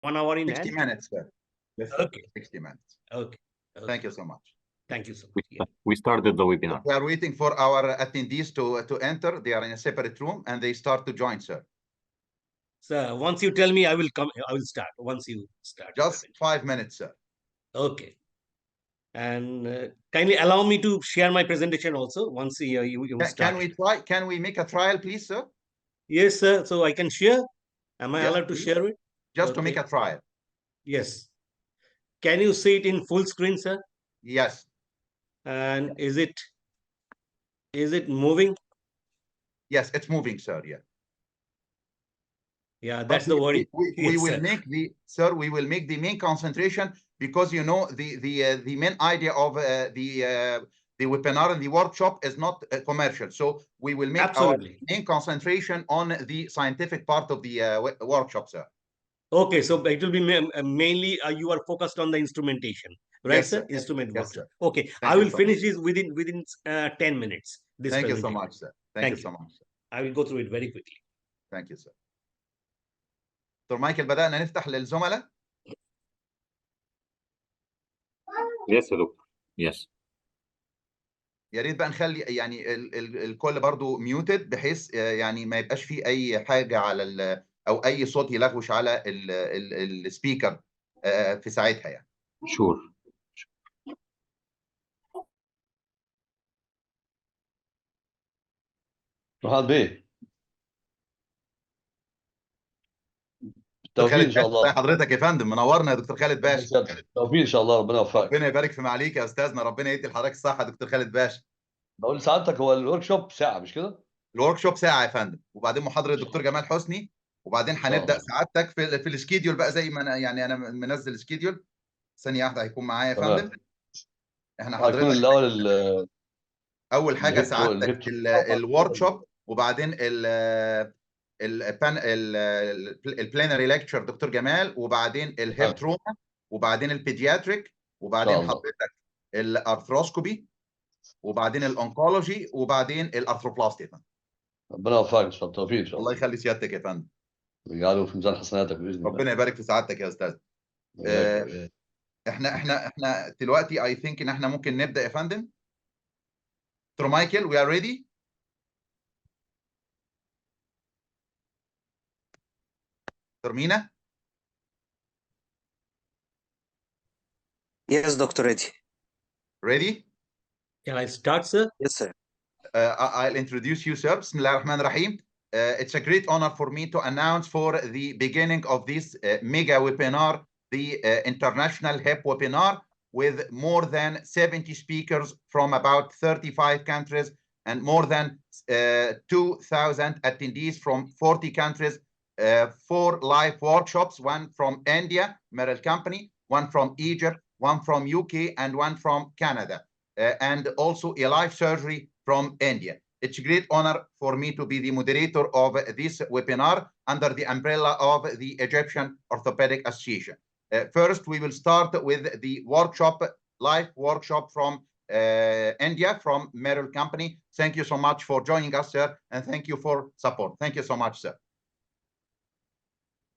1 hour in 60 hand? minutes, sir. Yes, sir. Okay. 60 minutes. Okay. Thank you so much. Thank you so much. Yeah. We started the webinar. We are waiting for our attendees to enter. They are in a separate room and they start to join, sir. So once you tell me, I will come. I will start. Once you start. Just 5 minutes, sir. Okay. And kindly allow me to share my presentation also once you start. Can we try? Can we make a trial, please, sir? Yes, sir. So I can share. Am I allowed to share it? Just to make a trial. Yes. Can you see it in full screen, sir? Yes. And is it moving? Yes, it's moving, sir. Yeah. Yeah, that's the worry. We will make the, sir, we will make the main concentration because, you know, the main idea of the webinar and the workshop is not commercial. So we will make our main concentration on the scientific part of the workshop, sir. Okay, so it will be mainly you are focused on the instrumentation, right, yes, sir? Instrument yes, workshop. Sir. Okay, Thank I will so finish much. this within 10 minutes. Thank you so much, sir. Thank you so much, sir. I will go through it very quickly. Thank you, sir. دكتور مايكل بدأنا نفتح للزملاء. Yes, look. Yes. يا ريت بقى نخلي يعني الكل برضو ميوتد بحيث يعني ما يبقاش فيه اي حاجه على او اي صوت يلغوش على السبيكر في ساعتها يعني. Sure. فرحان بيه توفيق ان شاء الله. حضرتك يا فندم منورنا يا دكتور خالد باشا. توفيق ان شاء الله ربنا يوفقك. ربنا يبارك في معاليك يا استاذنا ربنا يدي لحضرتك الصحه يا دكتور خالد باشا. بقول لسعادتك هو الورك شوب ساعه مش كده؟ الورك شوب ساعه يا فندم وبعدين محاضره الدكتور جمال حسني وبعدين هنبدا سعادتك في السكيدول بقى زي ما انا يعني انا منزل السكيدول. ثانيه واحده هيكون معايا يا فندم. احنا حضرتك الاول اول حاجه سعادتك الورك شوب وبعدين البلانري ليكتشر دكتور جمال وبعدين الهيب تروما وبعدين البيدياتريك وبعدين حضرتك الارثروسكوبي وبعدين الانكولوجي وبعدين الارثروبلاستي. ربنا يوفقك ان شاء الله. توفيق ان شاء الله. الله يخلي سيادتك يا فندم. ويجعله في ميزان حسناتك باذن الله. ربنا يبارك في سعادتك يا استاذ. احنا دلوقتي اي ثينك ان احنا ممكن نبدا يا فندم. دكتور مايكل we are ready. دكتور مينا. Yes, Dr. Ready. Ready? Can I start, sir? Yes, sir. I'll introduce you, sir. Bismillah ar-Rahman ar-Rahim. It's a great honor for me to announce for the beginning of this mega webinar, the International HEP webinar, with more than 70 speakers from about 35 countries and more than 2,000 attendees from 40 countries, 4 live workshops, one from India, Merrill Company, one from Egypt, one from UK, and one from Canada, and also a live surgery from India. It's a great honor for me to be the moderator of this webinar under the umbrella of the Egyptian Orthopedic Association. First, we will start with the workshop, live workshop from India, from Merrill Company. Thank you so much for joining us, sir, and thank you for support. Thank you so much, sir.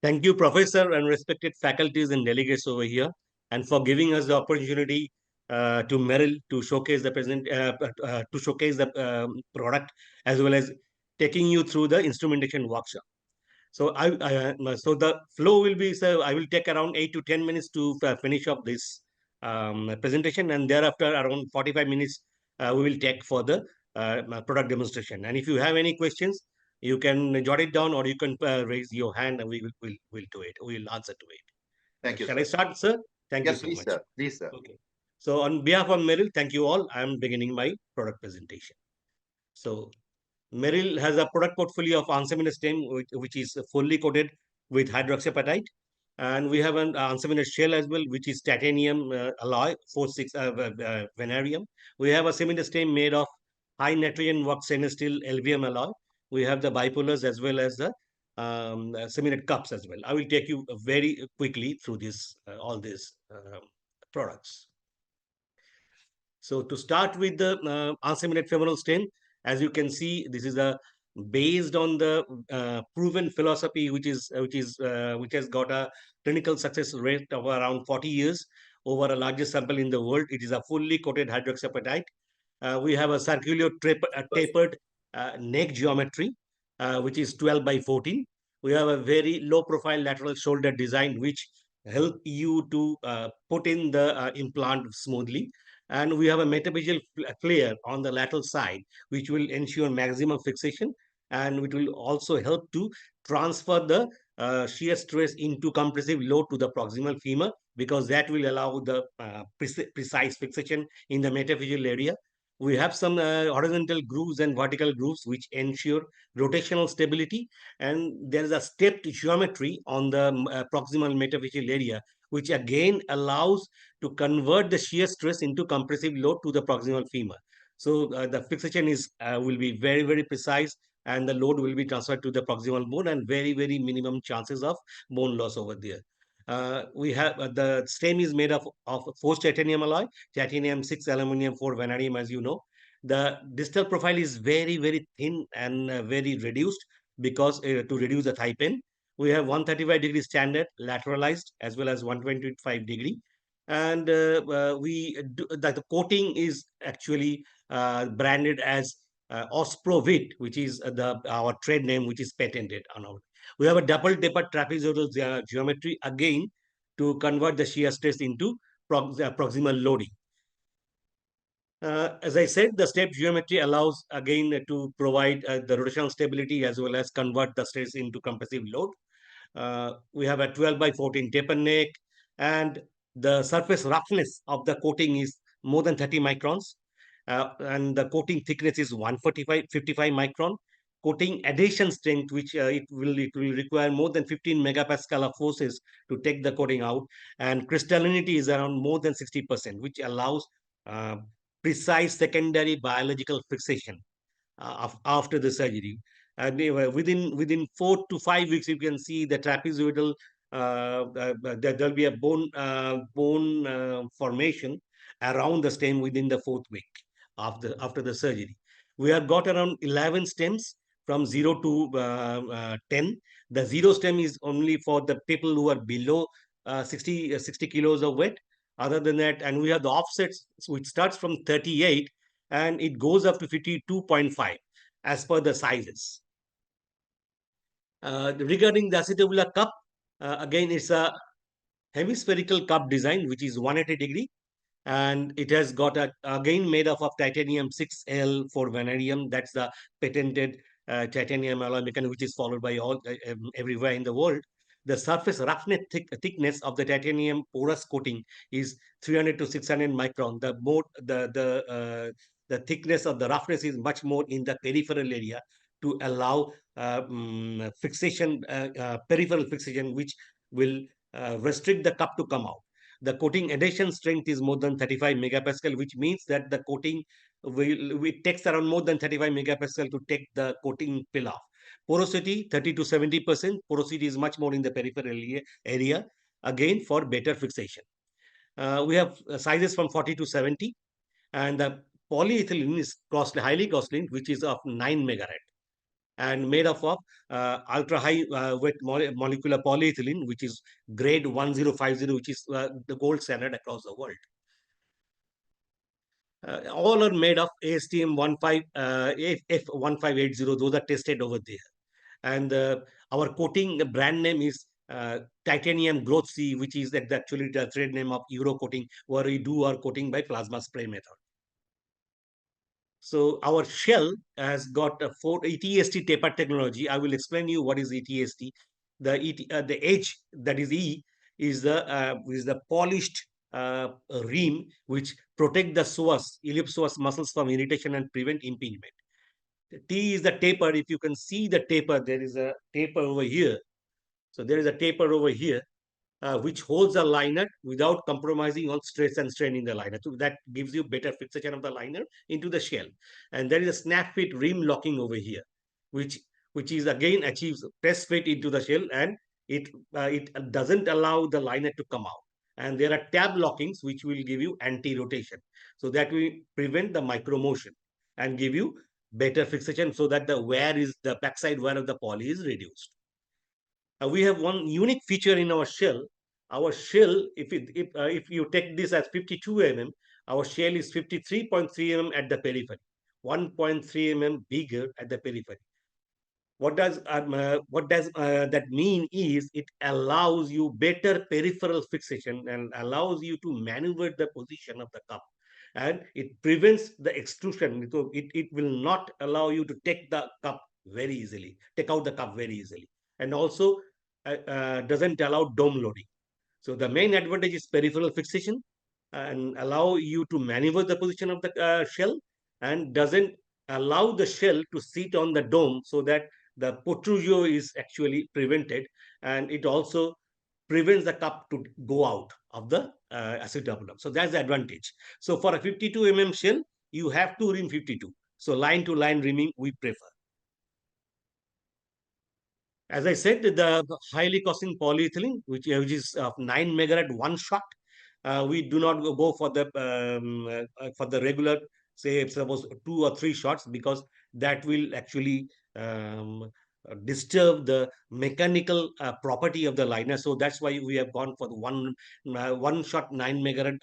Thank you, Professor and respected faculties and delegates over here, and for giving us the opportunity to Merrill to showcase the product as well as taking you through the instrumentation workshop. So so the flow will be, sir, I will take around 8 to 10 minutes to finish up this presentation, and thereafter around 45 minutes we will take for the product demonstration. And if you have any questions, you can jot it down or you can raise your hand and we'll do it. We'll answer to it. Thank you. Shall sir. I start, sir? Thank yes, you so much. Sir. Please, sir. Okay. So on behalf of Merrill, thank you all. I am beginning my product presentation. So Merrill has a product portfolio of Ansemin which is fully coated with hydroxyapatite. And we have an Ansemin shell as well, which is titanium alloy, 46 vanadium. We have a semi-stem made of high nitrogen work stainless steel LVM alloy. We have the bipolars as well as the semi-net cups as well. I will take you very quickly through this all these products. So to start with the Ansemin femoral stem, as you can see, this is a based on the proven philosophy, which has got a clinical success rate of around 40 years over a largest sample in the world. It is a fully coated hydroxyapatite. We have a circular tapered neck geometry, which is 12 by 14. We have a very low profile lateral shoulder design, which help you to put in the implant smoothly. And we have a metaphyseal flare on the lateral side, which will ensure maximum fixation, and which will also help to transfer the shear stress into compressive load to the proximal femur, because that will allow the precise fixation in the metaphyseal area. We have some horizontal grooves and vertical grooves which ensure rotational stability, and there is a stepped geometry on the proximal metaphyseal area, which again allows to convert the shear stress into compressive load to the proximal femur. So the fixation is will be very, very precise, and the load will be transferred to the proximal bone, and very, very minimum chances of bone loss over there. We have the stem is made of forged titanium alloy, titanium 6, aluminum 4, vanadium, as you know. The distal profile is very, very thin and very reduced, because to reduce the thigh pain. We have 135-degree standard lateralized as well as 125-degree. And the coating is actually branded as Osprovit, which is our trade name, which is patented on our. We have a double tapered trapezoidal geometry again to convert the shear stress into proximal loading. As I said, the step geometry allows again to provide the rotational stability as well as convert the stress into compressive load. We have a 12 by 14 taper neck, and the surface roughness of the coating is more than 30 microns, and the coating thickness is 55 micron. Coating adhesion strength, which it will require more than 15 megapascal of forces to take the coating out, and crystallinity is around more than 60%, which allows precise secondary biological fixation after the surgery. And within 4 to 5 weeks, you can see the trapezoidal. There'll be a bone formation around the stem within the 4th week after the surgery. We have got around 11 stems from 0 to 10. The 0 stem is only for the people who are below 60 kilos of weight. Other than that, and we have the offsets, which starts from 38 and it goes up to 52.5 as per the sizes. Regarding the acetabular cup, again, it's a hemispherical cup design, which is 180-degree. And it has got again made of titanium 6L for vanadium. That's the patented titanium alloy mechanism, which is followed by all everywhere in the world. The surface roughness thickness of the titanium porous coating is 300 to 600 micron. The thickness of the roughness is much more in the peripheral area to allow fixation, peripheral fixation, which will restrict the cup to come out. The coating adhesion strength is more than 35 megapascal, which means that the coating it takes around more than 35 megapascal to take the coating peel off. Porosity 30 to 70%. Porosity is much more in the peripheral area, again for better fixation. We have sizes from 40 to 70, and the polyethylene is highly crystalline, which is of 9 megaret, and made up of ultra high weight molecular polyethylene, which is grade 1050, which is the gold standard across the world. All are made of ASTM F1580. Those are tested over there. And our coating brand name is Titanium Growth C, which is actually the trade name of Euro Coating, where we do our coating by plasma spray method. So our shell has got a ETST taper technology. I will explain you what is ETST. The edge, that is E, is the polished rim which protect the psoas, iliopsoas muscles from irritation and prevent impingement. The T is the taper. If you can see the taper, there is a taper over here. So there is a taper over here, which holds a liner without compromising on stress and strain in the liner. So that gives you better fixation of the liner into the shell. And there is a snap fit rim locking over here, which is again achieves press fit into the shell, and it doesn't allow the liner to come out. And there are tab lockings which will give you anti-rotation. So that will prevent the micro motion and give you better fixation so that the backside wear of the poly is reduced. We have one unique feature in our shell. Our shell, if you take this as 52 mm, our shell is 53.3 mm at the periphery, 1.3 mm bigger at the periphery. What does that mean is it allows you better peripheral fixation and allows you to maneuver the position of the cup, and it prevents the extrusion. So it will not allow you to take the cup very easily, take out the cup very easily, and also doesn't allow dome loading. So the main advantage is peripheral fixation and allow you to maneuver the position of the shell, and doesn't allow the shell to sit on the dome, so that the protrusion is actually prevented, and it also prevents the cup to go out of the acetabulum. So that's the advantage. So for a 52 mm shell, you have to rim 52. So line to line rimming we prefer. As I said, the highly costing polyethylene, which is 9 megaret one shot, we do not go for the regular, say suppose 2 or 3 shots, because that will actually disturb the mechanical property of the liner. So that's why we have gone for the one shot 9 megaret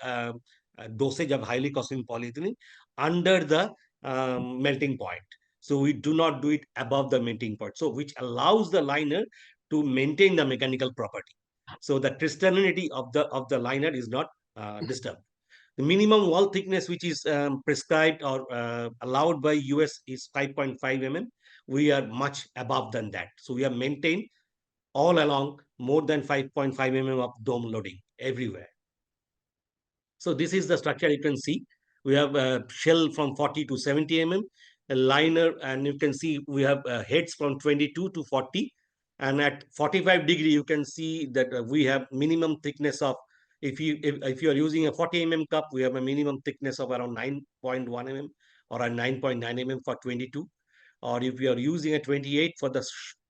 dosage of highly costing polyethylene under the melting point. So we do not do it above the melting point, so which allows the liner to maintain the mechanical property. So the crystallinity of the liner is not disturbed. The minimum wall thickness which is prescribed or allowed by US is 5.5 mm. We are much above than that. So we have maintained all along more than 5.5 mm of dome loading everywhere. So this is the structure you can see. We have a shell from 40 to 70 mm, a liner, and you can see we have heads from 22 to 40. And at 45 degree, you can see that we have minimum thickness of, if you are using a 40 mm cup, we have a minimum thickness of around 9.1 mm or a 9.9 mm for 22. Or if you are using a 28 for the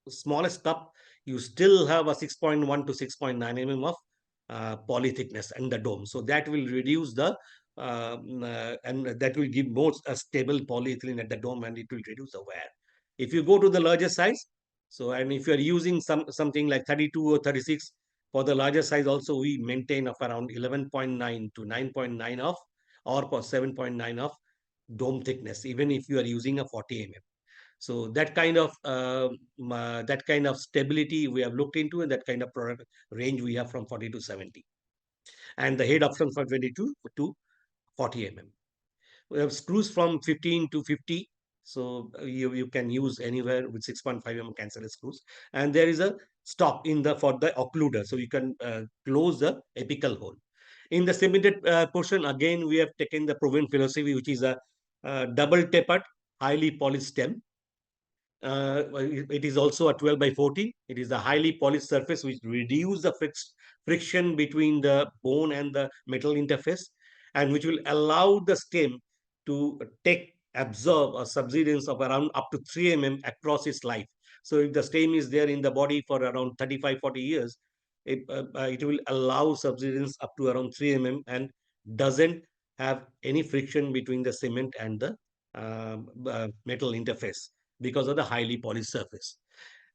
smallest cup, you still have a 6.1 to 6.9 mm of poly thickness and the dome. So that will reduce the and that will give more stable polyethylene at the dome, and it will reduce the wear. If you go to the larger size, so and if you are using something like 32 or 36, for the larger size also we maintain of around 11.9 to 9.9 of, or for 7.9 of dome thickness, even if you are using a 40 mm. So that kind of stability we have looked into, and that kind of product range we have from 40 to 70, and the head option from 22 to 40 mm. We have screws from 15 to 50. So you can use anywhere with 6.5 mm cancellous screws, and there is a stop in the for the occluder, so you can close the apical hole. In the cemented portion, again we have taken the proven philosophy, which is a double tapered, highly polished stem. It is also a 12 by 14. It is a highly polished surface which reduces the friction between the bone and the metal interface, and which will allow the stem to absorb a subsidence of around up to 3 mm across its life. So if the stem is there in the body for around 35-40 years, it will allow subsidence up to around 3 mm and doesn't have any friction between the cement and the metal interface, because of the highly polished surface.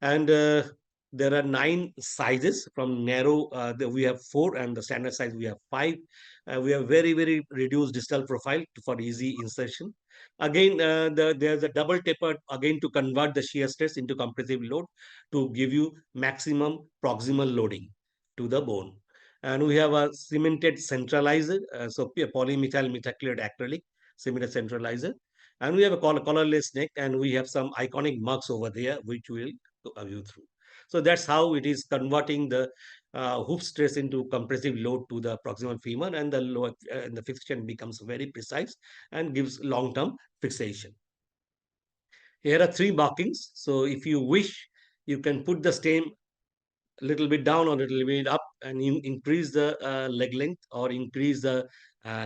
And there are 9 sizes from narrow, we have 4, and the standard size we have 5. We have very reduced distal profile for easy insertion. Again, there's a double tapered, again to convert the shear stress into compressive load to give you maximum proximal loading to the bone. And we have a cemented centralizer, so polymethyl methacrylate acrylic cemented centralizer. And we have a collarless neck, and we have some iconic marks over there, which we will view through. So that's how it is converting the hoof stress into compressive load to the proximal femur, and the lower and the fixation becomes very precise and gives long-term fixation. Here are 3 markings. So if you wish, you can put the stem a little bit down or a little bit up, and increase the leg length or increase the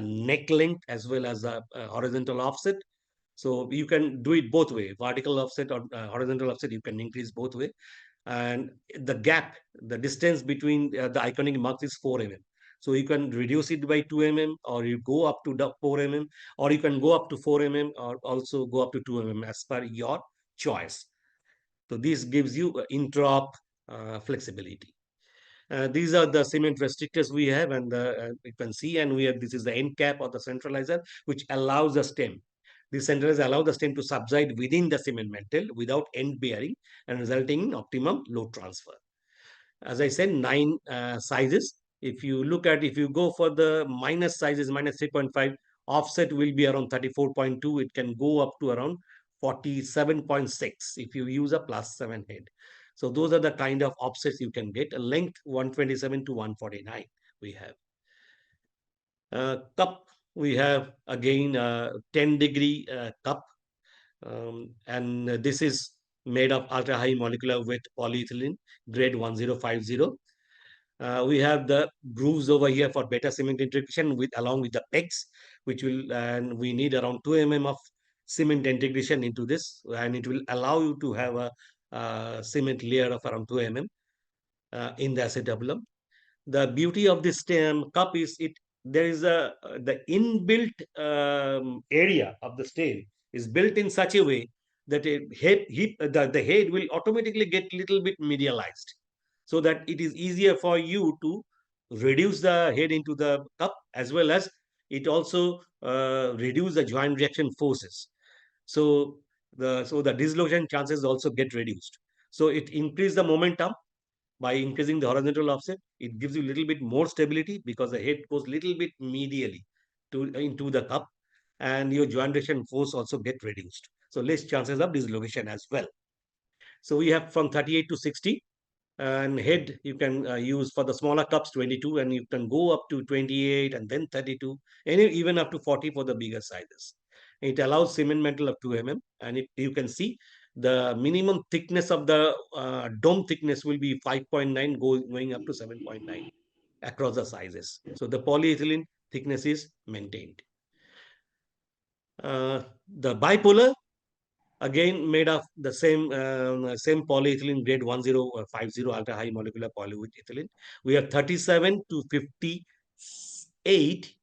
neck length as well as the horizontal offset. So you can do it both way, vertical offset or horizontal offset, you can increase both way. And the gap, the distance between the iconic marks is 4 mm. So you can reduce it by 2 mm, or you go up to the 4 mm, or you can go up to 4 mm, or also go up to 2 mm as per your choice. So this gives you intra-op flexibility. These are the cement restrictors we have, and you can see, and we have, this is the end cap or the centralizer, which allows the stem. This centralizer allows the stem to subside within the cement mantle without end bearing and resulting in optimum load transfer. As I said, 9 sizes. If you go for the minus sizes, minus 3.5, offset will be around 34.2. It can go up to around 47.6 if you use a +7 head. So those are the kind of offsets you can get. A length 127 to 149 we have. Cup, we have again 10-degree cup. And this is made of ultra high molecular weight polyethylene grade 1050. We have the grooves over here for better cement integration along with the pegs, which will, and we need around 2 mm of cement integration into this, and it will allow you to have a cement layer of around 2 mm in the acetabulum. The beauty of this cup is there is the inbuilt area of the stem is built in such a way that the head will automatically get little bit medialized, so that it is easier for you to reduce the head into the cup, as well as it also reduce the joint reaction forces. So the dislocation chances also get reduced. So it increase the momentum by increasing the horizontal offset. It gives you a little bit more stability because the head goes little bit medially into the cup, and your joint reaction force also get reduced. So less chances of dislocation as well. So we have from 38 to 60, and head you can use for the smaller cups 22, and you can go up to 28 and then 32, and even up to 40 for the bigger sizes. It allows cement mantle of 2 mm, and you can see the minimum thickness of the dome thickness will be 5.9 going up to 7.9 across the sizes. So the polyethylene thickness is maintained. The bipolar, again made of the same polyethylene grade 1050 ultra high molecular polyethylene. We have 37 to 58.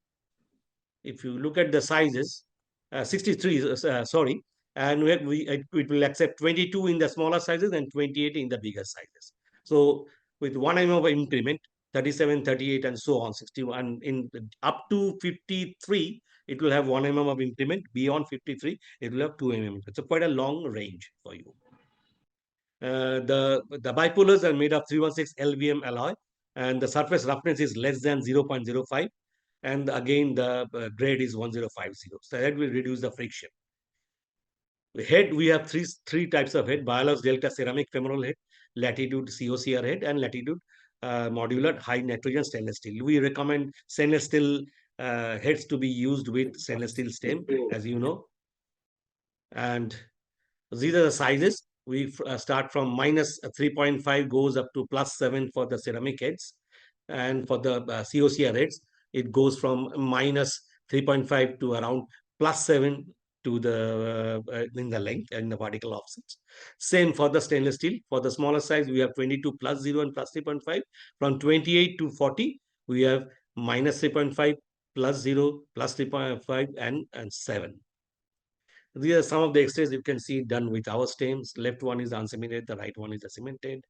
If you look at the sizes, 63, sorry, and it will accept 22 in the smaller sizes and 28 in the bigger sizes. So with 1 mm of increment, 37, 38, and so on, 61, in up to 53, it will have 1 mm of increment. Beyond 53, it will have 2 mm. It's quite a long range for you. The bipolars are made of 316 LVM alloy, and the surface roughness is less than 0.05. And again, the grade is 1050. So that will reduce the friction. The head, we have three types of head: Bialox Delta ceramic femoral head, Latitude COCR head, and Latitude modular high nitrogen stainless steel. We recommend stainless steel heads to be used with stainless steel stem, as you know. And these are the sizes. We start from minus 3.5 goes up to +7 for the ceramic heads, and for the COCR heads, it goes from minus 3.5 to around +7 to the in the length and the vertical offsets. Same for the stainless steel. For the smaller size, we have 22 +0 and +3.5. From 28 to 40, we have minus 3.5, +0, +3.5, and 7. These are some of the extras you can see done with our stems. Left one is uncemented, the right one is cemented.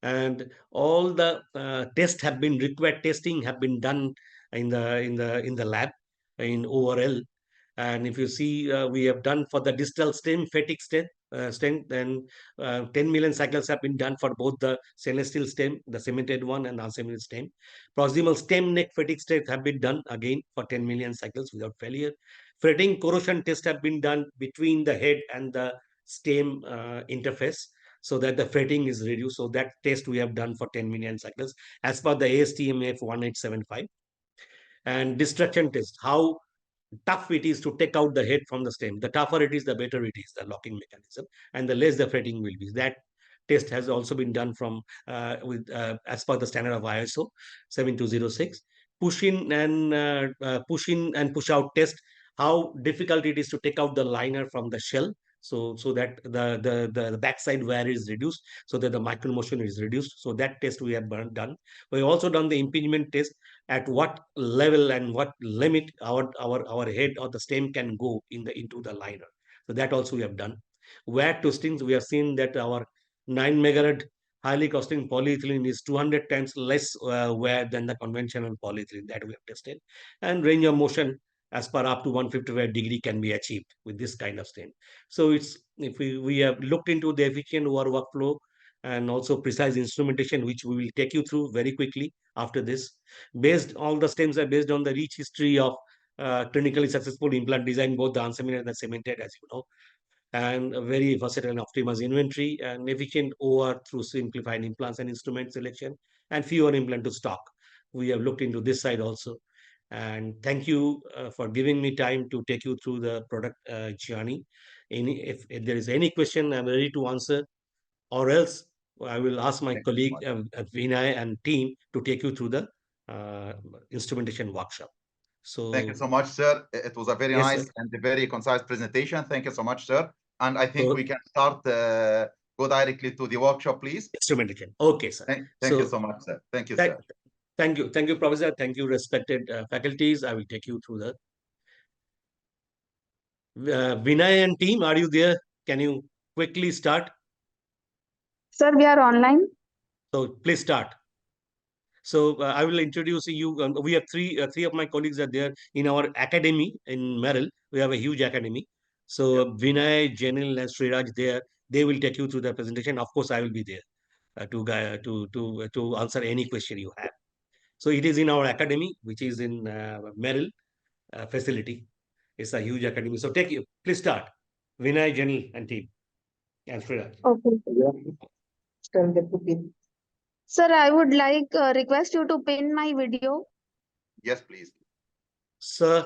And all the required testing have been done in the lab in ORL. And if you see, we have done for the distal stem, fatigue stem, then 10 million cycles have been done for both the stainless steel stem, the cemented one, and uncemented stem. Proximal stem neck fatigue tests have been done again for 10 million cycles without failure. Fretting corrosion tests have been done between the head and the stem interface, so that the fretting is reduced. So that test we have done for 10 million cycles as per the ASTM F1875. And destruction test, how tough it is to take out the head from the stem. The tougher it is, the better it is, the locking mechanism, and the less the fretting will be. That test has also been done from as per the standard of ISO 7206. Push in and push out test, how difficult it is to take out the liner from the shell. So that the backside wear is reduced, so that the micro motion is reduced. So that test we have done. We have also done the impingement test, at what level and what limit our head or the stem can go into the liner. So that also we have done. Wear testings, we have seen that our 9 megahertz highly costing polyethylene is 200 times less wear than the conventional polyethylene that we have tested. And range of motion as per up to 155 degree can be achieved with this kind of stem. So it's, if we have looked into the efficient workflow and also precise instrumentation, which we will take you through very quickly after this. All the stems are based on the rich history of clinically successful implant design, both the uncemented and the cemented, as you know, and a very versatile and optimized inventory and efficient OR through simplified implants and instrument selection and fewer implant to stock. We have looked into this side also. And thank you for giving me time to take you through the product journey. If there is any question, I'm ready to answer, or else I will ask my Thank you so colleague much. Vinay and team to take you through the instrumentation workshop. So Thank you so much, sir. It was a very yes, nice sir. and a very concise presentation. Thank you so much, sir. And I think So we can start, go directly to the workshop, please. instrumentation. Okay, sir. Thank you So so much, sir. Thank you, thank, sir. thank you, Professor. Thank you, respected faculties. I will take you through the Vinay and team. Are you there? Can you quickly start? Sir, we are online. So please start. So I will introduce you. We have three of my colleagues are there in our academy in Merrill. We have a huge academy. So Vinay, Janil, and Sriraj there. They will take you through the presentation. Of course, I will be there to answer any question you have. So it is in our academy, which is in Merrill facility. It's a huge academy. So please start. Vinay, Janil, and team, and Sriraj. Okay. Sir, I would like request you to pin my video. Yes, please. Sir,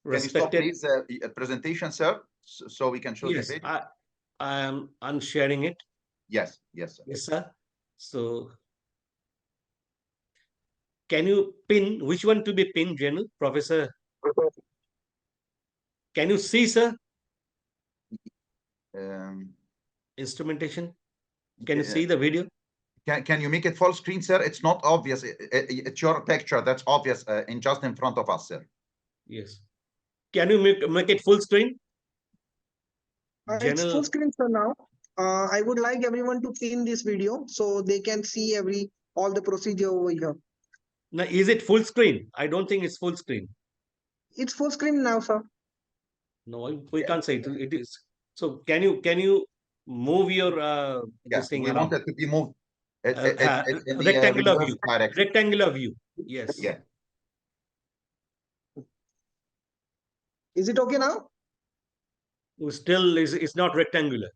Can you stop, respected. please, presentation, sir, so we can show the Yes, video? I am unsharing it. Yes, yes, sir. Yes, sir. So can you pin, which one to be pinned, Janil? Professor, can you see, sir, instrumentation? Can you see the video? Can you make it full screen, sir? It's not obvious. It's your picture that's obvious just in front of us, sir. Yes. Can you make it full screen? It's full screen for now. I would like everyone to pin this video so they can see all the procedure over here. Now, is it full screen? I don't think it's full screen. It's full screen now, sir. No, we can't say it is. So can you move your this thing we around? want it to be moved. It's in the rectangular view. direction. Rectangular view. Yes. Yeah. Is it okay now? Still, it's not rectangular.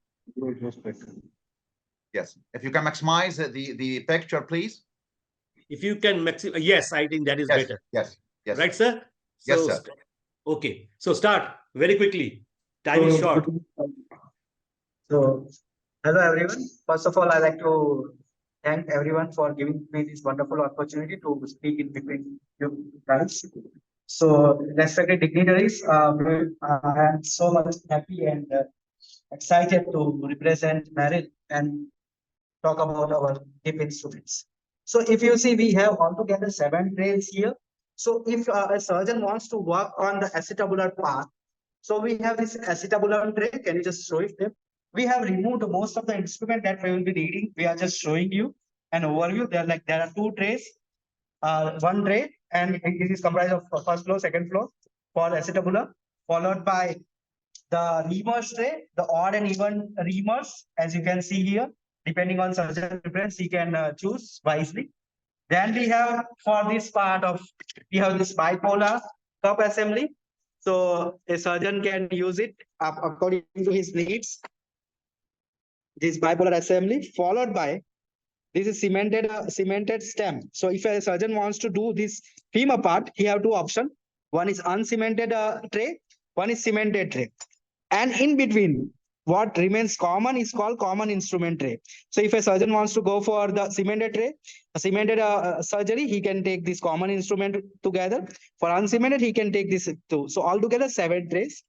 Yes. If you can maximize the picture, please. If you can maximize, yes, I think that is Yes, better. yes, yes. Right, sir? Yes, So, sir. okay. So start very quickly. Time is short. So, hello everyone. First of all, I'd like to thank everyone for giving me this wonderful opportunity to speak in between you guys. So, respected dignitaries, I am so much happy and excited to represent Merrill and talk about our hip instruments. So, if you see, we have altogether 7 trays here. So, if a surgeon wants to work on the acetabular part, so we have this acetabular tray. Can you just show it there? We have removed most of the instrument that we will be reading. We are just showing you an overview. There are 2 trays, 1 tray, and it is comprised of first floor, second floor for acetabular, followed by the reamers tray, the odd and even reamers, as you can see here. Depending on surgeon preference, he can choose wisely. Then we have for this part we have this bipolar cup assembly. So a surgeon can use it according to his needs. This bipolar assembly followed by this is cemented stem. So if a surgeon wants to do this femur part, he have 2 options. One is uncemented tray, one is cemented tray. And in between, what remains common is called common instrument tray. So if a surgeon wants to go for the cemented tray, a cemented surgery, he can take this common instrument together. For uncemented, he can take this too. So altogether 7 trays.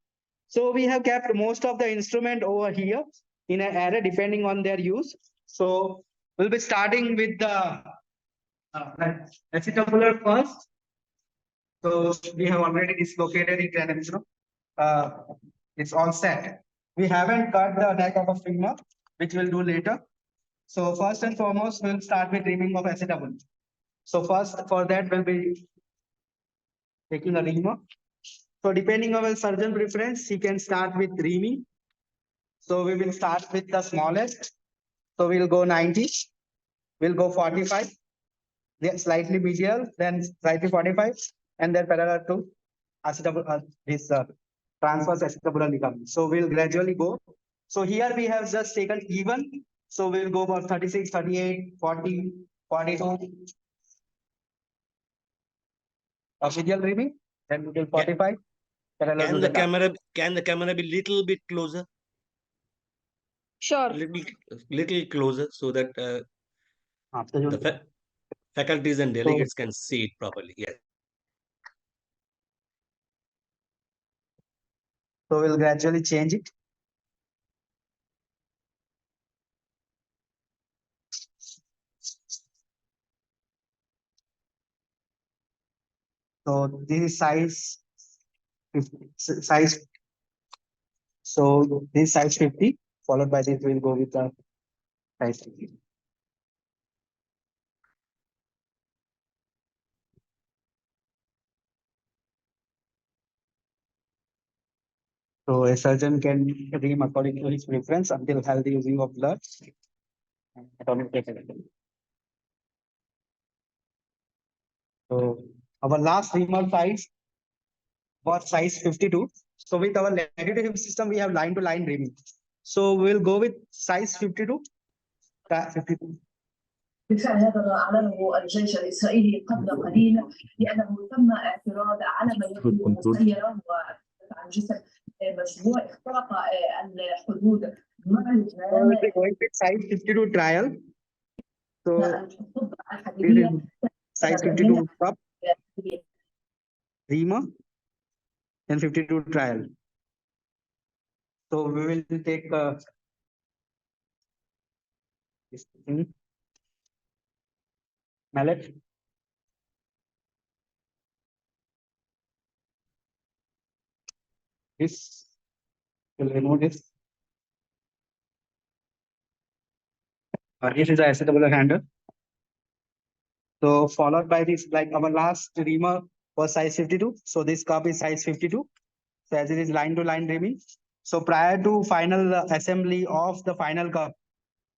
So we have kept most of the instrument over here in an array depending on their use. So we'll be starting with the acetabular first. So we have already dislocated it and it's all set. We haven't cut the neck of a femur, which we'll do later. So first and foremost, we'll start with reaming of acetabulum. So first for that, we'll be taking a reamer. So depending on the surgeon preference, he can start with reaming. So we will start with the smallest. So we'll go 90, we'll go 45, then slightly medial, then slightly 45, and then parallel to acetabulum, this transverse acetabular ligament. So we'll gradually go. So here we have just taken even. So we'll go for 36, 38, 40, 42. Medial reaming, then we will 45. Parallel to Can the camera be little bit closer? Sure. Little closer so that the faculties and delegates can see it properly. Yes. So we'll gradually change it. So this is size 50, size. So this size 50, followed by this we'll go with the size 50. So a surgeon can ream according to his preference until healthy using of blood. So our last reamer size was size 52. So with our negative hip system, we have line to line reaming. So we'll go with size 52. 52. بالفعل هذا أعلنه الجيش الإسرائيلي قبل قليل لأنه تم اعتراض على ما يبدو مسيرة عن جسم مشبوع اخترق الحدود مع لبنان. Size 52 trial. So size 52 cup reamer and 52 trial. So we will take this thing. Mallet. This will remove this. This is the acetabular handle. So followed by this, like our last reamer was size 52. So this cup is size 52. So as it is line to line reaming. So prior to final assembly of the final cup,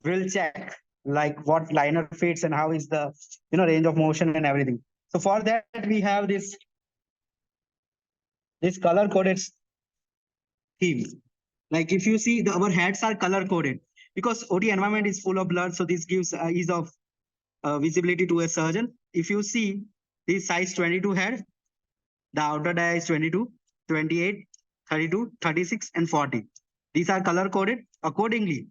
we'll check like what liner fits and how is the range of motion and everything. So for that we have this color coded theme. Like if you see our heads are color coded because OT environment is full of blood. So this gives ease of visibility to a surgeon. If you see this size 22 head, the outer dia is 22, 28, 32, 36, and 40. These are color coded accordingly.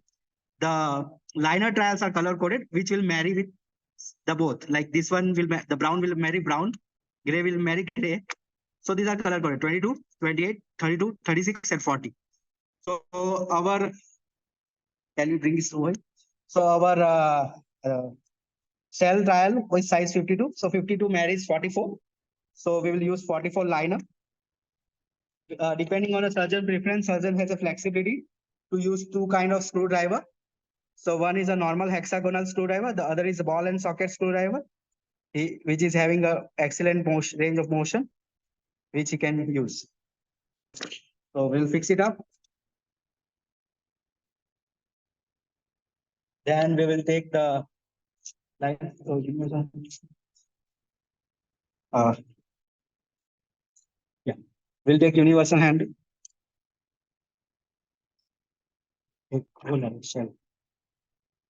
The liner trials are color coded, which will marry with the both. Like this one will the brown will marry brown, gray will marry gray. So these are color coded 22, 28, 32, 36, and 40. So our, can we bring this over? So our cell trial was size 52. So 52 marries 44. So we will use 44 liner. Depending on a surgeon preference, surgeon has a flexibility to use two kind of screwdriver. So one is a normal hexagonal screwdriver, the other is a ball and socket screwdriver, which is having a excellent range of motion, which you can use. So we'll fix it up. Then we will take the line. So give me some. Yeah, we'll take universal hand.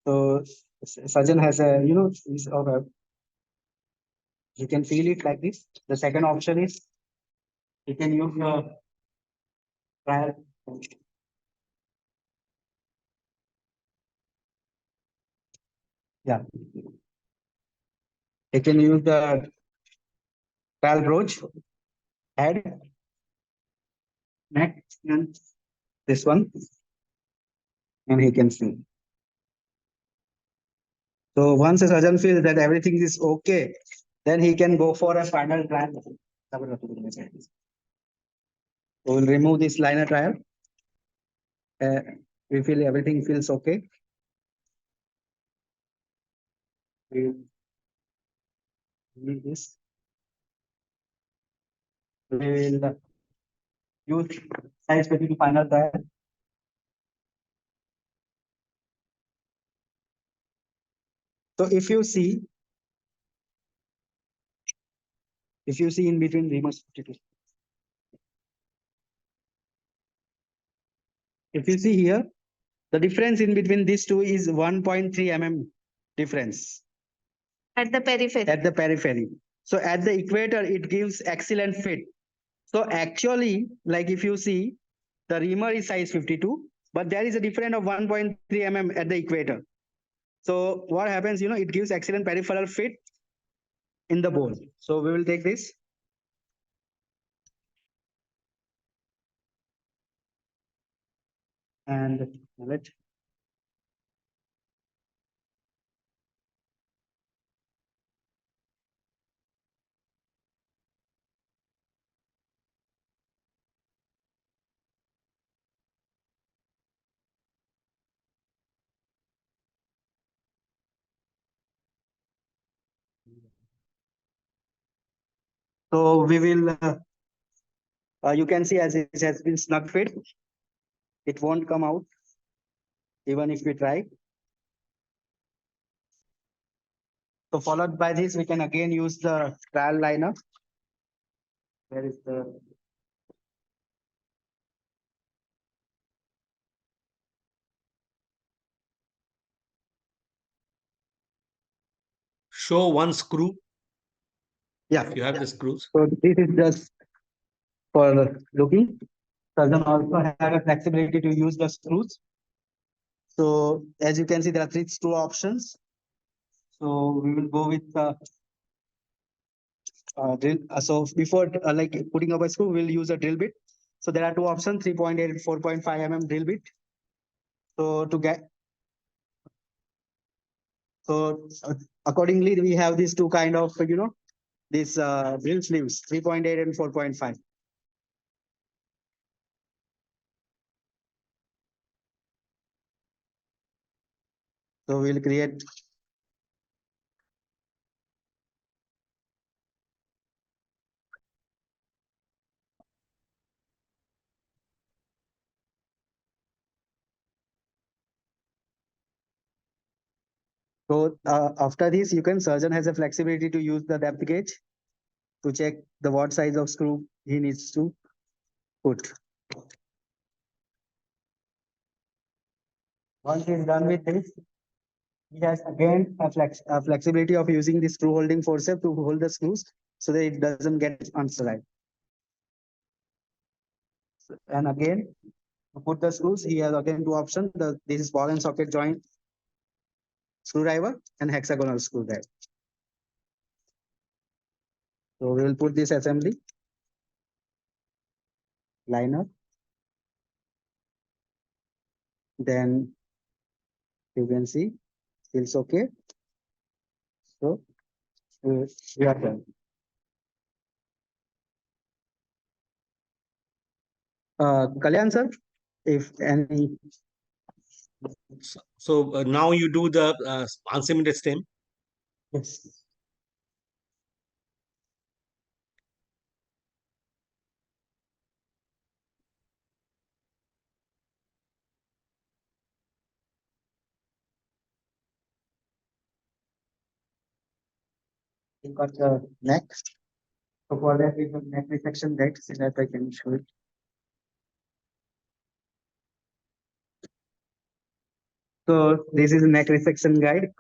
So surgeon has a, piece of a, you can feel it like this. The second option is you can use your trial. Yeah. You can use the trial broach head. next and this one, and he can see. So once a surgeon feels that everything is okay, then he can go for a final trial. We will remove this liner trial. We feel everything feels okay. We need this. We will use size 22 final trial. So if you see in between Remus 52. If you see here, the difference in between these two is 1.3 mm difference At the periphery. at the periphery. So at the equator, it gives excellent fit. So actually, like if you see, the reamer is size 52, but there is a difference of 1.3 mm at the equator. So what happens, it gives excellent peripheral fit in the bone. So we will take this. And let so we will you can see as it has been snug fit, it won't come out even if we try. So followed by this, we can again use the trial liner. Where is the Show one screw. yeah? If you have the screws. So this is just for looking. Surgeon also have a flexibility to use the screws. So as you can see, there are 3 screw options. So we will go with drill. So before like putting up a screw, we'll use a drill bit. So there are 2 options: 3.8 and 4.5 mm drill bit. So to get accordingly, we have these 2 kind of these drill sleeves, 3.8 and 4.5. So we'll create so after this, surgeon has a flexibility to use the depth gauge to check the what size of screw he needs to put. Once he's done with this, he has again a flexibility of using the screw holding forceps to hold the screws so that it doesn't get unseried. And again, to put the screws, he has again 2 options. This is ball and socket joint screwdriver and hexagonal screwdriver. So we will put this assembly liner. Then you can see it's okay. So we are done. Kalyan sir, if any. So now you do the unsegmented stem. Yes. You got the neck. So for that, we have neck resection guide so that I can show it. So this is a neck resection guide.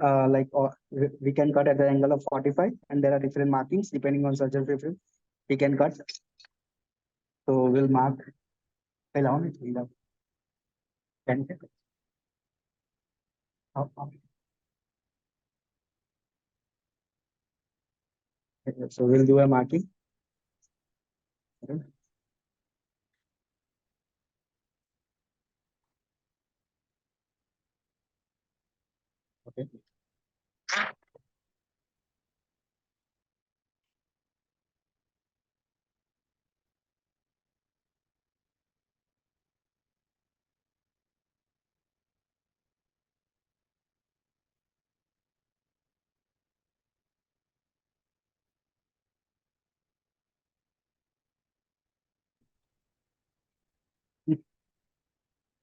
We can cut at the angle of 45, and there are different markings depending on surgeon preference. We can cut. So we'll mark. Allow me to 10. So we'll do a marking.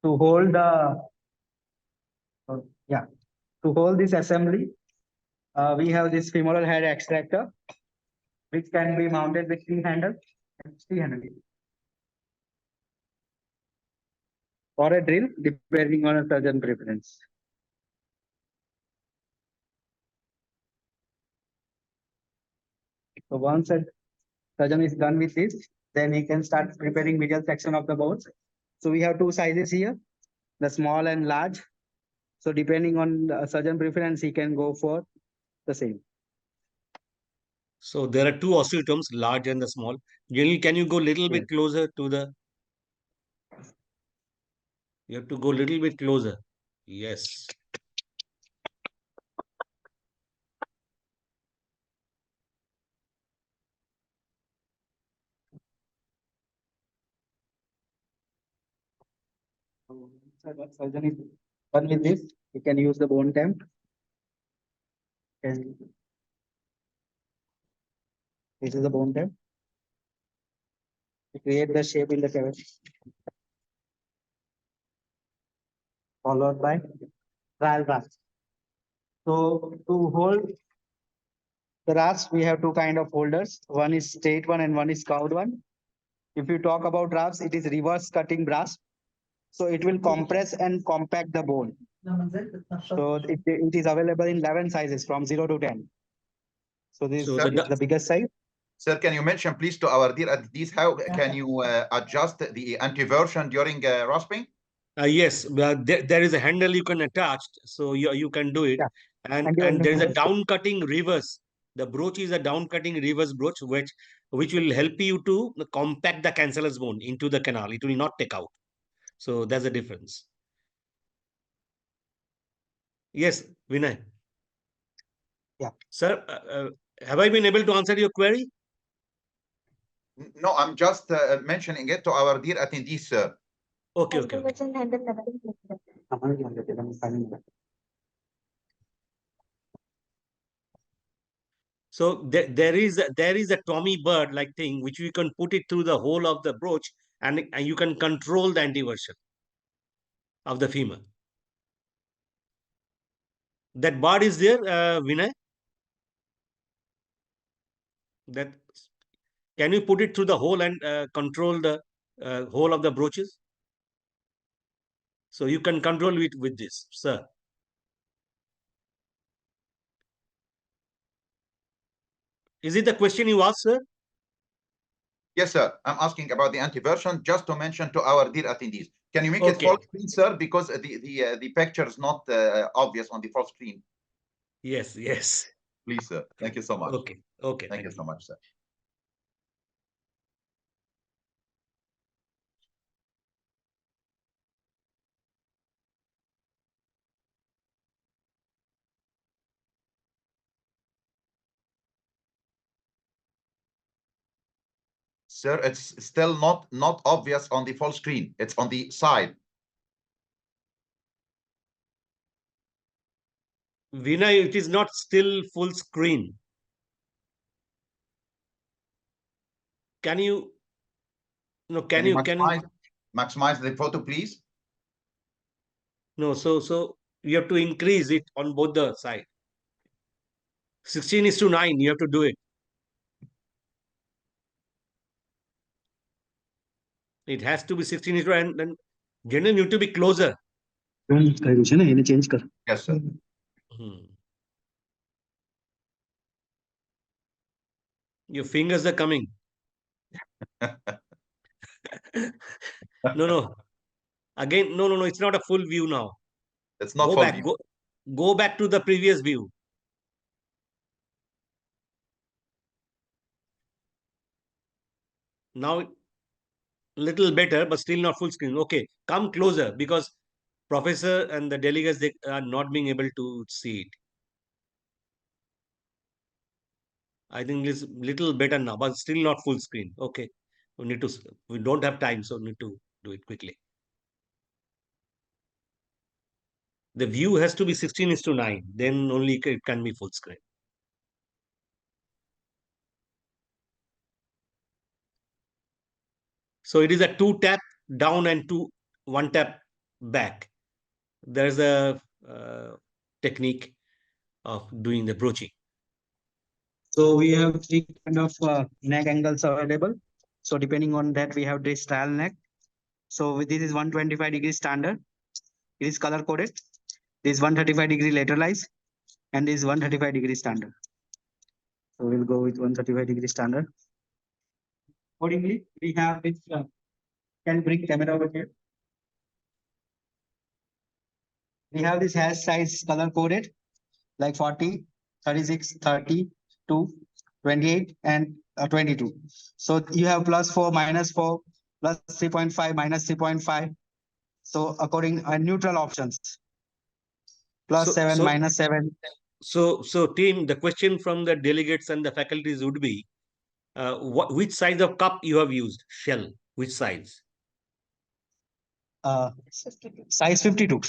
To hold the, to hold this assembly, we have this femoral head extractor, which can be mounted with three handle, or a drill, depending on a surgeon preference. So once a surgeon is done with this, then he can start preparing medial section of the bones. So we have two sizes here, the small and large. So depending on the surgeon preference, he can go for the same. So there are two osteotomes, large and the small. Generally, can you go a little bit Yes. closer to the? You have to go a little bit closer. Yes. So surgeon is done with this, he can use the bone temp. And this is the bone temp. To create the shape in the cavity. Followed by trial rasp. So to hold the rasp, we have two kind of holders. One is straight one and one is curved one. If you talk about rasp, it is reverse cutting rasp. So it will compress and compact the bone. So it is available in 11 sizes from 0 to 10. So this So is the- the biggest size. Sir, can you mention please to our dear attendees how can you adjust the anti-version during rasping? Yes, there is a handle you can attach, so you can do it. Yeah. And And there is a down cutting reverse. The broach is a down cutting reverse broach, which will help you to compact the cancellous bone into the canal. It will not take out. So there's a difference. Yes, Vinay. Yeah. Sir, have I been able to answer your query? No, I'm just mentioning it to our dear attendees, sir. Okay, okay, okay. So there is a Tommy Bird like thing which you can put it through the hole of the brooch and you can control the anteversion of the femur. That bird is there, Vinay? That can you put it through the hole and control the hole of the brooches? So you can control it with this, sir. Is it the question you asked, sir? Yes, sir. I'm asking about the anti-version just to mention to our dear attendees. Can you make it Okay. full screen, sir? Because the picture is not obvious on the full screen. Yes, yes. Please, sir. Thank you so much. Okay, okay. Thank you so much, sir. Sir, it's still not obvious on the full screen. It's on the side. Vinay, it is not still full screen. Can you? No, can you maximize the photo, please? No, so you have to increase it on both the side. 16:9, you have to do it. It has to be 16:9 and then generally need to be closer. Yes, sir. Your fingers are coming. No. Again, no. It's not a full view now. It's not Go full back. view. Go back to the previous view. Now, little better, but still not full screen. Okay, come closer because professor and the delegates, they are not being able to see it. I think it's little better now, but still not full screen. Okay, we don't have time, so need to do it quickly. The view has to be 16:9, then only it can be full screen. So it is a 2 tap down and one tap back. There's a technique of doing the broaching. So we have three kind of neck angles available. So depending on that, we have this trial neck. So this is 125-degree standard. It is color coded. This 135-degree lateralized, and this 135-degree standard. So we'll go with 135-degree standard. Accordingly, we have this. Can bring camera over here. We have this hair size color coded, like 40, 36, 32, 28, and 22. So you have +4, -4, +3.5, -3.5. So according neutral options. +7, -7. So team, the question from the delegates and the faculties would be, which size of cup you have used? Shell, which size? Size 52.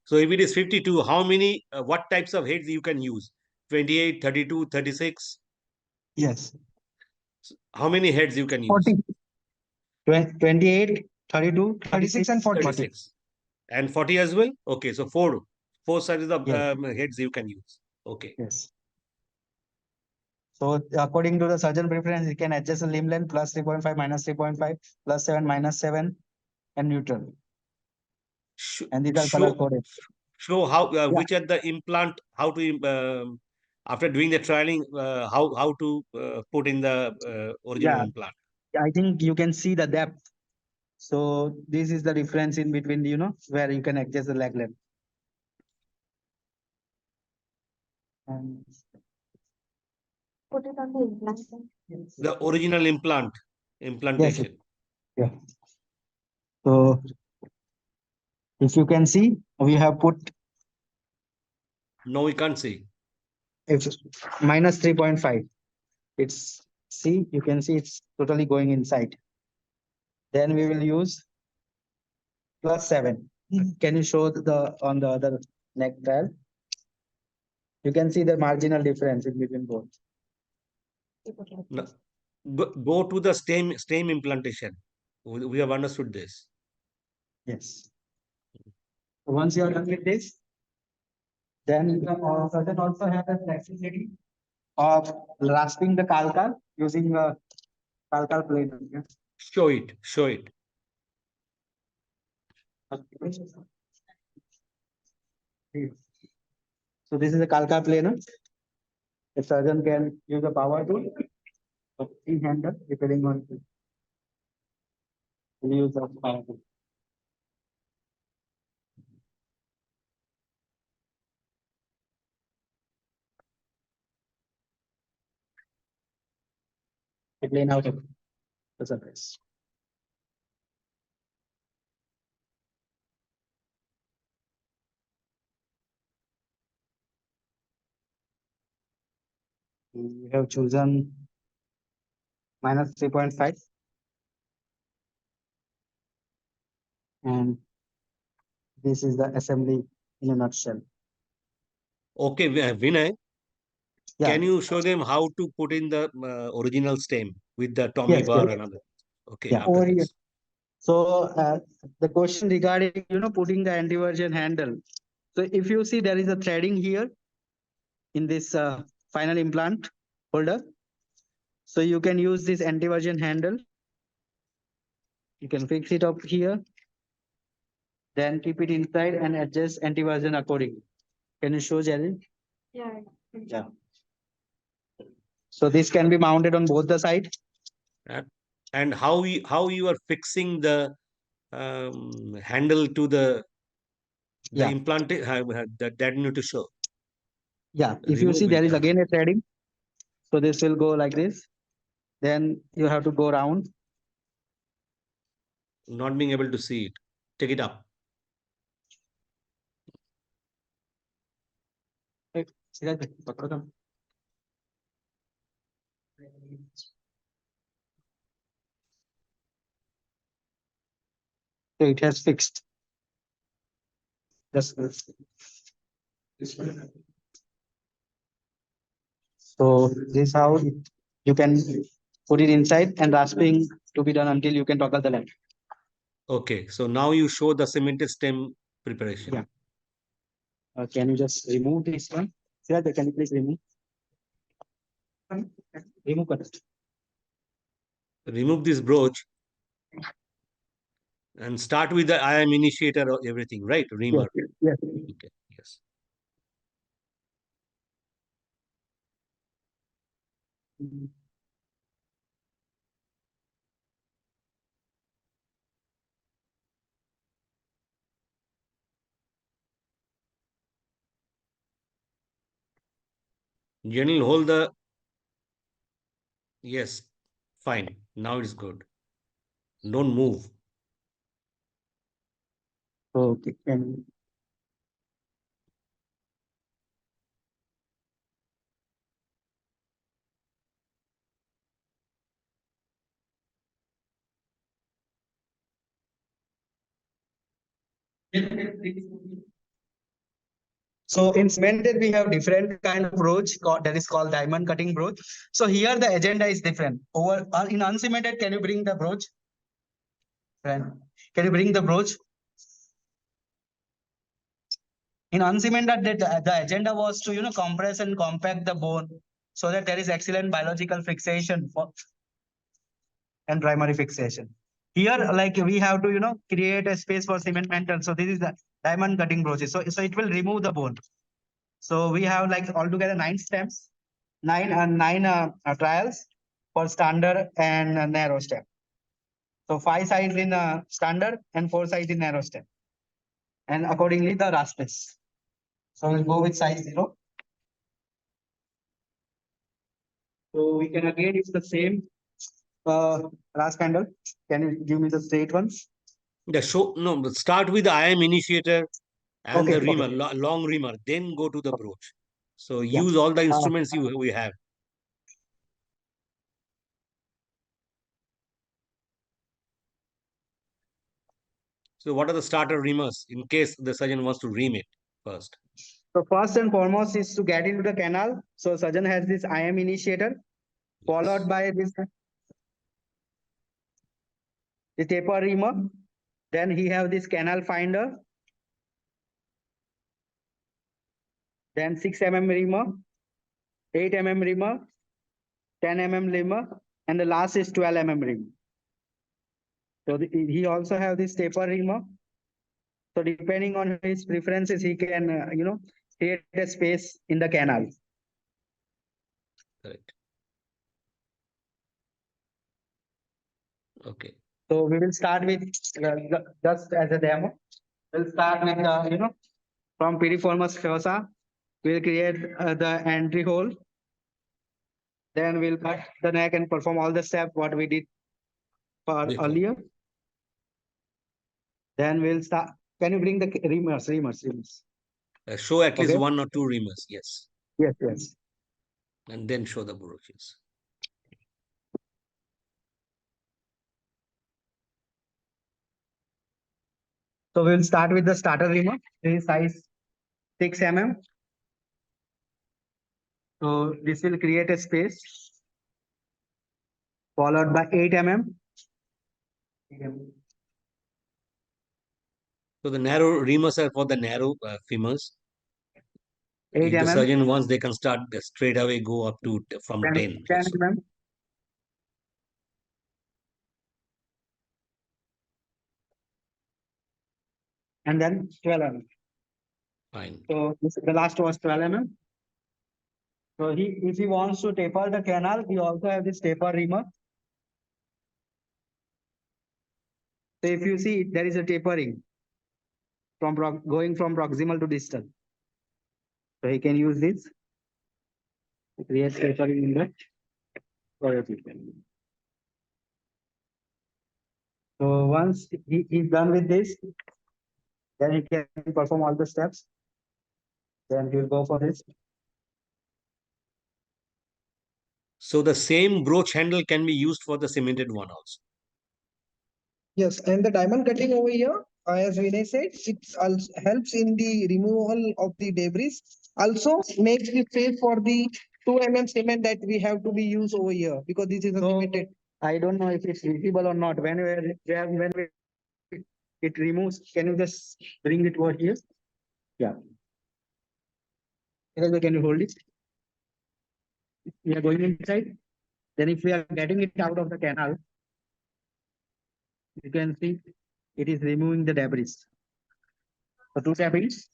So if it is 52, how many, what types of heads you can use? 28, 32, 36? Yes. How many heads you can use? 40. 28, 32, 36, and 40. 36. And 40 as well? Okay, so four sizes of Yes. heads you can use. Okay. Yes. So according to the surgeon preference, you can adjust the limb length +3.5, -3.5, +7, -7, and neutral. And these are color coded. Show how which are the implant, how to after doing the trialing, how to put in the original implant. I think you can see the depth. So this is the difference in between, where you can adjust the leg length. And Put it on the implant. The original implantation. yeah. So if you can see, we have put No, we can't see. it's -3.5. It's see, you can see it's totally going inside. Then we will use +7. Can you show on the other neck trial? You can see the marginal difference in between both. No. Go to the stem implantation. We have understood this. Yes. Once you are done with this, then you can surgeon also have the flexibility of rasping the calcar using a calcar plane. Yeah. Show it. So this is a calcar planer. The surgeon can use the power tool or free handle depending on the use of power tool. The plane out of the surface. We have chosen -3.5. And this is the assembly in a nutshell. Okay, Vinay, Yeah. can you show them how to put in the original stem with the Tommy bar and other? Okay, Yeah, after over here. this. So the question regarding, putting the anti-version handle. So if you see there is a threading here in this final implant holder. So you can use this anti-version handle. You can fix it up here. Then keep it inside and adjust anti-version accordingly. Can you show, Jalil? Yeah. Yeah. So this can be mounted on both the sides. And how you are fixing the handle to the implant, that you need to show. Yeah, if you see there is again a threading. So this will go like this. Then you have to go round. Not being able to see it. Take it up. So it has fixed. Just so this is how you can put it inside and rasping to be done until you can toggle the length. Okay, so now you show the cemented stem preparation. Yeah. Can you just remove this one? Siraj, can you please remove? Remove it. Remove this brooch and start with the IM initiator or everything, right? Reamer. Yes. Okay, yes. Janil, hold the. Yes, fine. Now it's good. Don't move. Okay. Can So in cemented, we have different kind of broach that is called diamond cutting broach. So here the agenda is different. Over in uncemented, can you bring the broach? Friend, can you bring the broach? In uncemented, the agenda was to compress and compact the bone so that there is excellent biological fixation and primary fixation. Here, like we have to create a space for cement mantle. So this is the diamond cutting broaches. So it will remove the bone. So we have like altogether 9 stems, nine trials for standard and narrow stem. So 5 sides in standard and 4 sides in narrow stem. And accordingly the raspes. So we'll go with size 0. So we can again use the same rasp handle. Can you give me the straight ones? The show no, but start with the IM initiator and Okay, the reamer, okay. long reamer, then go to the broach. So Yeah. use all the instruments we have. So what are the starter reamers in case the surgeon wants to ream it first? So first and foremost is to get into the canal. So surgeon has this IM initiator, followed by this the taper reamer. Then he have this canal finder. Then 6 mm reamer, 8 mm reamer, 10 mm reamer, and the last is 12 mm reamer. So he also have this taper reamer. So depending on his preferences, he can create a space in the canal. Correct. Okay. So we will start with just as a demo. We'll start with the from piriformis fossa. We'll create the entry hole. Then we'll cut the neck and perform all the steps what we did for Before. earlier. Then we'll start. Can you bring the reamers? Show at least Okay. 1 or 2 reamers, yes. Yes. And then show the brooches. So we'll start with the starter reamer. This is size 6 mm. So this will create a space, followed by 8 mm. So the narrow reamers are for the narrow femurs. 8 If the mm. surgeon wants, they can start straight away go up to from 10. 10 also. mm. And then 12 mm. Fine. So the last was 12 mm. So if he wants to taper the canal, we also have this taper reamer. So if you see, there is a tapering from going from proximal to distal. So he can use this to create tapering in the thoracic. So once he's done with this, then he can perform all the steps. Then he'll go for this. So the same brooch handle can be used for the cemented one also. Yes, and the diamond cutting over here, as Vinay said, it also helps in the removal of the debris. Also makes the space for the 2 mm cement that we have to be used over here because this is a So, cemented. I don't know if it's visible or not. When we it removes. Can you just bring it over here? Yeah. Can you hold it? We are going inside. Then if we are getting it out of the canal, you can see it is removing the debris. So two tappings,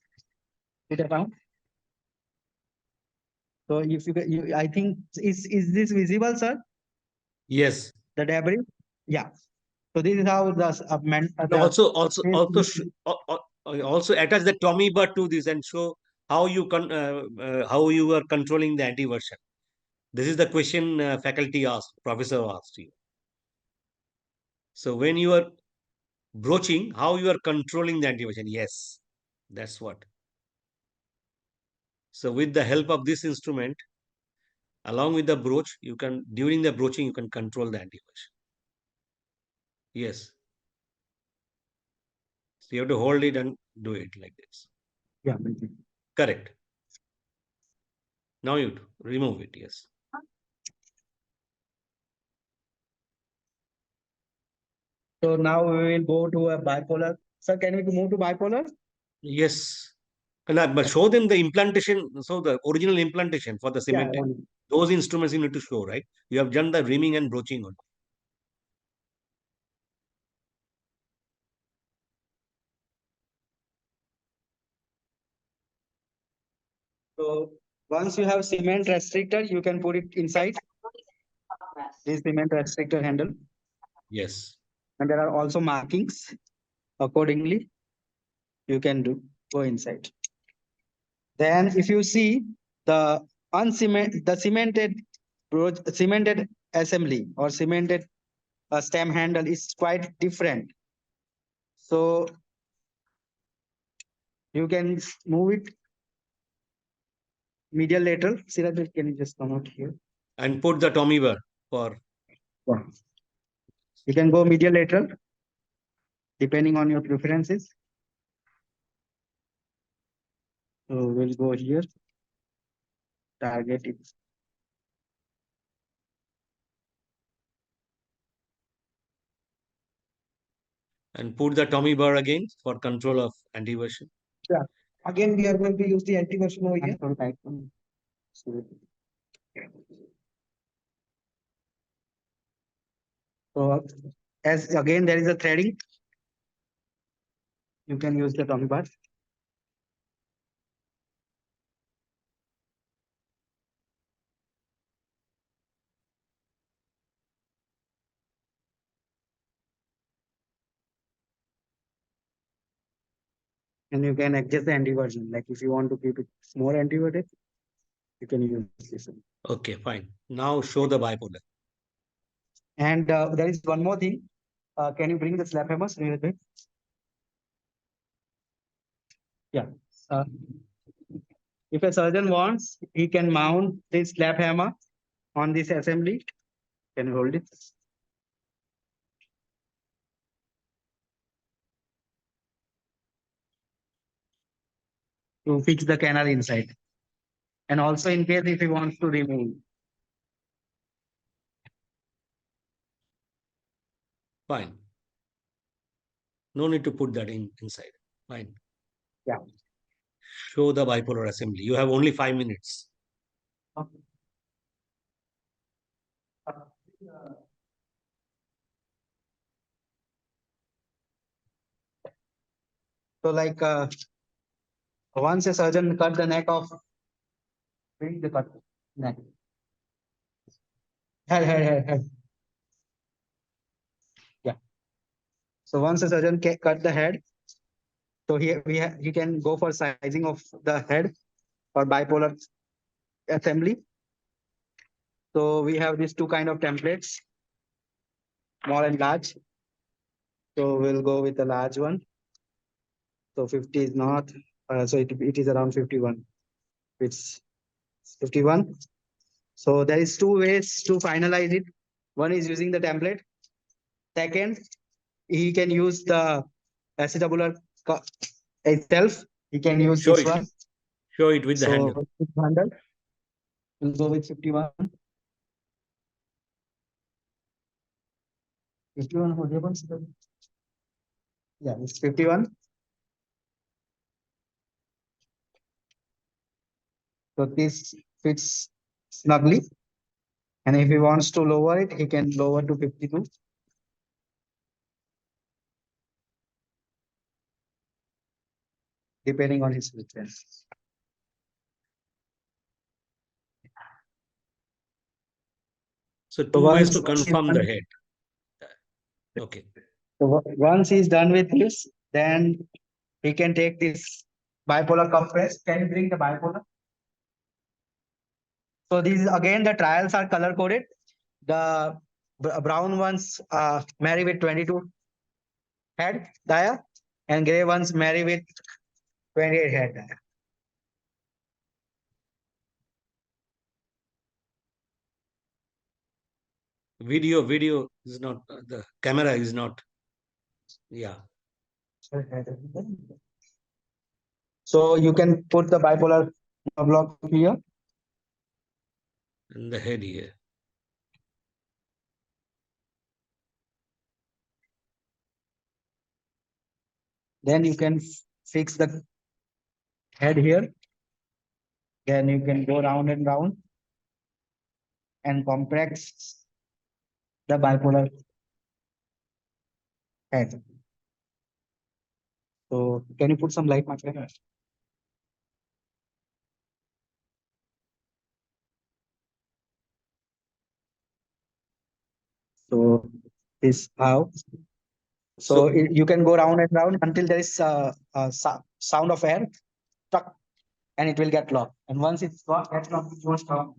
it found. So if I think, is this visible, sir? Yes. The debris? Yeah. So this is how the Also attach the Tommy bar to this and show how you how you are controlling the anti-version. This is the question faculty asked, professor asked you. So when you are broaching, how you are controlling the anti-version? Yes, that's what. So with the help of this instrument, along with the broach, you can, during the broaching, you can control the anti-version. Yes. So you have to hold it and do it like this. Yeah. Correct. Now you remove it. Yes. So now we will go to a bipolar. Sir, can we move to bipolar? Yes. But show them the implantation. So the original implantation for the cemented. Those instruments you need to show, right? You have done the reaming and broaching on. So once you have cement restrictor, you can put it inside this cement restrictor handle. Yes. And there are also markings accordingly. You can go inside. Then if you see the cemented assembly or cemented stem handle is quite different. So you can move it medial lateral. Siraj, can you just come out here? And put the Tommy bar for. You can go medial lateral depending on your preferences. So we'll go here. Target it. And put the Tommy bar again for control of anti-version. Yeah. Again, we are going to use the anti-version over here. So as again there is a threading, you can use the Tommy bar. And you can adjust the anti-version. Like if you want to keep it more anti-verted, you can use this one. Okay, fine. Now show the bipolar. And there is one more thing. Can you bring the slap hammers real quick? Yeah. If a surgeon wants, he can mount this slap hammer on this assembly. Can you hold it? To fix the canal inside. And also in case if he wants to remove. Fine. No need to put that inside. Fine. Yeah. Show the bipolar assembly. You have only 5 minutes. Okay. So like once a surgeon cut the neck of, bring the cut neck. Head. Yeah. So once a surgeon cut the head, so here he can go for sizing of the head or bipolar assembly. So we have these two kind of templates, small and large. So we'll go with the large one. So 50 is not, so it is around 51. It's 51. So there is two ways to finalize it. One is using the template. Second, he can use the acetabular itself. He can use Show this it. one. Show it with the handle. Handle. We'll go with 51. 51 हो गया बस Yeah, it's 51. So this fits snugly. And if he wants to lower it, he can lower to 52. Depending on his preference. So two ways to once he's confirm the done- head. Okay. So once he's done with this, then he can take this bipolar compress. Can you bring the bipolar? So these again, the trials are color coded. The brown ones marry with 22 head dia, and gray ones marry with 28 head dia. Video is not, the camera is not. Yeah. So you can put the bipolar block here. And the head here. Then you can fix the head here. Then you can go round and round and compress the bipolar head. So can you put some light, my friend? So this how. So you can go round and round until there is a sound of air, tuck, and it will get locked. And once it's locked, it won't stop.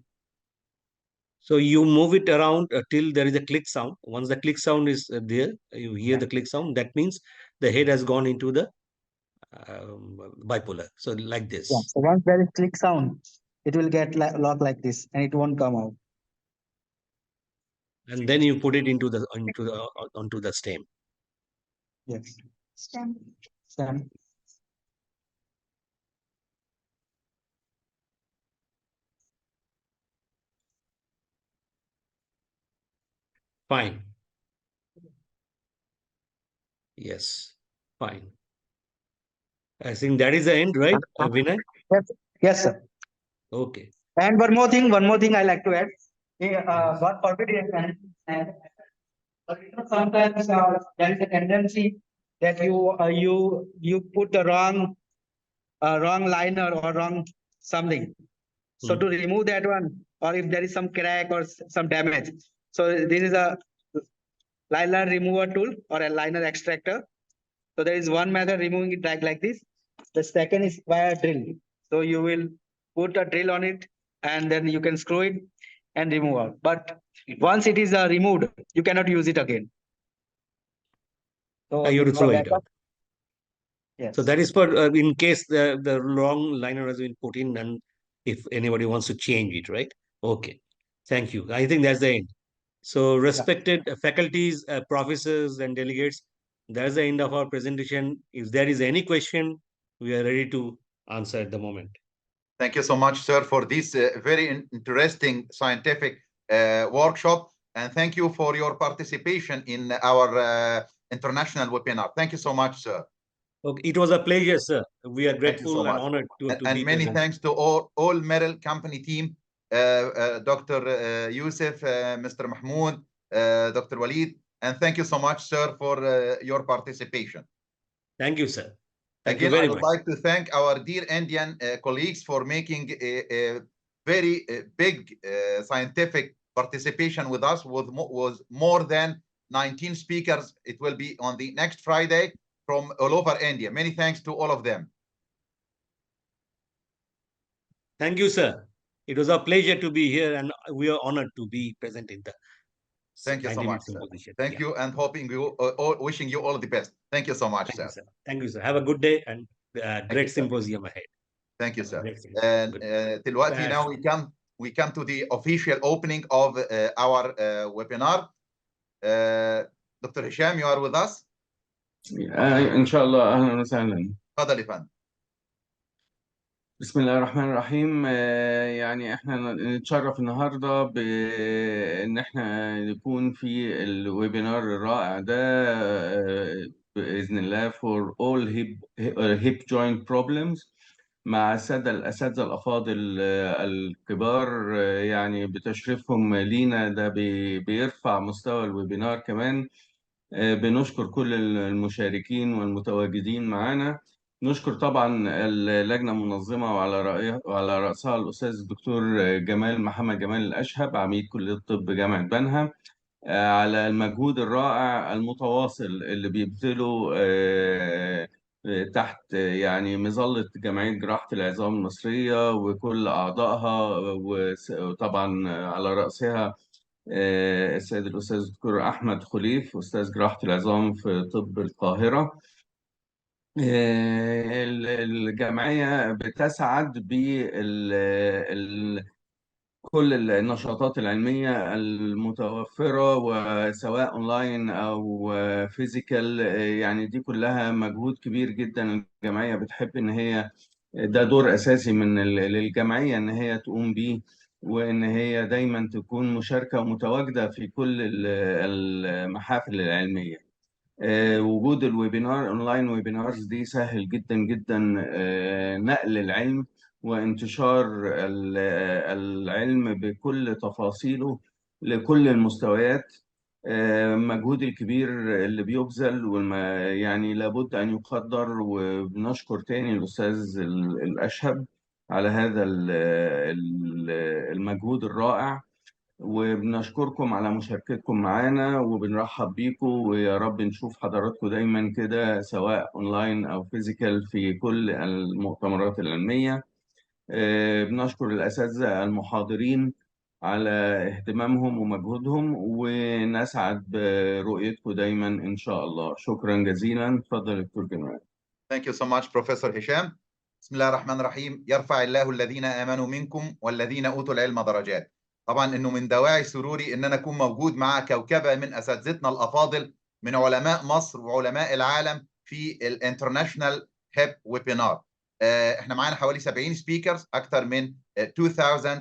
So you move it around till there is a click sound. Once the click sound is there, you hear the click sound. That means the head has gone into the bipolar. So like this. Yeah. So once there is click sound, it will get locked like this, and it won't come out. And then you put it into the onto the stem. Yes. Stem. Fine. Yes. Fine. I think that is the end, right, Vinay? Yes. Yes, sir. Okay. And one more thing I like to add. God forbid it, and sometimes there is a tendency that you put the wrong liner or wrong something. So to remove that one, or if there is some crack or some damage, so this is a liner remover tool or a liner extractor. So there is one method removing it like this. The second is via drill. So you will put a drill on it, and then you can screw it and remove out. But once it is removed, you cannot use it again. So You have to throw it out. Yes. So that is for in case the wrong liner has been put in, and if anybody wants to change it, right? Okay. Thank you. I think that's the end. So respected faculties, professors, and delegates, that's the end of our presentation. If there is any question, we are ready to answer at the moment. Thank you so much, sir, for this very interesting scientific workshop. And thank you for your participation in our international webinar. Thank you so much, sir. Okay, it was a pleasure, sir. We are grateful so and much. honored to And be many present. thanks to all Merrill company team, Dr. Yusuf, Mr. Mahmoud, Dr. Walid. And thank you so much, sir, for your participation. Thank you, sir. Thank you Again, very I would much. like to thank our dear Indian colleagues for making a very big scientific participation with us. Was more than 19 speakers. It will be on the next Friday from all over India. Many thanks to all of them. Thank you, sir. It was a pleasure to be here, and we are honored to be present in the Thank you so much, sir. Thank you, and hoping you, wishing you all the best. Thank you so much, Thank sir. you, sir. Thank you, sir. Have a good day and great symposium ahead. Thank you, sir. Great And symposium. دلوقتي now we come to the official opening of our webinar. Dr. Hisham, you are with us. إن شاء الله أهلا وسهلا. تفضل يا فندم. بسم الله الرحمن الرحيم. يعني احنا نتشرف النهارده بان احنا نكون في الويبينار الرائع ده بإذن الله for all hip joint problems مع الأساتذة الأفاضل الكبار يعني بتشريفهم لينا ده بيرفع مستوى الويبينار كمان. بنشكر كل المشاركين والمتواجدين معنا. نشكر طبعا اللجنة المنظمة وعلى رأسها الأستاذ الدكتور محمد جمال الأشهب عميد كلية الطب جامعة بنها على المجهود الرائع المتواصل اللي بيبذله تحت يعني مظلة جمعية جراحة العظام المصرية وكل أعضائها، وطبعا على رأسها السيد الأستاذ الدكتور أحمد خليف أستاذ جراحة العظام في طب القاهرة. الجمعية بتسعد كل النشاطات العلمية المتوفرة وسواء أونلاين أو فيزيكال، يعني دي كلها مجهود كبير جدا. الجمعية بتحب إن هي ده دور أساسي للجمعية إن هي تقوم بيه، وإن هي دايما تكون مشاركة ومتواجدة في كل المحافل العلمية. وجود الويبينار أونلاين ويبينارز دي سهل جدا جدا نقل العلم وانتشار العلم بكل تفاصيله لكل المستويات. مجهود الكبير اللي بيبذل يعني لابد أن يقدر، وبنشكر تاني الأستاذ الأشهب على هذا المجهود الرائع، وبنشكركم على مشاركتكم معانا وبنرحب بيكم، ويا رب نشوف حضراتكم دايما كده سواء أونلاين أو فيزيكال في كل المؤتمرات العلمية. بنشكر الأساتذة المحاضرين على اهتمامهم ومجهودهم، ونسعد برؤيتكم دايما إن شاء الله. شكرا جزيلا. تفضل دكتور جمال. Thank you so much Professor هشام. بسم الله الرحمن الرحيم. يرفع الله الذين آمنوا منكم والذين أوتوا العلم درجات. طبعا إنه من دواعي سروري إن أنا أكون موجود مع كوكبة من أساتذتنا الأفاضل من علماء مصر وعلماء العالم في الانترناشنال هيب ويبينار. احنا معانا حوالي 70 سبيكرز، أكثر من 2000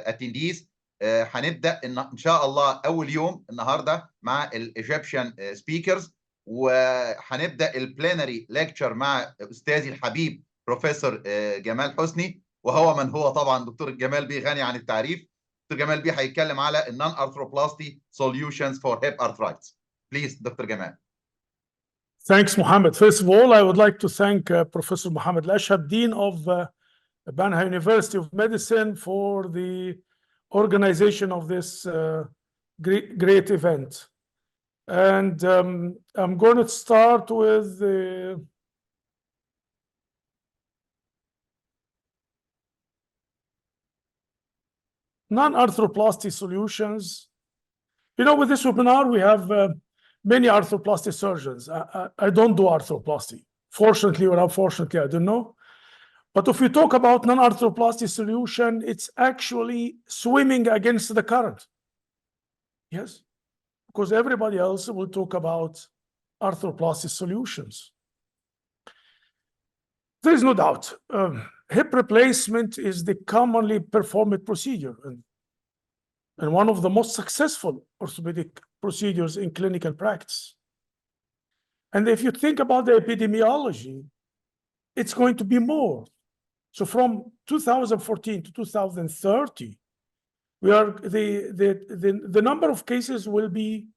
attendees. هنبدأ إن شاء الله أول يوم النهاردة مع الإيجيبشن سبيكرز، وهنبدأ البلينري ليكتشر مع أستاذي الحبيب بروفيسور جمال حسني، وهو من هو طبعا دكتور جمال بيه غني عن التعريف. دكتور جمال بيه هيتكلم على النون ارثروبلاستي solutions for hip arthritis. Please دكتور جمال. Thanks, Mohammed. First of all, I would like to thank Professor Mohammed Al-Ashhab, Dean of Banha University of Medicine, for the organization of this great event. And I'm going to start with the non-arthroplasty solutions. You know, with this webinar, we have many arthroplasty surgeons. I don't do arthroplasty. Fortunately or unfortunately, I don't know. But if we talk about non-arthroplasty solution, it's actually swimming against the current. Yes, because everybody else will talk about arthroplasty solutions. There is no doubt. Hip replacement is the commonly performed procedure and one of the most successful orthopedic procedures in clinical practice. And if you think about the epidemiology, it's going to be more. So from 2014 to 2030, the number of cases will be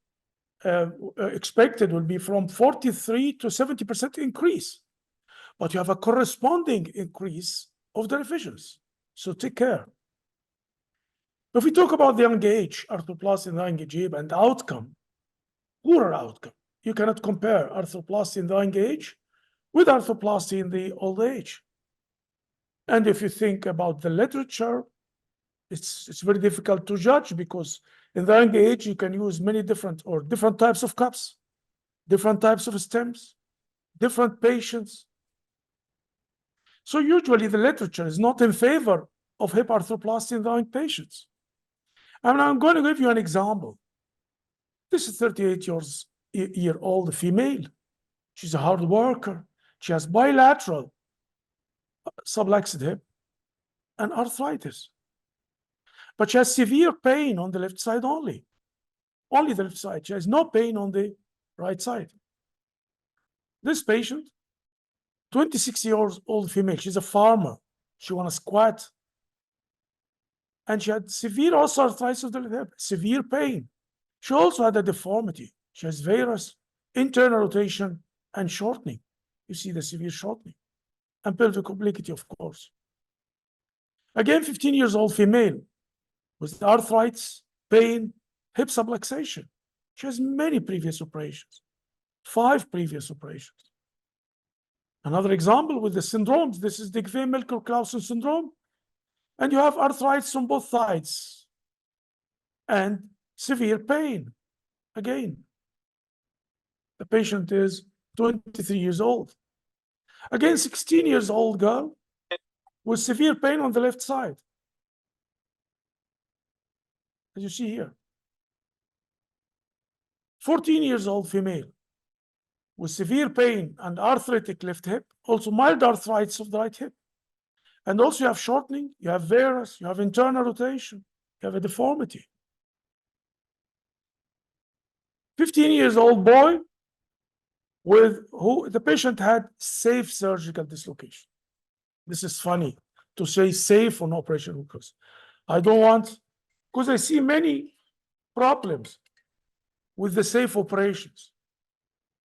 expected will be from 43 to 70% increase. But you have a corresponding increase of the revisions. So take care. If we talk about the young age, arthroplasty in the young age and outcome, poorer outcome, you cannot compare arthroplasty in the young age with arthroplasty in the old age. And if you think about the literature, it's very difficult to judge, because in the young age, you can use many different types of cups, different types of stems, different patients. So usually the literature is not in favor of hip arthroplasty in the young patients. And I'm going to give you an example. This is 38-year-old female. She's a hard worker. She has bilateral subluxed hip and arthritis. But she has severe pain on the left side only the left side. She has no pain on the right side. This patient, 26 years old female, she's a farmer. She want to squat. And she had severe osteoarthritis of the hip, severe pain. She also had a deformity. She has varus, internal rotation, and shortening. You see the severe shortening. And pelvic obliquity, of course. Again, 15 years old female with arthritis, pain, hip subluxation. She has many previous operations, 5 previous operations. Another example with the syndromes. This is Digvé-Melchior-Clausen syndrome. And you have arthritis on both sides and severe pain. Again, the patient is 23 years old. Again, 16 years old girl with severe pain on the left side. As you see here. 14 years old female with severe pain and arthritic left hip, also mild arthritis of the right hip. And also you have shortening, you have varus, you have internal rotation, you have a deformity. 15 years old boy with who the patient had safe surgical dislocation. This is funny to say safe on operation because I don't want, because I see many problems with the safe operations.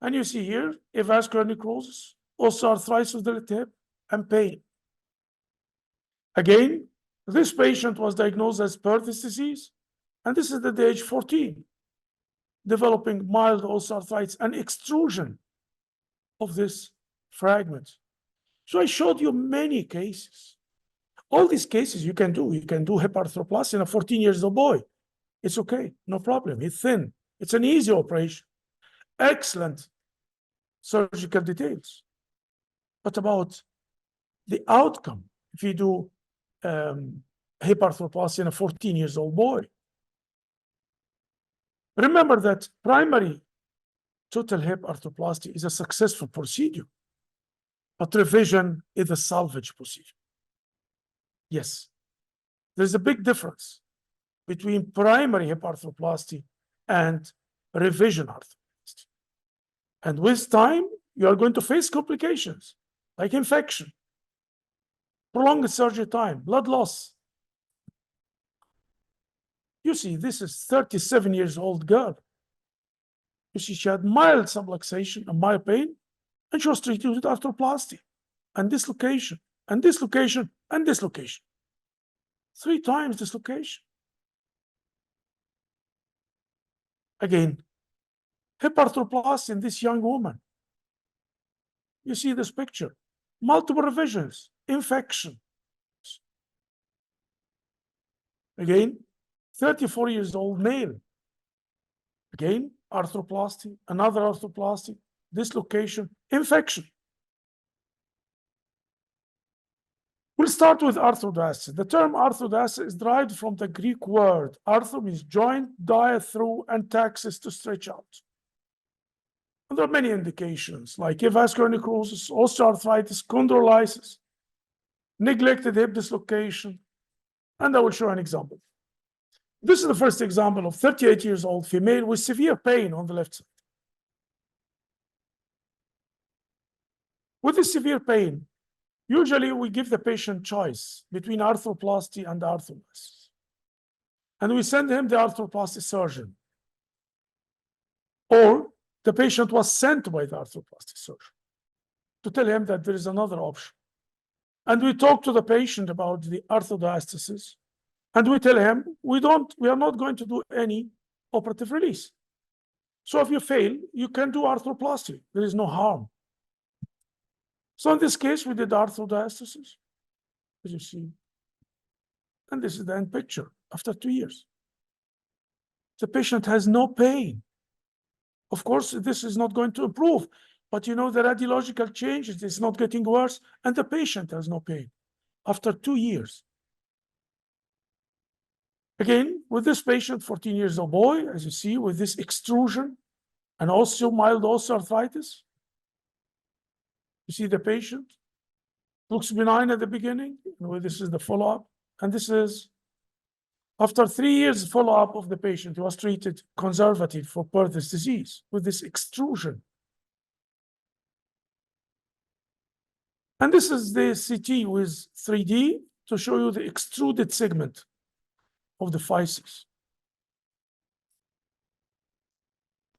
And you see here, avascular necrosis, osteoarthritis of the left hip, and pain. Again, this patient was diagnosed as Perthes disease, and this is at the age 14, developing mild osteoarthritis and extrusion of this fragment. So I showed you many cases. All these cases you can do hip arthroplasty in a 14 years old boy. It's okay, no problem. He's thin. It's an easy operation. Excellent surgical details. But about the outcome, if you do hip arthroplasty in a 14 years old boy. Remember that primary total hip arthroplasty is a successful procedure, but revision is a salvage procedure. Yes, there's a big difference between primary hip arthroplasty and revision arthroplasty. And with time, you are going to face complications like infection, prolonged surgery time, blood loss. You see, this is 37 years old girl. You see, she had mild subluxation and mild pain, and she was treated with arthroplasty and dislocation, and dislocation, and dislocation. 3 times dislocation. Again, hip arthroplasty in this young woman. You see this picture, multiple revisions, infection. Again, 34 years old male. Again, arthroplasty, another arthroplasty, dislocation, infection. We'll start with arthrodiastasis. The term arthrodiastasis is derived from the Greek word. Arthro means joint, dia through, and taxis to stretch out. And there are many indications like avascular necrosis, osteoarthritis, chondrolysis, neglected hip dislocation, and I will show an example. This is the first example of 38 years old female with severe pain on the left side. With this severe pain, usually we give the patient choice between arthroplasty and arthrodesis. And we send him the arthroplasty surgeon. Or the patient was sent by the arthroplasty surgeon to tell him that there is another option. And we talk to the patient about the arthrodiastasis, and we tell him we are not going to do any operative release. So if you fail, you can do arthroplasty. There is no harm. So in this case, we did arthrodiastasis, as you see. And this is the end picture after 2 years. The patient has no pain. Of course, this is not going to improve, but you know, the radiological changes, it's not getting worse, and the patient has no pain after 2 years. Again, with this patient, 14 years old boy, as you see, with this extrusion and also mild osteoarthritis. You see the patient looks benign at the beginning. This is the follow-up. And this is after 3 years follow-up of the patient, he was treated conservative for Perthes disease with this extrusion. And this is the CT with 3D to show you the extruded segment of the physis.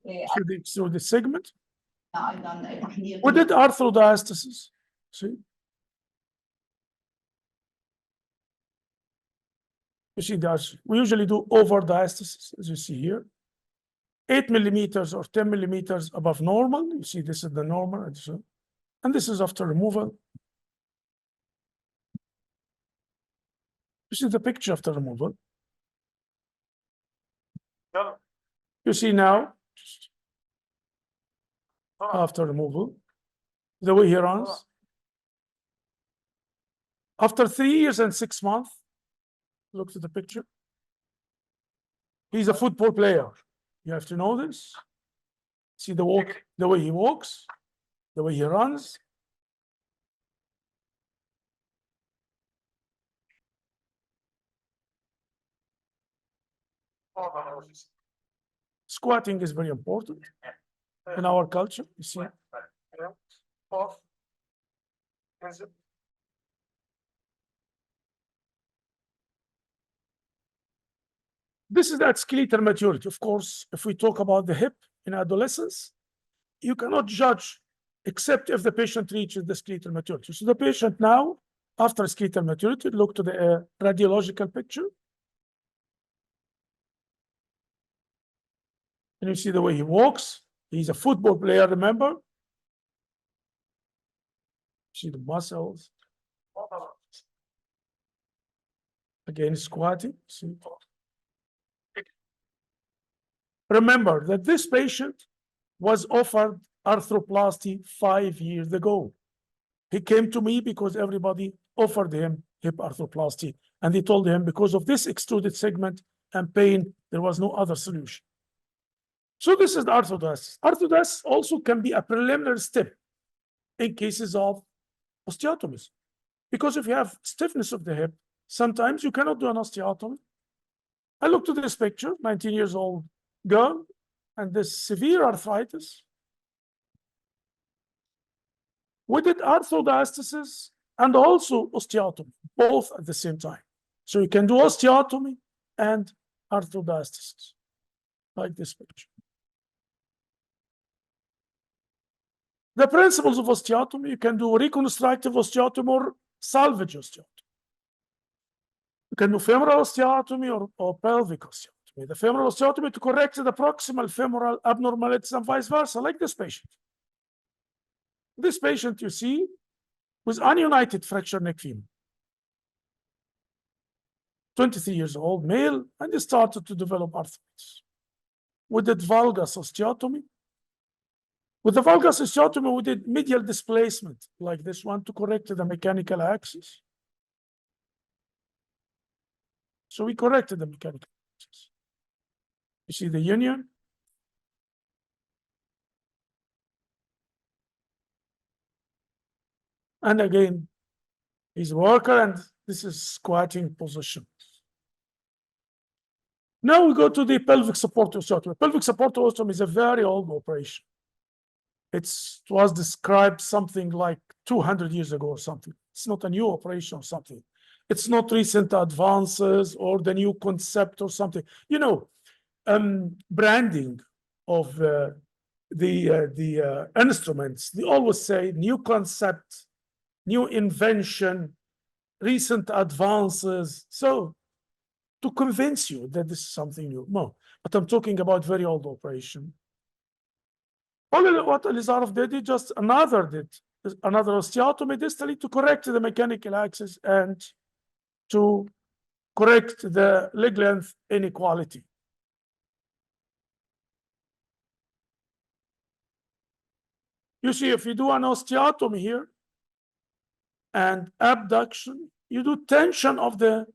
See the extruded segment. We did arthrodiastasis. See? You see that we usually do over diastasis, as you see here. 8 millimeters or 10 millimeters above normal. You see, this is the normal, and this is after removal. You see the picture after removal. You see now, after removal, the way he runs. After 3 years and 6 months, look at the picture. He's a football player. You have to know this. See the walk, the way he walks, the way he runs. Squatting is very important in our culture. You see. This is at skeletal maturity. Of course, if we talk about the hip in adolescence, you cannot judge except if the patient reaches the skeletal maturity. So the patient now, after skeletal maturity, look to the radiological picture. And you see the way he walks. He's a football player, remember? See the muscles. Again, squatting. See. Remember that this patient was offered arthroplasty 5 years ago. He came to me because everybody offered him hip arthroplasty. And they told him because of this extruded segment and pain, there was no other solution. So this is the arthrodesis. Arthrodesis also can be a preliminary step in cases of osteotomies. Because if you have stiffness of the hip, sometimes you cannot do an osteotomy. I looked at this picture, 19 years old girl, and this severe arthritis. We did arthrodiastasis and also osteotomy, both at the same time. So you can do osteotomy and arthrodiastasis, like this picture. The principles of osteotomy, you can do reconstructive osteotomy or salvage osteotomy. You can do femoral osteotomy or pelvic osteotomy. The femoral osteotomy to correct the proximal femoral abnormalities and vice versa, like this patient. This patient, you see, with ununited fracture neck femur. 23 years old, male, and he started to develop arthritis. We did valgus osteotomy. With the valgus osteotomy, we did medial displacement, like this one, to correct the mechanical axis. So we corrected the mechanical axis. You see the union? And again, he's a worker, and this is squatting position. Now we go to the pelvic support osteotomy. Pelvic support osteotomy is a very old operation. It was described something like 200 years ago or something. It's not a new operation or something. It's not recent advances or the new concept or something. You know, branding of the instruments, they always say new concept, new invention, recent advances. So to convince you that this is something new. No, but I'm talking about very old operation. Only what Elizarov did, he just did another osteotomy distally to correct the mechanical axis and to correct the leg length inequality. You see, if you do an osteotomy here and abduction, you do tension of the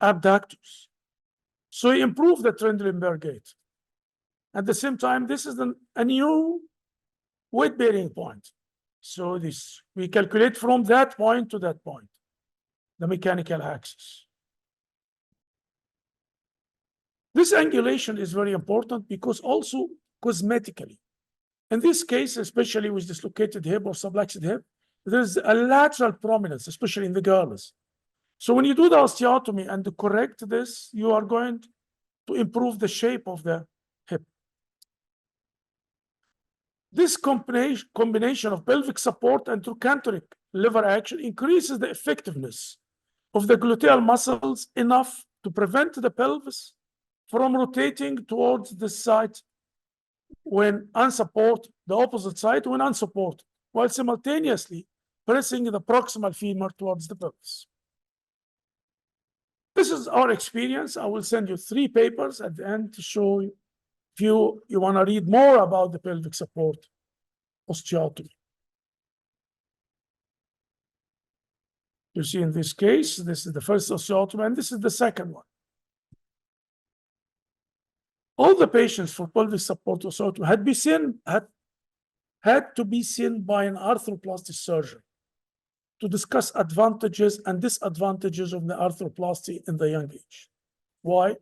abductors. So you improve the Trendelenburg gait. At the same time, this is a new weight-bearing point. So we calculate from that point to that point, the mechanical axis. This angulation is very important because also cosmetically. In this case, especially with dislocated hip or subluxed hip, there's a lateral prominence, especially in the girls. So when you do the osteotomy and correct this, you are going to improve the shape of the hip. This combination of pelvic support and trochanteric lever action increases the effectiveness of the gluteal muscles enough to prevent the pelvis from rotating towards the side when unsupported, the opposite side when unsupported, while simultaneously pressing the proximal femur towards the pelvis. This is our experience. I will send you 3 papers at the end to show you if you want to read more about the pelvic support osteotomy. You see in this case, this is the first osteotomy, and this is the second one. All the patients for pelvic support osteotomy had to be seen by an arthroplasty surgeon to discuss advantages and disadvantages of the arthroplasty in the young age. Why?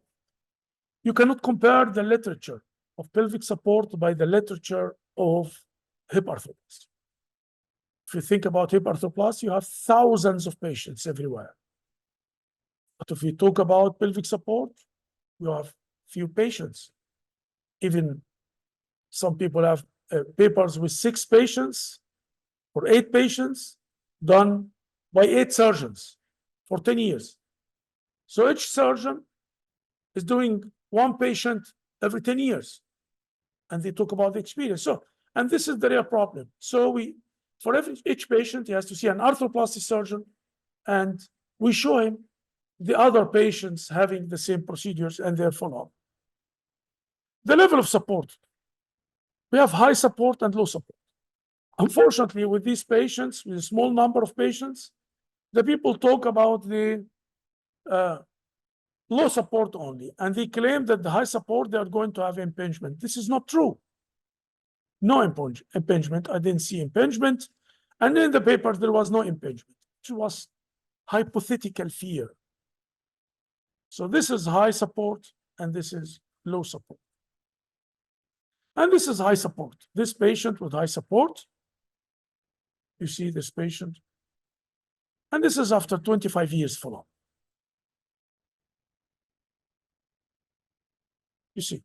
You cannot compare the literature of pelvic support by the literature of hip arthroplasty. If you think about hip arthroplasty, you have thousands of patients everywhere. But if you talk about pelvic support, you have few patients. Even some people have papers with 6 patients or 8 patients done by 8 surgeons for 10 years. So each surgeon is doing 1 patient every 10 years. And they talk about the experience. So, and this is the real problem. So for each patient, he has to see an arthroplasty surgeon, and we show him the other patients having the same procedures and their follow-up. The level of support. We have high support and low support. Unfortunately, with these patients, with a small number of patients, the people talk about the low support only, and they claim that the high support, they are going to have impingement. This is not true. No impingement. I didn't see impingement. And in the paper, there was no impingement. It was hypothetical fear. So this is high support, and this is low support. And this is high support. This patient with high support, you see this patient. And this is after 25 years follow-up. You see,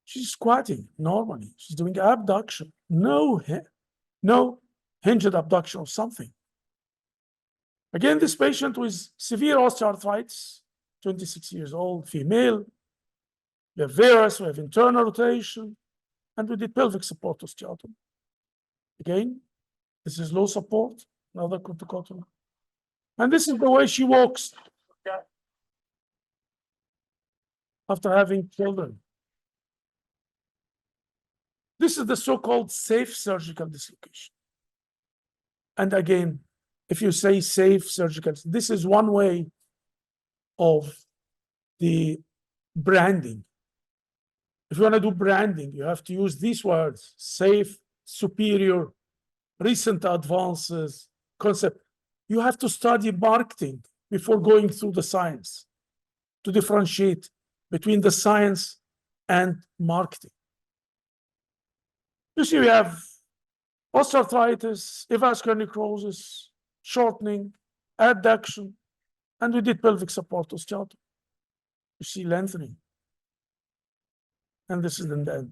she's squatting normally. She's doing abduction. No hinged abduction or something. Again, this patient with severe osteoarthritis, 26 years old, female. We have varus, we have internal rotation, and we did pelvic support osteotomy. Again, this is low support, another cryptocotomy. And this is the way she walks after having children. This is the so-called safe surgical dislocation. And again, if you say safe surgical, this is one way of the branding. If you want to do branding, you have to use these words: safe, superior, recent advances, concept. You have to study marketing before going through the science to differentiate between the science and marketing. You see, we have osteoarthritis, avascular necrosis, shortening, abduction, and we did pelvic support osteotomy. You see lengthening. And this is in the end.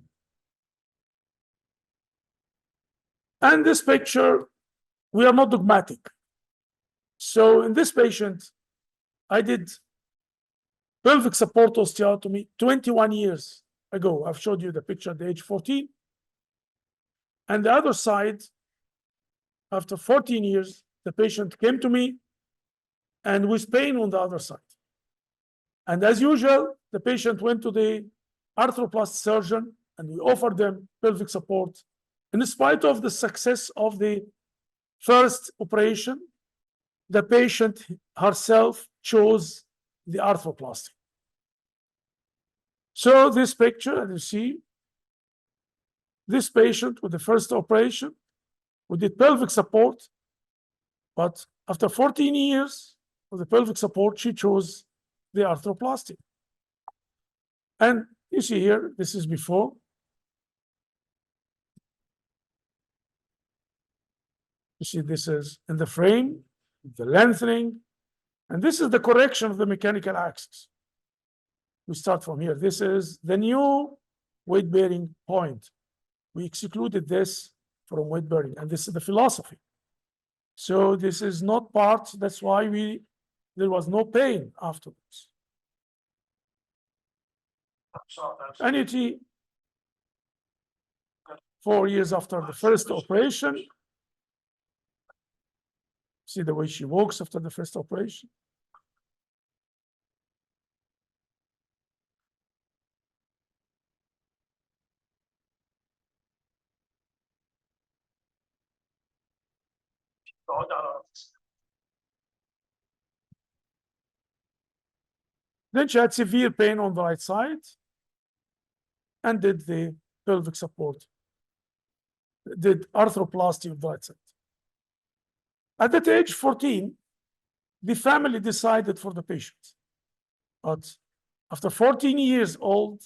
And this picture, we are not dogmatic. So in this patient, I did pelvic support osteotomy 21 years ago. I've showed you the picture at the age 14. And the other side, after 14 years, the patient came to me and with pain on the other side. And as usual, the patient went to the arthroplasty surgeon and we offered them pelvic support. In spite of the success of the first operation, the patient herself chose the arthroplasty. So this picture, as you see, this patient with the first operation, we did pelvic support, but after 14 years of the pelvic support, she chose the arthroplasty. And you see here, this is before. You see, this is in the frame, the lengthening, and this is the correction of the mechanical axis. We start from here. This is the new weight-bearing point. We excluded this from weight-bearing, and this is the philosophy. So this is not part, that's why there was no pain afterwards. Annuity, 4 years after the first operation. See the way she walks after the first operation. Then she had severe pain on the right side and did the pelvic support, did arthroplasty of the right side. At that age, 14, the family decided for the patient. But after 14 years old,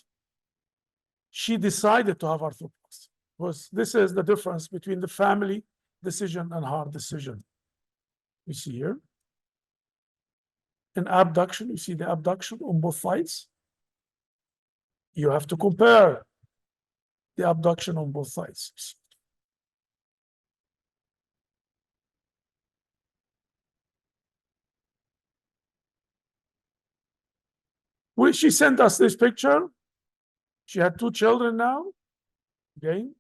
she decided to have arthroplasty. Because this is the difference between the family decision and her decision. You see here. In abduction, you see the abduction on both sides. You have to compare the abduction on both sides. She sent us this picture. She had 2 children now. Again,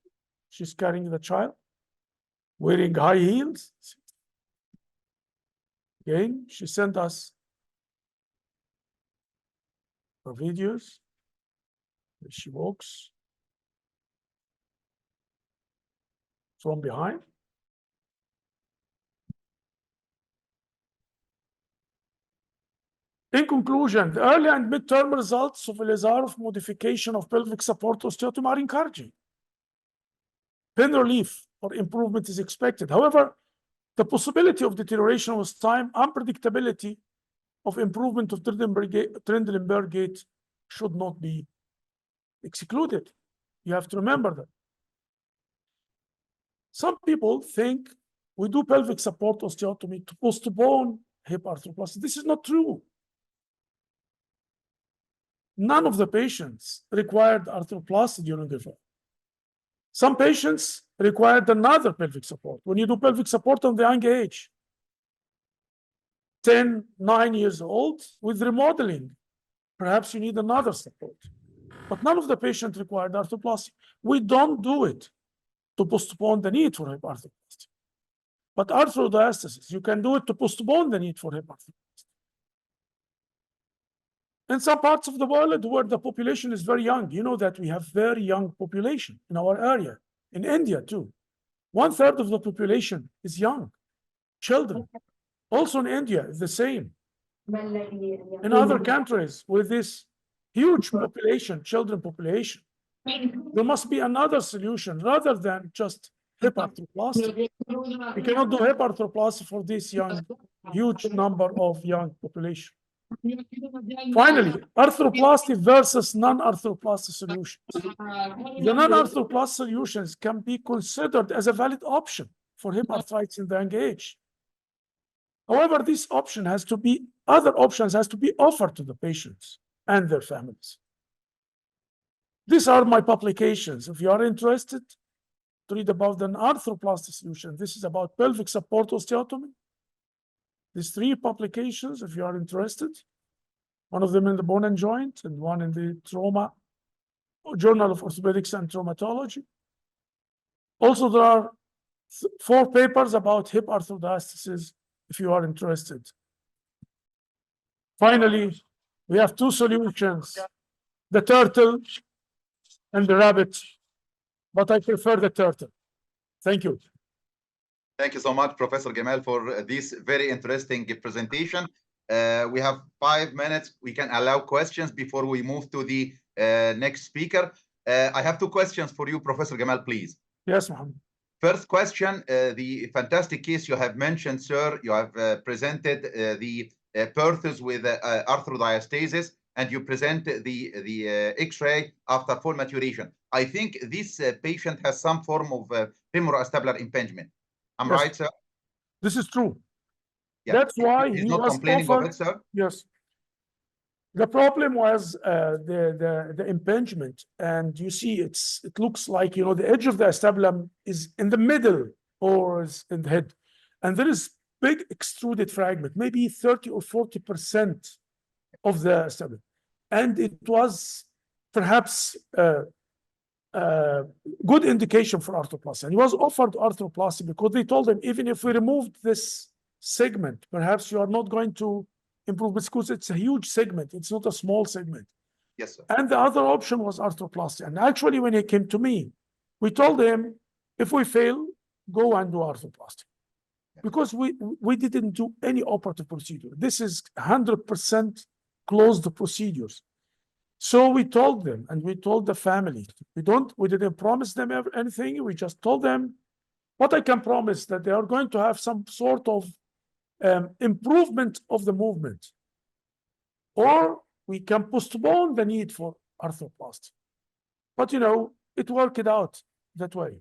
she's carrying the child, wearing high heels. Again, she sent us her videos. She walks from behind. In conclusion, the early and mid-term results of Elizarov modification of pelvic support osteotomy are encouraging. Pain relief or improvement is expected. However, the possibility of deterioration with time, unpredictability of improvement of Trendelenburg gait should not be excluded. You have to remember that. Some people think we do pelvic support osteotomy to postpone hip arthroplasty. This is not true. None of the patients required arthroplasty during the fall. Some patients required another pelvic support. When you do pelvic support on the young age, 10, 9 years old, with remodeling, perhaps you need another support. But none of the patients required arthroplasty. We don't do it to postpone the need for hip arthroplasty. But arthrodiastasis, you can do it to postpone the need for hip arthroplasty. In some parts of the world where the population is very young, you know that we have very young population in our area, in India too. 1/3 of the population is young, children. Also in India, it's the same. In other countries with this huge population, children population, there must be another solution rather than just hip arthroplasty. We cannot do hip arthroplasty for this young, huge number of young population. Finally, arthroplasty versus non-arthroplasty solutions. The non-arthroplasty solutions can be considered as a valid option for hip arthritis in the young age. However, this option has to be, other options has to be offered to the patients and their families. These are my publications. If you are interested to read about the arthroplasty solution, this is about pelvic support osteotomy. These 3 publications, if you are interested, one of them in the Bone and Joint and one in the Trauma Journal of Orthopedics and Traumatology. Also, there are 4 papers about hip arthrodiastasis, if you are interested. Finally, we have 2 solutions, the turtle and the rabbit, but I prefer the turtle. Thank you. Thank you so much, Professor Gamal, for this very interesting presentation. We have 5 minutes. We can allow questions before we move to the next speaker. I have 2 questions for you, Professor Gamal, please. Yes, Mohammed. First question, the fantastic case you have mentioned, sir, you have presented the Perthes with arthrodiastasis, and you present the X-ray after full maturation. I think this patient has some form of femoroacetabular impingement. I'm Yes. right, sir? This is true. Yeah. That's why He's he not was complaining of offered. it, sir. Yes. The problem was the impingement, and you see it looks like, you know, the edge of the acetabulum is in the middle or is in the head, and there is big extruded fragment, maybe 30 or 40% of the acetabulum, and it was perhaps good indication for arthroplasty, and he was offered arthroplasty because they told him, even if we removed this segment, perhaps you are not going to improve, because it's a huge segment, it's not a small segment. Yes, sir. And the other option was arthroplasty. And actually, when he came to me, we told him, if we fail, go and do arthroplasty, because we didn't do any operative procedure. This is 100% closed procedures. So we told them, and we told the family, we didn't promise them anything. We just told them, what I can promise, that they are going to have some sort of improvement of the movement, or we can postpone the need for arthroplasty. But, you know, it worked out that way.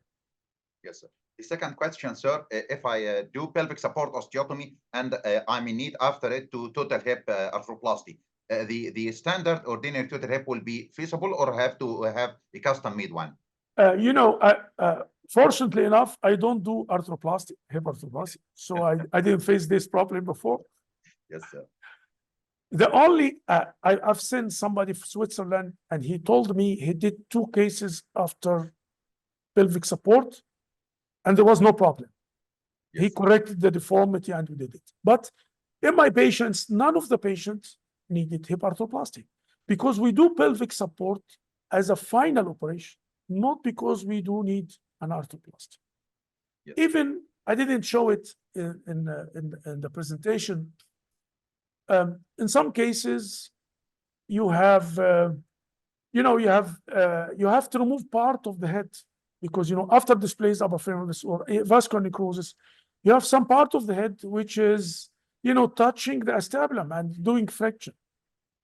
Yes, sir. The second question, sir, if I do pelvic support osteotomy and I'm in need after it to total hip arthroplasty, the standard ordinary total hip will be feasible, or have to have a custom made one? You know, fortunately enough, I don't do arthroplasty, hip arthroplasty, so I didn't face this problem before. Yes, sir. The only, I've seen somebody from Switzerland, and he told me he did 2 cases after pelvic support, and there was no problem. He corrected the deformity and we did it. But in my patients, none of the patients needed hip arthroplasty, because we do pelvic support as a final operation, not because we do need an arthroplasty. Yes. Even, I didn't show it in the presentation. In some cases, you have, you know, you have to remove part of the head, because, you know, after displaced upper femoris or vascular necrosis, you have some part of the head which is, you know, touching the acetabulum and doing flexion.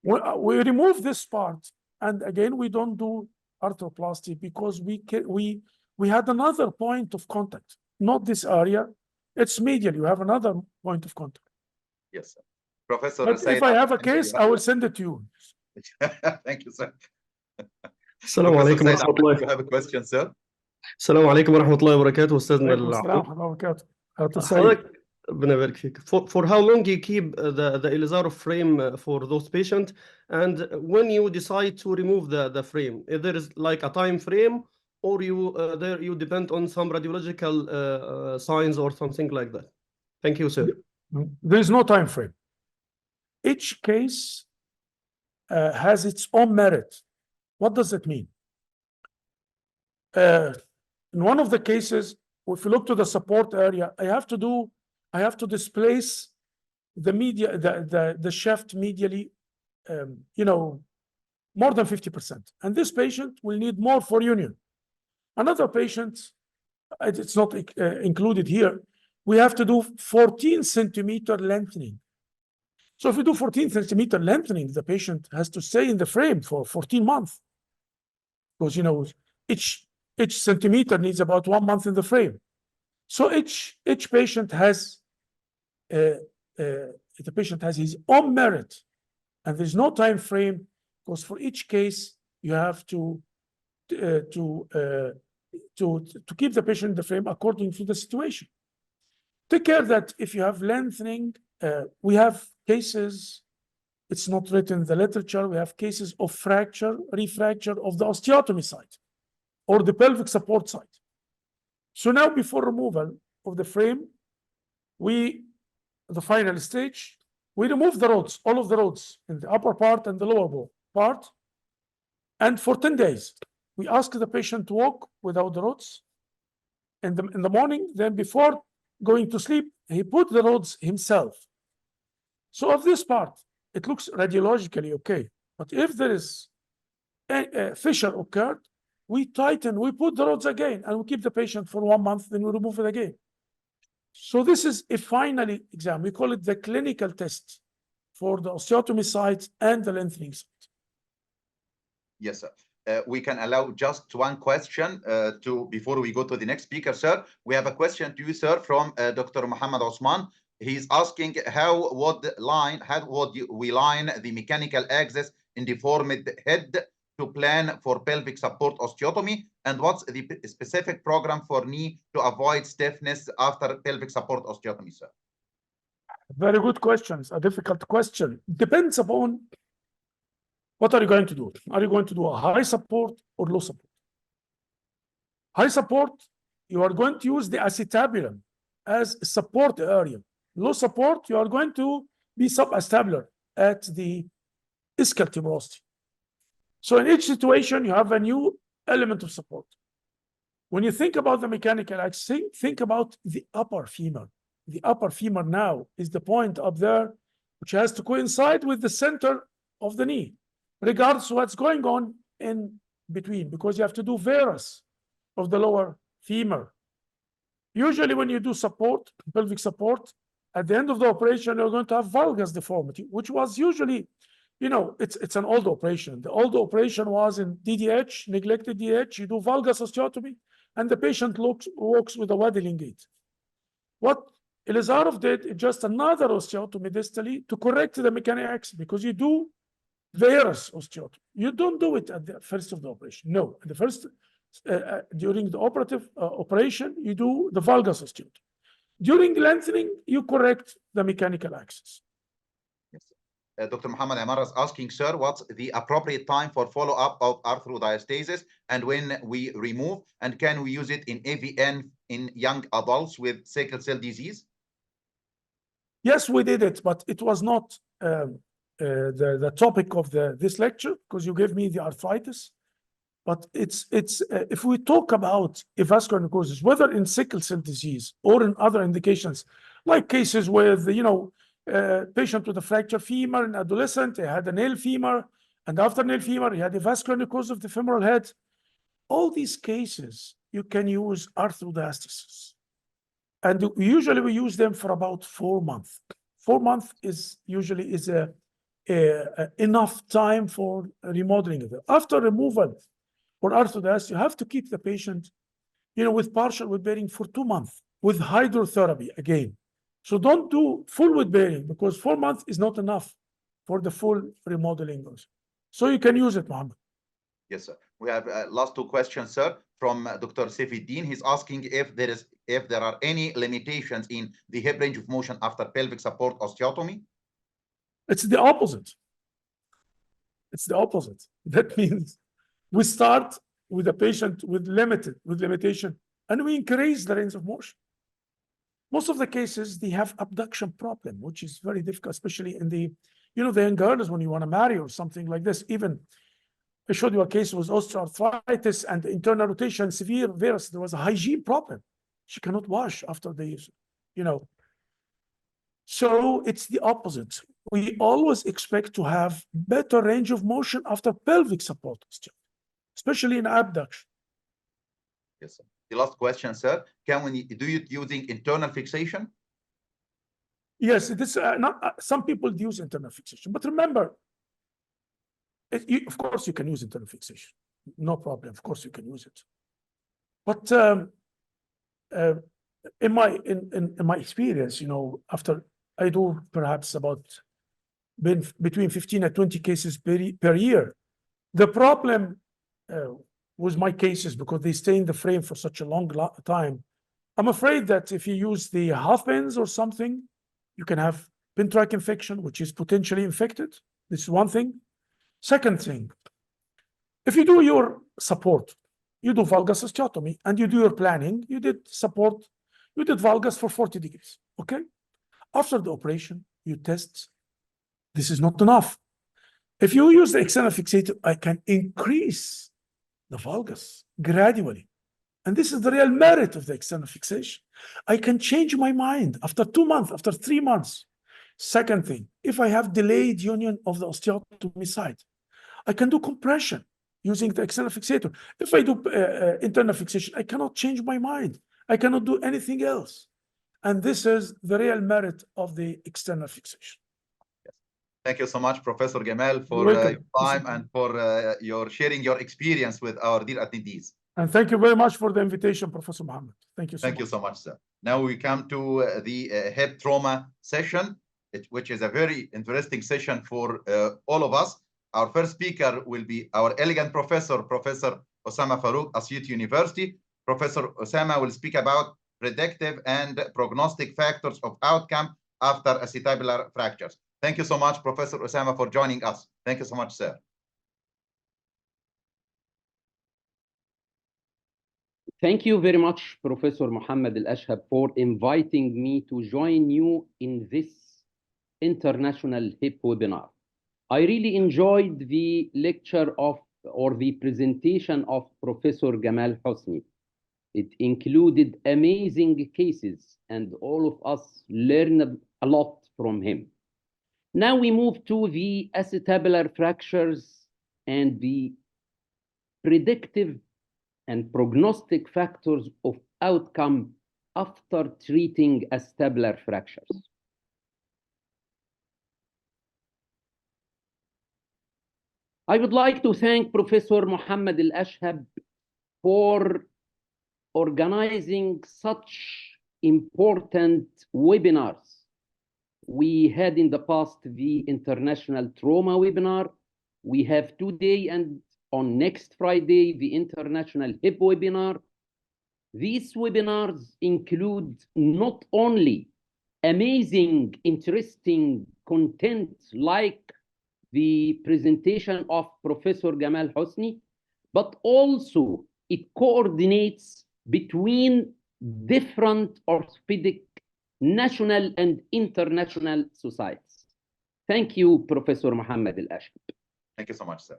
We remove this part, and again, we don't do arthroplasty, because we had another point of contact, not this area. It's medial. You have another point of contact. Yes, sir. Professor, But if I have a case, I will send it to you. Thank you, sir. السلام Professor عليكم Said ورحمة Ahmed, الله. you have a question, sir? السلام عليكم ورحمة الله وبركاته أستاذنا عليكم السلام العظيم. ورحمة الله وبركاته. سعيد. حضرتك ربنا يبارك فيك. For how long you keep the Elizarov frame for those patients, and when you decide to remove the frame, if there is like a time frame, or you depend on some radiological signs or something like that? Thank you, sir. There is no time frame. Each case has its own merit. What does it mean? In one of the cases, if you look to the support area, I have to displace the shaft medially, you know, more than 50%. And this patient will need more for union. Another patient, it's not included here, we have to do 14 centimeter lengthening. So if we do 14 centimeter lengthening, the patient has to stay in the frame for 14 months. Because, you know, each centimeter needs about 1 month in the frame. So each patient has, the patient has his own merit, and there's no time frame, because for each case, you have to keep the patient in the frame according to the situation. Take care that if you have lengthening, we have cases, it's not written in the literature, we have cases of fracture, refracture of the osteotomy site or the pelvic support site. So now, before removal of the frame, the final stage, we remove the rods, all of the rods in the upper part and the lower part. And for 10 days, we ask the patient to walk without the rods in the morning. Then before going to sleep, he put the rods himself. So of this part, it looks radiologically okay. But if there is a fissure occurred, we tighten, we put the rods again, and we keep the patient for 1 month, then we remove it again. So this is a final exam. We call it the clinical test for the osteotomy site and the lengthening site. Yes, sir. we can allow just one question before we go to the next speaker, sir. We have a question to you, sir, from Dr. Muhammad Osman. He's asking how would we line the mechanical axis in the deformed head to plan for pelvic support osteotomy, and what's the specific program for knee to avoid stiffness after pelvic support osteotomy, sir? Very good questions. A difficult question. Depends upon what are you going to do. Are you going to do a high support or low support? High support, you are going to use the acetabulum as a support area. Low support, you are going to be subacetabulum at the ischial tuberosity. So in each situation, you have a new element of support. When you think about the mechanical axis, think about the upper femur. The upper femur now is the point up there, which has to coincide with the center of the knee, regardless of what's going on in between, because you have to do varus of the lower femur. Usually when you do support, pelvic support, at the end of the operation, you're going to have valgus deformity, which was usually, you know, it's an old operation. The old operation was in DDH, neglected DDH. You do valgus osteotomy, and the patient walks with a waddling gait. What Elizarov did is just another osteotomy distally to correct the mechanical axis, because you do varus osteotomy. You don't do it at the first of the operation. No, at the first, during the operative operation, you do the valgus osteotomy. During lengthening, you correct the mechanical axis. Yes. Dr. Muhammad Amar is asking, sir, what's the appropriate time for follow-up of arthrodiastasis and when we remove, and can we use it in AVN in young adults with sickle cell disease? Yes, we did it, but it was not the topic of this lecture, because you gave me the arthritis. But it's if we talk about avascular necrosis, whether in sickle cell disease or in other indications, like cases with, you know, patient with a fractured femur, an adolescent, he had a nail femur, and after nail femur, he had a vascular necrosis of the femoral head. All these cases, you can use arthrodiastasis. And usually we use them for about 4 months. 4 months is usually enough time for remodeling it. After removal for arthrodiastasis, you have to keep the patient, you know, with partial wood bearing for 2 months with hydrotherapy again. So don't do full wood bearing, because 4 months is not enough for the full remodeling. So you can use it, Mohammed. Yes, sir. We have last 2 questions, sir, from Dr. Saifuddin. He's asking if there are any limitations in the hip range of motion after pelvic support osteotomy. It's the opposite. It's the opposite. That means we start with a patient with limitation, and we increase the range of motion. Most of the cases, they have abduction problem, which is very difficult, especially in the, you know, the young girls when you want to marry or something like this. Even I showed you a case with osteoarthritis and internal rotation, severe varus. There was a hygiene problem. She cannot wash after the use, you know. So it's the opposite. We always expect to have better range of motion after pelvic support, especially in abduction. Yes, sir. The last question, sir. Can we do it using internal fixation? Yes, it is not. Some people use internal fixation, but remember, of course, you can use internal fixation. No problem. Of course, you can use it. But in my experience, you know, after I do perhaps about between 15 and 20 cases per year, the problem with my cases, because they stay in the frame for such a long time, I'm afraid that if you use the half pins or something, you can have pin track infection, which is potentially infected. This is one thing. Second thing, if you do your support, you do valgus osteotomy, and you do your planning, you did support, you did valgus for 40 degrees, okay? After the operation, you test. This is not enough. If you use the external fixator, I can increase the valgus gradually. And this is the real merit of the external fixation. I can change my mind after 2 months, after 3 months. Second thing, if I have delayed union of the osteotomy site, I can do compression using the external fixator. If I do internal fixation, I cannot change my mind. I cannot do anything else. And this is the real merit of the external fixation. Thank you so much, Professor Gamal, for Welcome. your time and for your sharing your experience with our dear attendees. And thank you very much for the invitation, Professor Mohammed. Thank you so much. Thank you so much, sir. Now we come to the hip trauma session, which is a very interesting session for all of us. Our first speaker will be our elegant professor, Professor Osama Farouk, Asyut University. Professor Osama will speak about predictive and prognostic factors of outcome after acetabular fractures. Thank you so much, Professor Osama, for joining us. Thank you so much, sir. Thank you very much, Professor Mohammed Al-Ashhab, for inviting me to join you in this international hip webinar. I really enjoyed the lecture or the presentation of Professor Gamal Hosni. It included amazing cases, and all of us learned a lot from him. Now we move to the acetabular fractures and the predictive and prognostic factors of outcome after treating acetabular fractures. I would like to thank Professor Mohammed Al-Ashhab for organizing such important webinars. We had in the past the International Trauma webinar. We have today and on next Friday, the International Hip webinar. These webinars include not only amazing, interesting content like the presentation of Professor Gamal Hosni, but also it coordinates between different orthopedic national and international societies. Thank you, Professor Mohammed Al-Ashhab. Thank you so much, sir.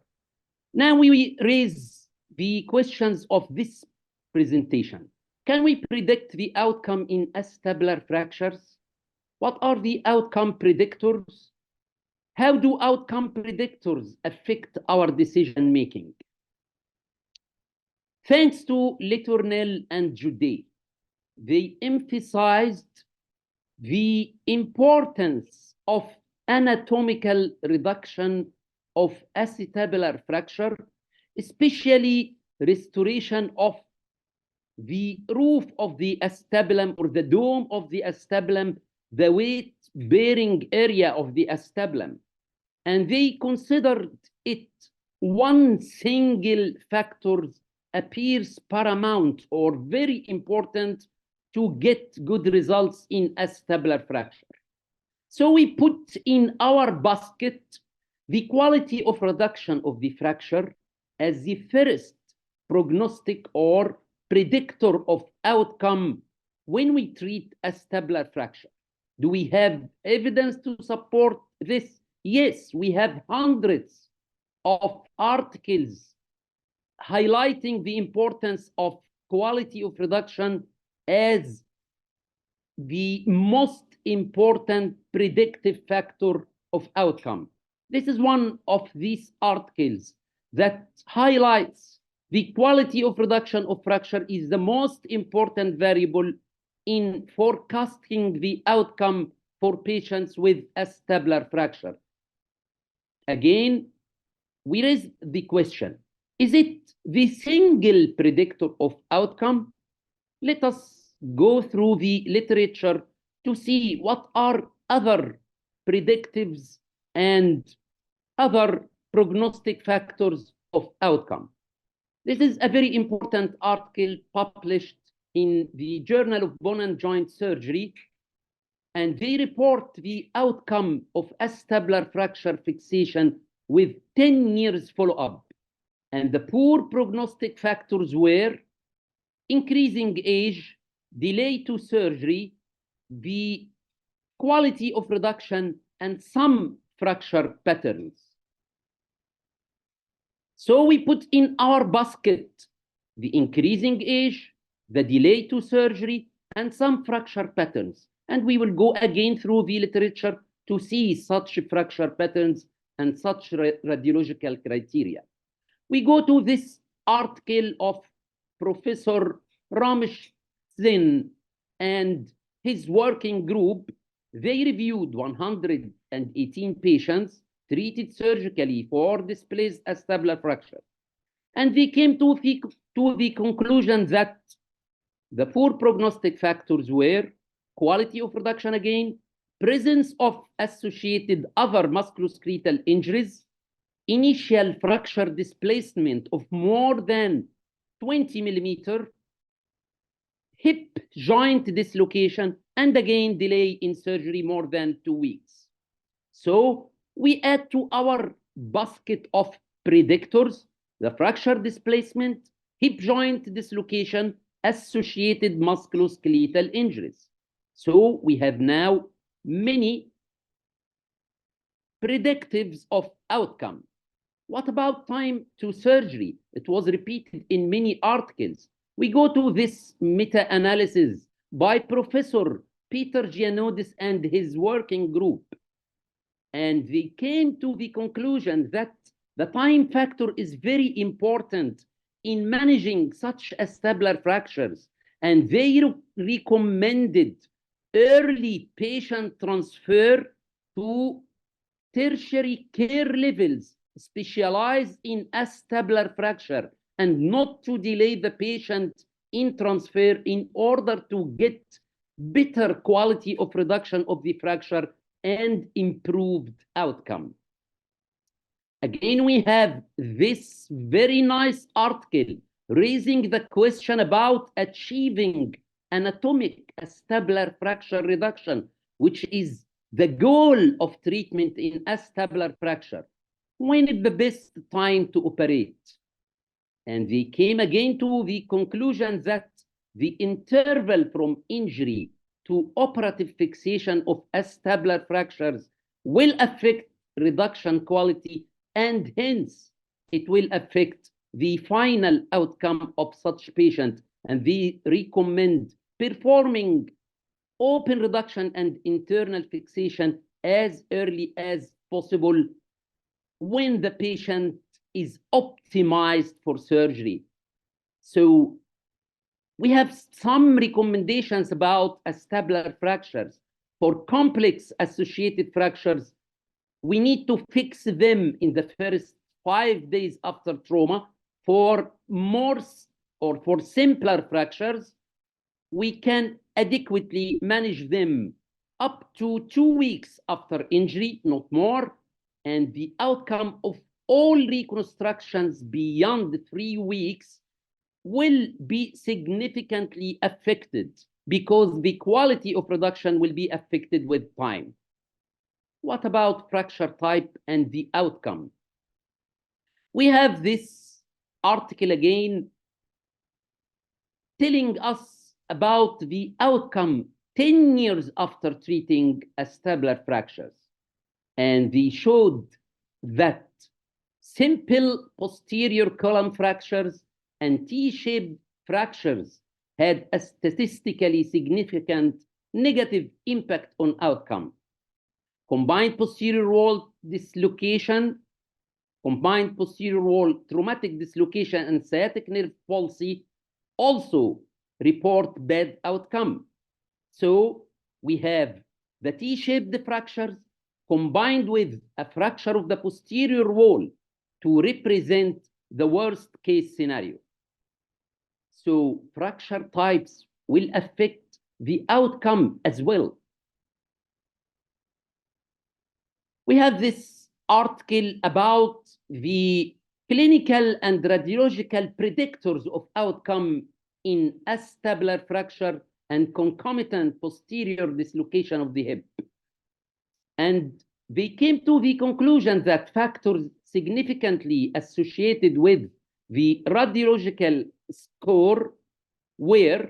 Now we raise the questions of this presentation. Can we predict the outcome in acetabular fractures? What are the outcome predictors? How do outcome predictors affect our decision making? Thanks to Letournel and Judet, they emphasized the importance of anatomical reduction of acetabular fracture, especially restoration of the roof of the acetabulum or the dome of the acetabulum, the weight-bearing area of the acetabulum. And they considered it one single factor appears paramount or very important to get good results in acetabular fracture. So we put in our basket the quality of reduction of the fracture as the first prognostic or predictor of outcome when we treat acetabular fracture. Do we have evidence to support this? Yes, we have hundreds of articles highlighting the importance of quality of reduction as the most important predictive factor of outcome. This is one of these articles that highlights the quality of reduction of fracture is the most important variable in forecasting the outcome for patients with acetabular fracture. Again, we raise the question, is it the single predictor of outcome? Let us go through the literature to see what are other predictives and other prognostic factors of outcome. This is a very important article published in the Journal of Bone and Joint Surgery, and they report the outcome of acetabular fracture fixation with 10 years follow-up. And the poor prognostic factors were increasing age, delay to surgery, the quality of reduction, and some fracture patterns. So we put in our basket the increasing age, the delay to surgery, and some fracture patterns. And we will go again through the literature to see such fracture patterns and such radiological criteria. We go to this article of Professor Ramesh Singh and his working group They reviewed 118 patients treated surgically for displaced acetabular fracture. And they came to the conclusion that the 4 prognostic factors were quality of reduction again, presence of associated other musculoskeletal injuries, initial fracture displacement of more than 20 millimeter, hip joint dislocation, and again delay in surgery more than 2 weeks. So we add to our basket of predictors the fracture displacement, hip joint dislocation, associated musculoskeletal injuries. So we have now many predictives of outcome. What about time to surgery? It was repeated in many articles. We go to this meta-analysis by Professor Peter Giannoudis and his working group. And they came to the conclusion that the time factor is very important in managing such acetabular fractures. And they recommended early patient transfer to tertiary care levels specialized in acetabular fracture, and not to delay the patient in transfer in order to get better quality of reduction of the fracture and improved outcome. Again, we have this very nice article raising the question about achieving anatomic acetabular fracture reduction, which is the goal of treatment in acetabular fracture. When is the best time to operate? And they came again to the conclusion that the interval from injury to operative fixation of acetabular fractures will affect reduction quality, and hence it will affect the final outcome of such patient. And they recommend performing open reduction and internal fixation as early as possible when the patient is optimized for surgery. So we have some recommendations about acetabular fractures. For complex associated fractures, we need to fix them in the first 5 days after trauma. For for simpler fractures, we can adequately manage them up to 2 weeks after injury, not more. And the outcome of all reconstructions beyond 3 weeks will be significantly affected, because the quality of reduction will be affected with time. What about fracture type and the outcome? We have this article again telling us about the outcome 10 years after treating acetabular fractures. And they showed that simple posterior column fractures and T-shaped fractures had a statistically significant negative impact on outcome. Combined posterior wall dislocation, combined posterior wall traumatic dislocation, and sciatic nerve palsy also report bad outcome. So we have the T-shaped fractures combined with a fracture of the posterior wall to represent the worst case scenario. So fracture types will affect the outcome as well. We have this article about the clinical and radiological predictors of outcome in acetabular fracture and concomitant posterior dislocation of the hip. And they came to the conclusion that factors significantly associated with the radiological score were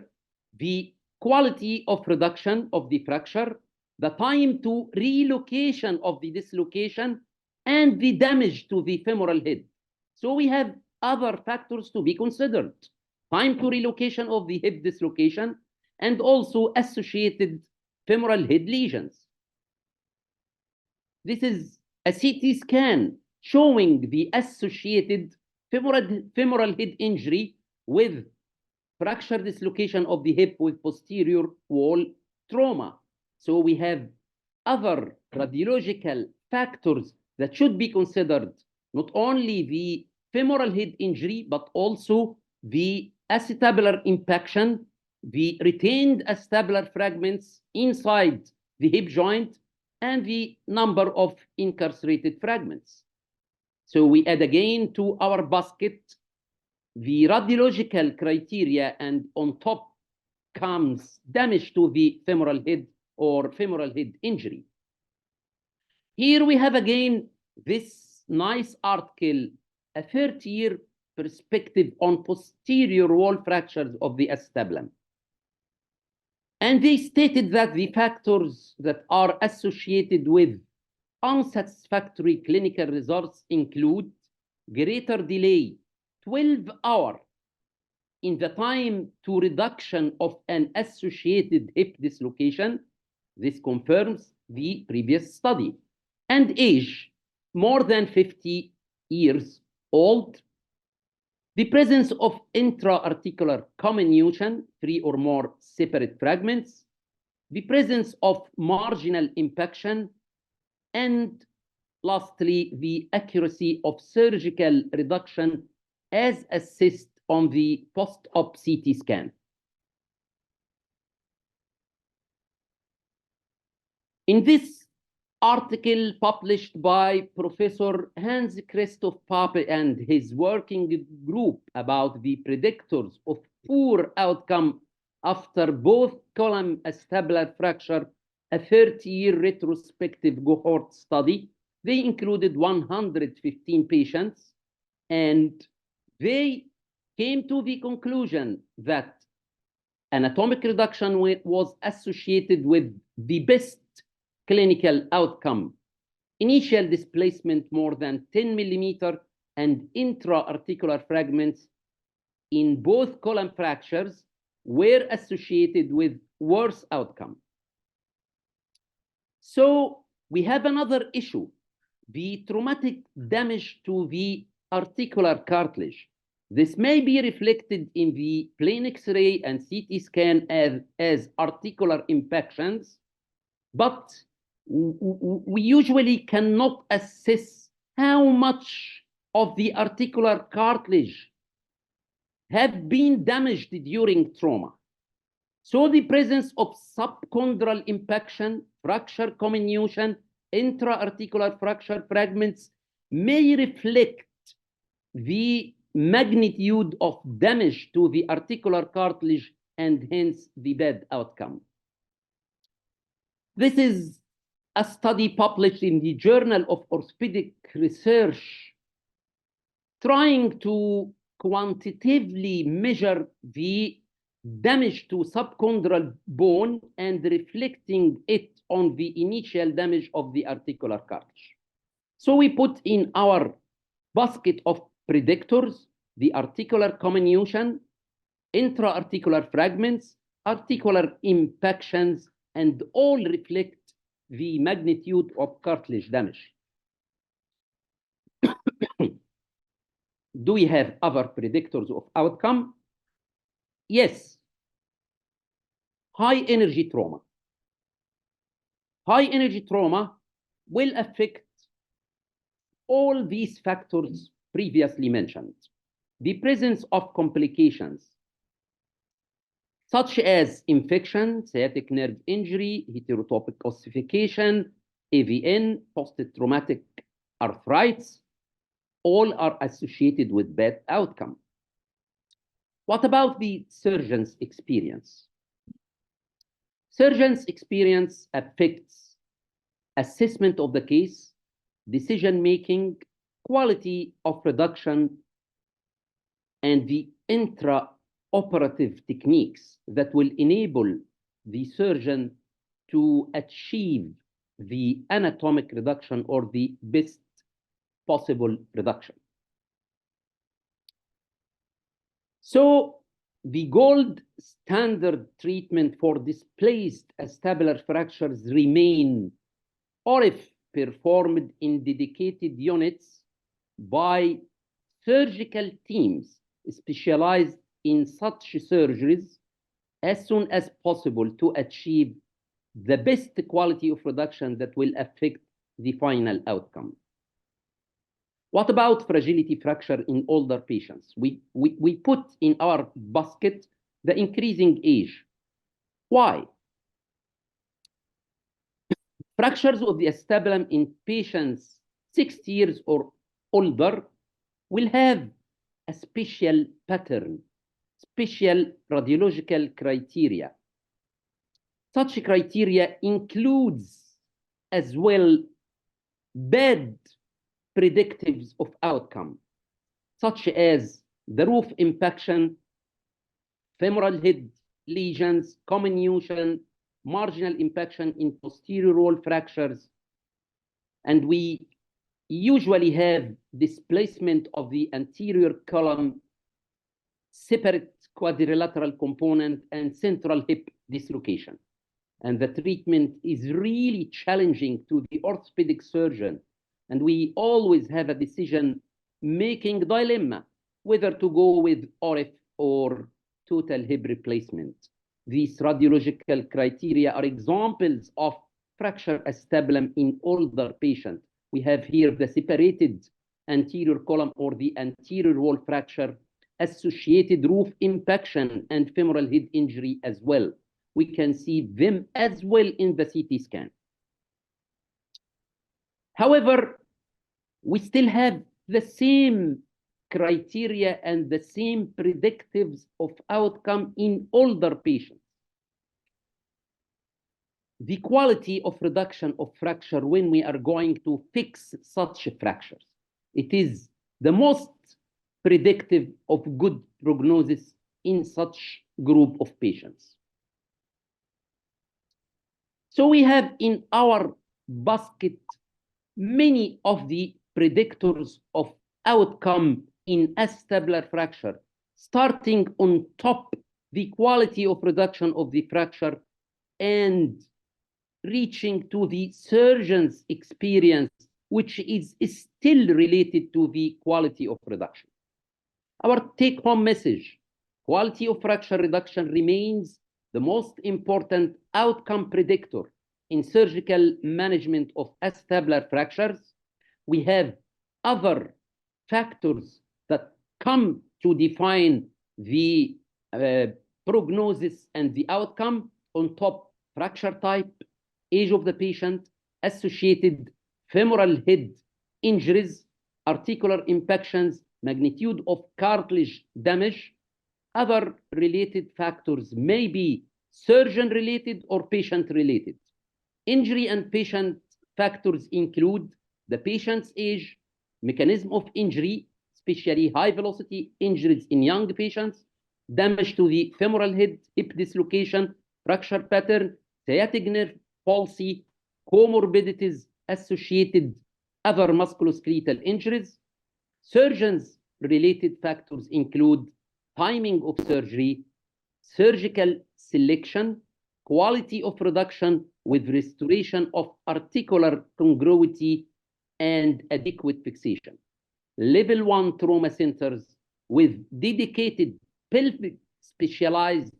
the quality of reduction of the fracture, the time to relocation of the dislocation, and the damage to the femoral head. So we have other factors to be considered: time to relocation of the hip dislocation, and also associated femoral head lesions. This is a CT scan showing the associated femoral head injury with fracture dislocation of the hip with posterior wall trauma. So we have other radiological factors that should be considered, not only the femoral head injury, but also the acetabular impaction, the retained acetabular fragments inside the hip joint, and the number of incarcerated fragments. So we add again to our basket the radiological criteria, and on top comes damage to the femoral head or femoral head injury. Here we have again this nice article, a 30-year perspective on posterior wall fractures of the acetabulum. And they stated that the factors that are associated with unsatisfactory clinical results include greater delay, 12 hours in the time to reduction of an associated hip dislocation. This confirms the previous study. And age, more than 50 years old. The presence of intra-articular comminution, 3 or more separate fragments. The presence of marginal impaction. And lastly, the accuracy of surgical reduction as assessed on the post-op CT scan. In this article published by Professor Hans Christoph Pape and his working group about the predictors of poor outcome after both column acetabular fracture, a 30-year retrospective cohort study, they included 115 patients, and they came to the conclusion that anatomic reduction was associated with the best clinical outcome. Initial displacement more than 10 millimeter and intra-articular fragments in both column fractures were associated with worse outcome. So we have another issue, the traumatic damage to the articular cartilage. This may be reflected in the plain X-ray and CT scan as articular impactions, but we usually cannot assess how much of the articular cartilage have been damaged during trauma. So the presence of subchondral impaction, fracture comminution, intra-articular fracture fragments may reflect the magnitude of damage to the articular cartilage and hence the bad outcome. This is a study published in the Journal of Orthopedic Research trying to quantitatively measure the damage to subchondral bone and reflecting it on the initial damage of the articular cartilage. So we put in our basket of predictors the articular comminution, intra-articular fragments, articular impactions, and all reflect the magnitude of cartilage damage. Do we have other predictors of outcome? Yes. High energy trauma. High energy trauma will affect all these factors previously mentioned. The presence of complications such as infection, sciatic nerve injury, heterotopic ossification, AVN, post-traumatic arthritis, all are associated with bad outcome. What about the surgeon's experience? Surgeon's experience affects assessment of the case, decision-making, quality of reduction, and the intra-operative techniques that will enable the surgeon to achieve the anatomic reduction or the best possible reduction. So the gold standard treatment for displaced acetabular fractures remain, or if performed in dedicated units by surgical teams specialized in such surgeries, as soon as possible to achieve the best quality of reduction that will affect the final outcome. What about fragility fracture in older patients? We put in our basket the increasing age. Why? Fractures of the acetabulum in patients 60 years or older will have a special pattern, special radiological criteria. Such criteria includes as well bad predictives of outcome, such as the roof impaction, femoral head lesions, comminution, marginal impaction in posterior wall fractures, and we usually have displacement of the anterior column, separate quadrilateral component, and central hip dislocation. And the treatment is really challenging to the orthopedic surgeon. And we always have a decision-making dilemma, whether to go with ORIF or total hip replacement. These radiological criteria are examples of fracture acetabulum in older patients. We have here the separated anterior column or the anterior wall fracture, associated roof impaction and femoral head injury as well. We can see them as well in the CT scan. However, we still have the same criteria and the same predictives of outcome in older patients. The quality of reduction of fracture when we are going to fix such fractures, it is the most predictive of good prognosis in such group of patients. So we have in our basket many of the predictors of outcome in acetabular fracture, starting on top the quality of reduction of the fracture and reaching to the surgeon's experience, which is still related to the quality of reduction. Our take-home message, quality of fracture reduction remains the most important outcome predictor in surgical management of acetabular fractures. We have other factors that come to define the prognosis and the outcome. On top, fracture type, age of the patient, associated femoral head injuries, articular impactions, magnitude of cartilage damage. Other related factors may be surgeon-related or patient-related. Injury and patient factors include the patient's age, mechanism of injury, especially high-velocity injuries in young patients, damage to the femoral head, hip dislocation, fracture pattern, sciatic nerve palsy, comorbidities associated other musculoskeletal injuries. Surgeons-related factors include timing of surgery, surgical selection, quality of reduction with restoration of articular congruity and adequate fixation. Level 1 trauma centers with dedicated pelvic specialized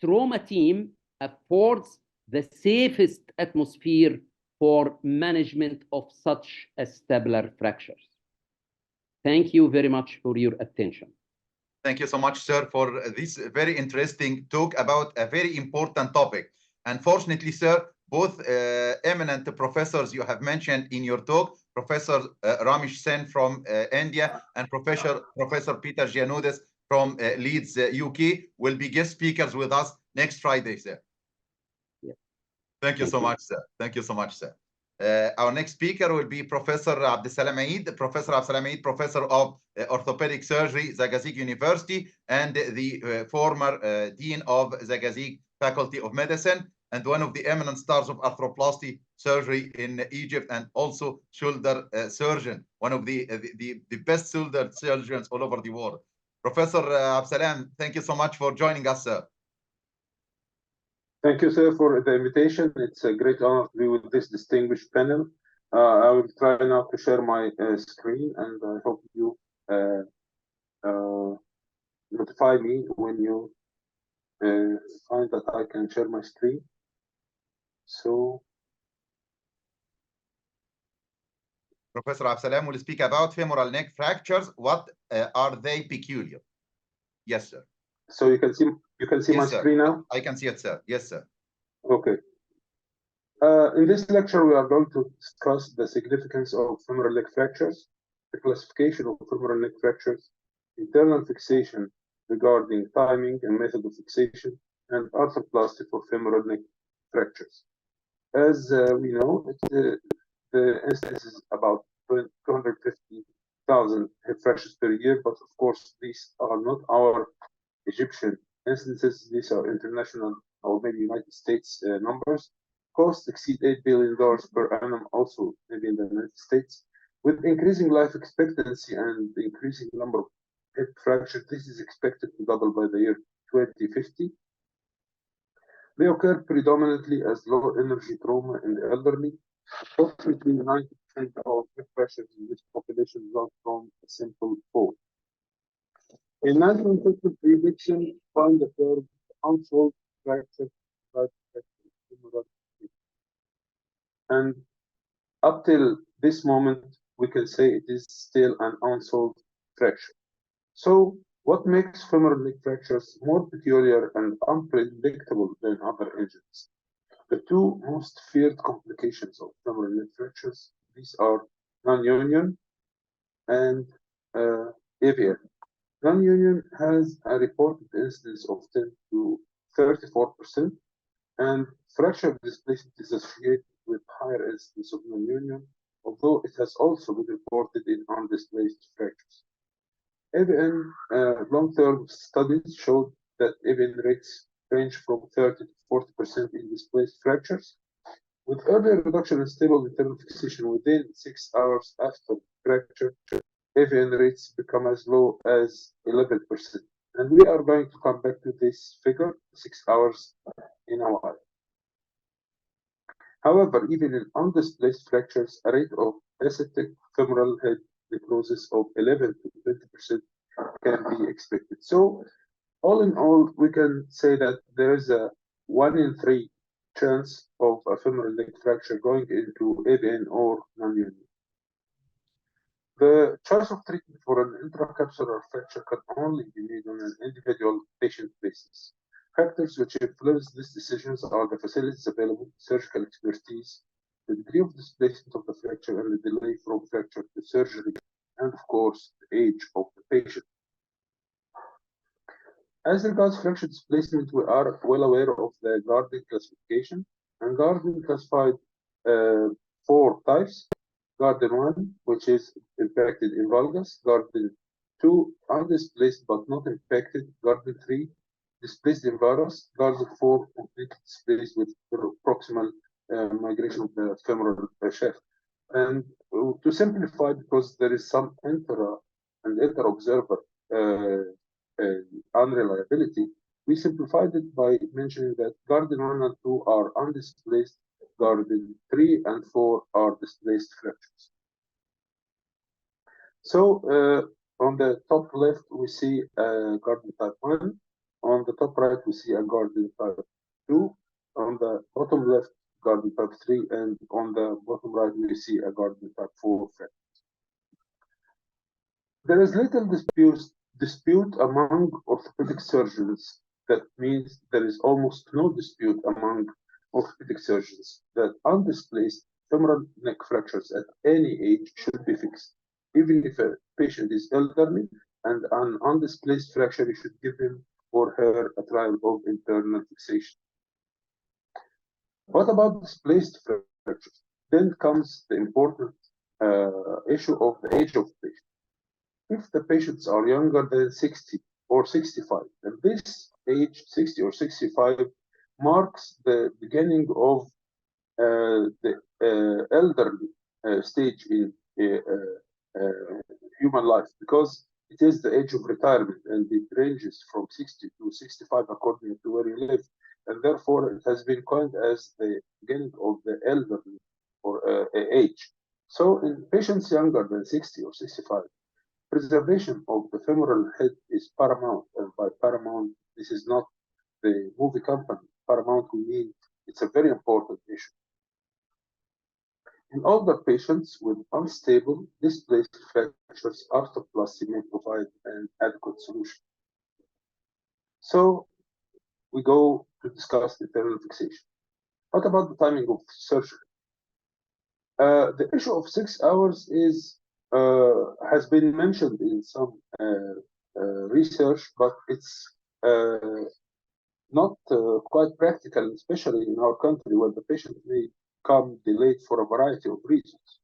trauma team affords the safest atmosphere for management of such acetabular fractures. Thank you very much for your attention. Thank you so much, sir, for this very interesting talk about a very important topic. Unfortunately, sir, both eminent professors you have mentioned in your talk, Professor Ramesh Sen from India and Professor Peter Gianoudis from Leeds, UK, will be guest speakers with us next Friday, sir. Yeah. Thank you so much, sir. Thank you so much, sir. Our next speaker will be Professor Abdesalam Eid, Professor Abdesalam Eid, Professor of Orthopedic Surgery, Zagazig University, and the former Dean of Zagazig Faculty of Medicine, and one of the eminent stars of arthroplasty surgery in Egypt, and also shoulder surgeon, one of the best shoulder surgeons all over the world. Professor Abdesalam, thank you so much for joining us, sir. Thank you, sir, for the invitation. It's a great honor to be with this distinguished panel. I will try now to share my screen, and I hope you notify me when you find that I can share my screen. So, Professor Absalam will speak about femoral neck fractures. What are they peculiar? Yes, sir. so you can see Yes, my sir. screen now. I can see it, sir. Yes, sir. Okay. In this lecture, we are going to discuss the significance of femoral neck fractures, the classification of femoral neck fractures, internal fixation regarding timing and method of fixation, and arthroplasty for femoral neck fractures. As we know, the incidence is about 250,000 hip fractures per year, but of course, these are not our Egyptian incidences. These are international or maybe United States numbers. Costs exceed $8 billion per annum, also maybe in the United States. With increasing life expectancy and the increasing number of hip fractures, this is expected to double by the year 2050. They occur predominantly as low-energy trauma in the elderly. Approximately 90% of hip fractures in this population result from a simple fall. A non-infected prediction found the curve unsolved fracture, and up till this moment, we can say it is still an unsolved fracture. So, what makes femoral neck fractures more peculiar and unpredictable than other injuries? The two most feared complications of femoral neck fractures, these are non-union and AVN. Non-union has a reported incidence of 10 to 34%, and fracture displacement is associated with higher incidence of non-union, although it has also been reported in undisplaced fractures. AVN long-term studies showed that AVN rates range from 30 to 40% in displaced fractures. With early reduction and stable internal fixation within 6 hours after fracture, AVN rates become as low as 11%. And we are going to come back to this figure, 6 hours, in a while. However, even in undisplaced fractures, a rate of aseptic femoral head necrosis of 11 to 20% can be expected. So, all in all, we can say that there is a 1 in 3 chance of a femoral neck fracture going into AVN or non-union. The choice of treatment for an intracapsular fracture can only be made on an individual patient basis. Factors which influence these decisions are the facilities available, surgical expertise, the degree of displacement of the fracture, and the delay from fracture to surgery, and of course, the age of the patient. As regards fracture displacement, we are well aware of the Gardner classification, and Gardner classified 4 types. Gardner 1, which is impacted in valgus, Gardner 2, undisplaced but not impacted, Gardner 3, displaced in varus, Gardner 4, completely displaced with proximal migration of the femoral shaft. And to simplify, because there is some inter and inter-observer unreliability, we simplified it by mentioning that Gardner 1 and 2 are undisplaced, Gardner 3 and 4 are displaced fractures. So on the top left, we see a Gardner type 1. On the top right, we see a Gardner type 2. On the bottom left, Gardner type 3. And on the bottom right, we see a Gardner type 4 fracture. There is little dispute among orthopedic surgeons. That means there is almost no dispute among orthopedic surgeons that undisplaced femoral neck fractures at any age should be fixed. Even if a patient is elderly and an undisplaced fracture, you should give him or her a trial of internal fixation. What about displaced fractures? Then comes the important issue of the age of the patient. If the patients are younger than 60 or 65, and this age, 60 or 65, marks the beginning of the elderly stage in human life, because it is the age of retirement and it ranges from 60 to 65 according to where you live, and therefore it has been coined as the beginning of the elderly or age. So in patients younger than 60 or 65, preservation of the femoral head is paramount, and by paramount, this is not the movie company. Paramount, we mean It's a very important issue. In older patients with unstable displaced fractures, arthroplasty may provide an adequate solution. So we go to discuss internal fixation. What about the timing of surgery? The issue of 6 hours is has been mentioned in some research, but it's not quite practical, especially in our country where the patient may come delayed for a variety of reasons.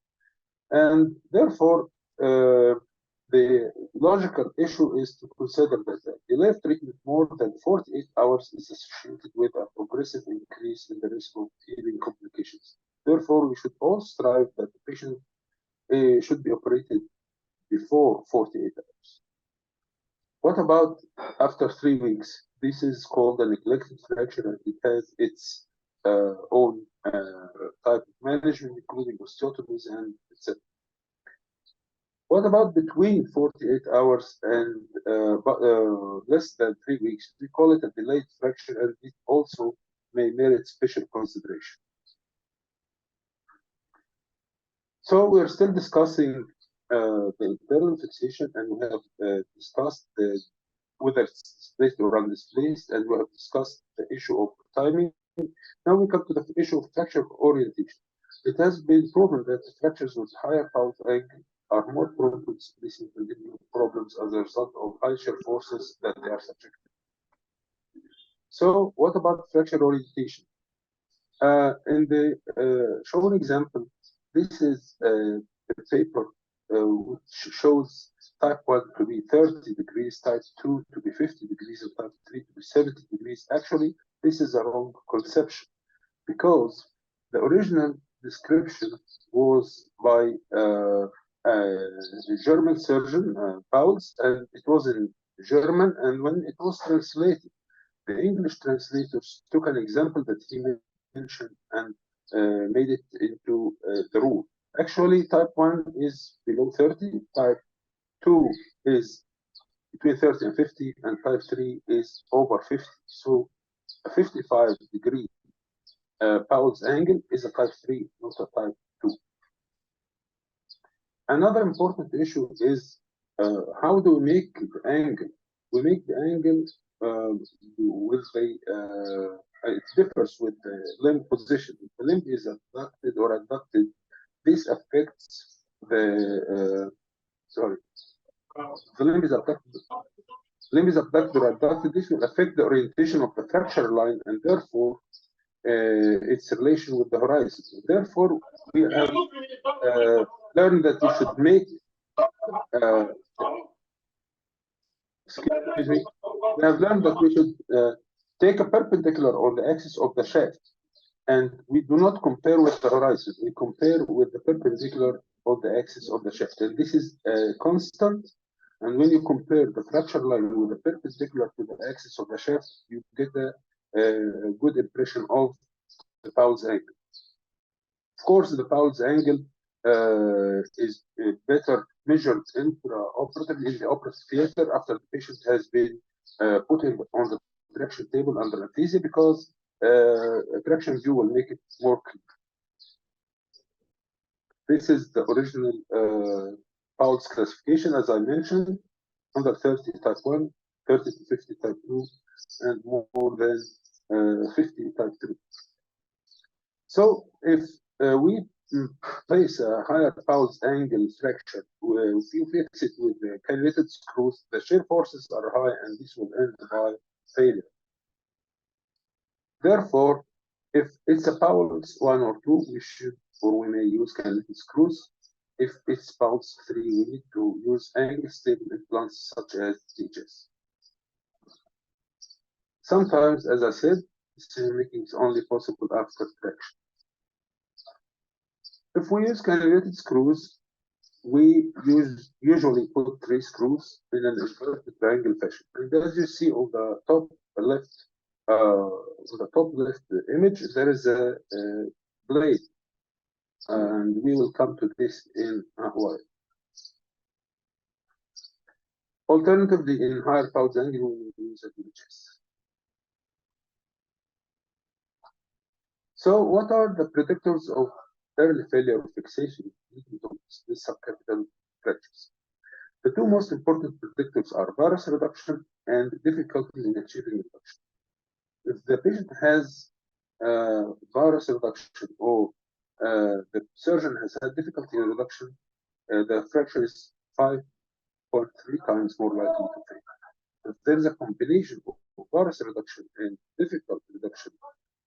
And therefore, the logical issue is to consider that the delay of treatment more than 48 hours is associated with a progressive increase in the risk of healing complications. Therefore, we should all strive that the patient should be operated before 48 hours. What about after 3 weeks? This is called a neglected fracture, and it has its own type of management, including osteotomies and etc. What about between 48 hours and less than 3 weeks? We call it a delayed fracture, and it also may merit special consideration. So we're still discussing the internal fixation, and we have discussed whether it's displaced or undisplaced, and we have discussed the issue of timing. Now we come to the issue of fracture orientation. It has been proven that fractures with higher Pauwels angle are more prone to displacing and problems as a result of high shear forces that they are subjected to. So what about fracture orientation? In the shown example, this is a paper which shows type 1 to be 30 degrees, type 2 to be 50 degrees, and type 3 to be 70 degrees. Actually, this is a wrong conception because the original description was by a German surgeon, Pauwels, and it was in German. And when it was translated, the English translators took an example that he mentioned and made it into the rule. Actually, type 1 is below 30, type 2 is between 30 and 50, and type 3 is over 50. So a 55 degree Pauwels angle is a type 3, not a type 2. Another important issue is how do we make the angle? We make the angle with the it differs with the limb position. If the limb is abducted or adducted, this affects the the limb is abducted or adducted. This will affect the orientation of the fracture line and therefore its relation with the horizon. Therefore, we have learned that we should make excuse me. We have learned that we should take a perpendicular on the axis of the shaft, and we do not compare with the horizon. We compare with the perpendicular on the axis of the shaft, and this is constant. And when you compare the fracture line with the perpendicular to the axis of the shaft, you get a good impression of the Pauwels angle. Of course, the Pauwels angle is better measured intraoperatively in the operative theater after the patient has been put on the traction table under anesthesia, because a traction view will make it more clear. This is the original Pauwels classification, as I mentioned, under 30 type 1, 30 to 50 type 2, and more than 50 type 3. So if we place a higher Pauwels angle fracture, if you fix it with the cannulated screws, the shear forces are high, and this will end by failure. Therefore, if it's a Pauwels 1 or 2, we should, or we may use cannulated screws. If it's Pauwels 3, we need to use angle stable implants such as THS. Sometimes, as I said, decision making is only possible after traction. If we use cannulated screws, we usually put 3 screws in an inverted triangle fashion. And as you see on the top left, image, there is a blade, and we will come to this in a while. Alternatively, in higher Pauwels angle, we will use a THS. So what are the predictors of early failure of fixation leading to these subcapital fractures? The two most important predictors are varus reduction and difficulties in achieving reduction. If the patient has varus reduction or the surgeon has had difficulty in reduction, the fracture is 5.3 times more likely to fail. If there is a combination of varus reduction and difficult reduction,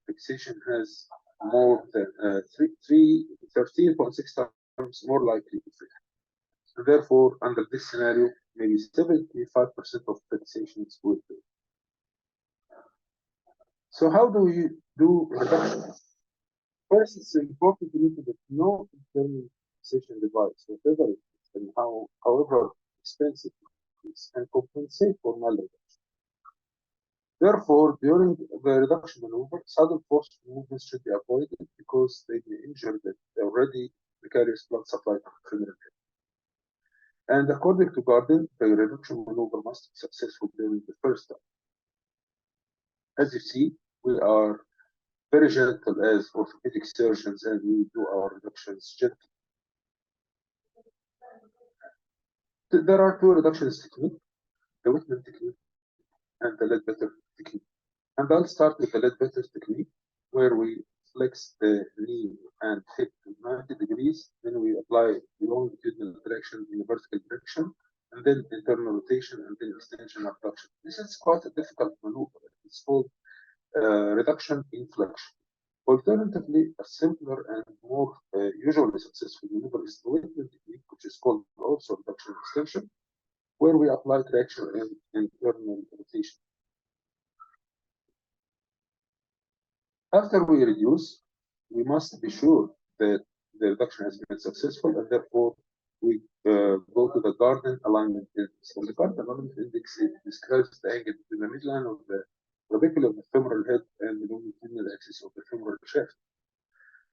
fixation has more than 13.6 times more likely to fail. And therefore, under this scenario, maybe 75% of fixations will fail. So how do we do reduction? First, it's important to note that no internal fixation device, whatever it is, and however expensive it is, can compensate for malreduction. Therefore, during the reduction maneuver, sudden forced movements should be avoided because they may injure the already precarious blood supply to the femoral head. And according to Garden, the reduction maneuver must be successful during the first time. As you see, we are very gentle as orthopedic surgeons, and we do our reductions gently. There are two reductions techniques, the Whitman technique and the Leadbetter technique. And I'll start with the Leadbetter technique, where we flex the knee and hip to 90 degrees, then we apply longitudinal direction in the vertical direction, and then internal rotation, and then extension abduction. This is quite a difficult maneuver. It's called reduction inflection. Alternatively, a simpler and more usually successful maneuver is the Whitman technique, which is called also reduction extension, where we apply traction and internal rotation. After we reduce, we must be sure that the reduction has been successful, and therefore we go to the Garden alignment index. And the Garden alignment index, it describes the angle between the midline of the clavicle of the femoral head and the longitudinal axis of the femoral shaft.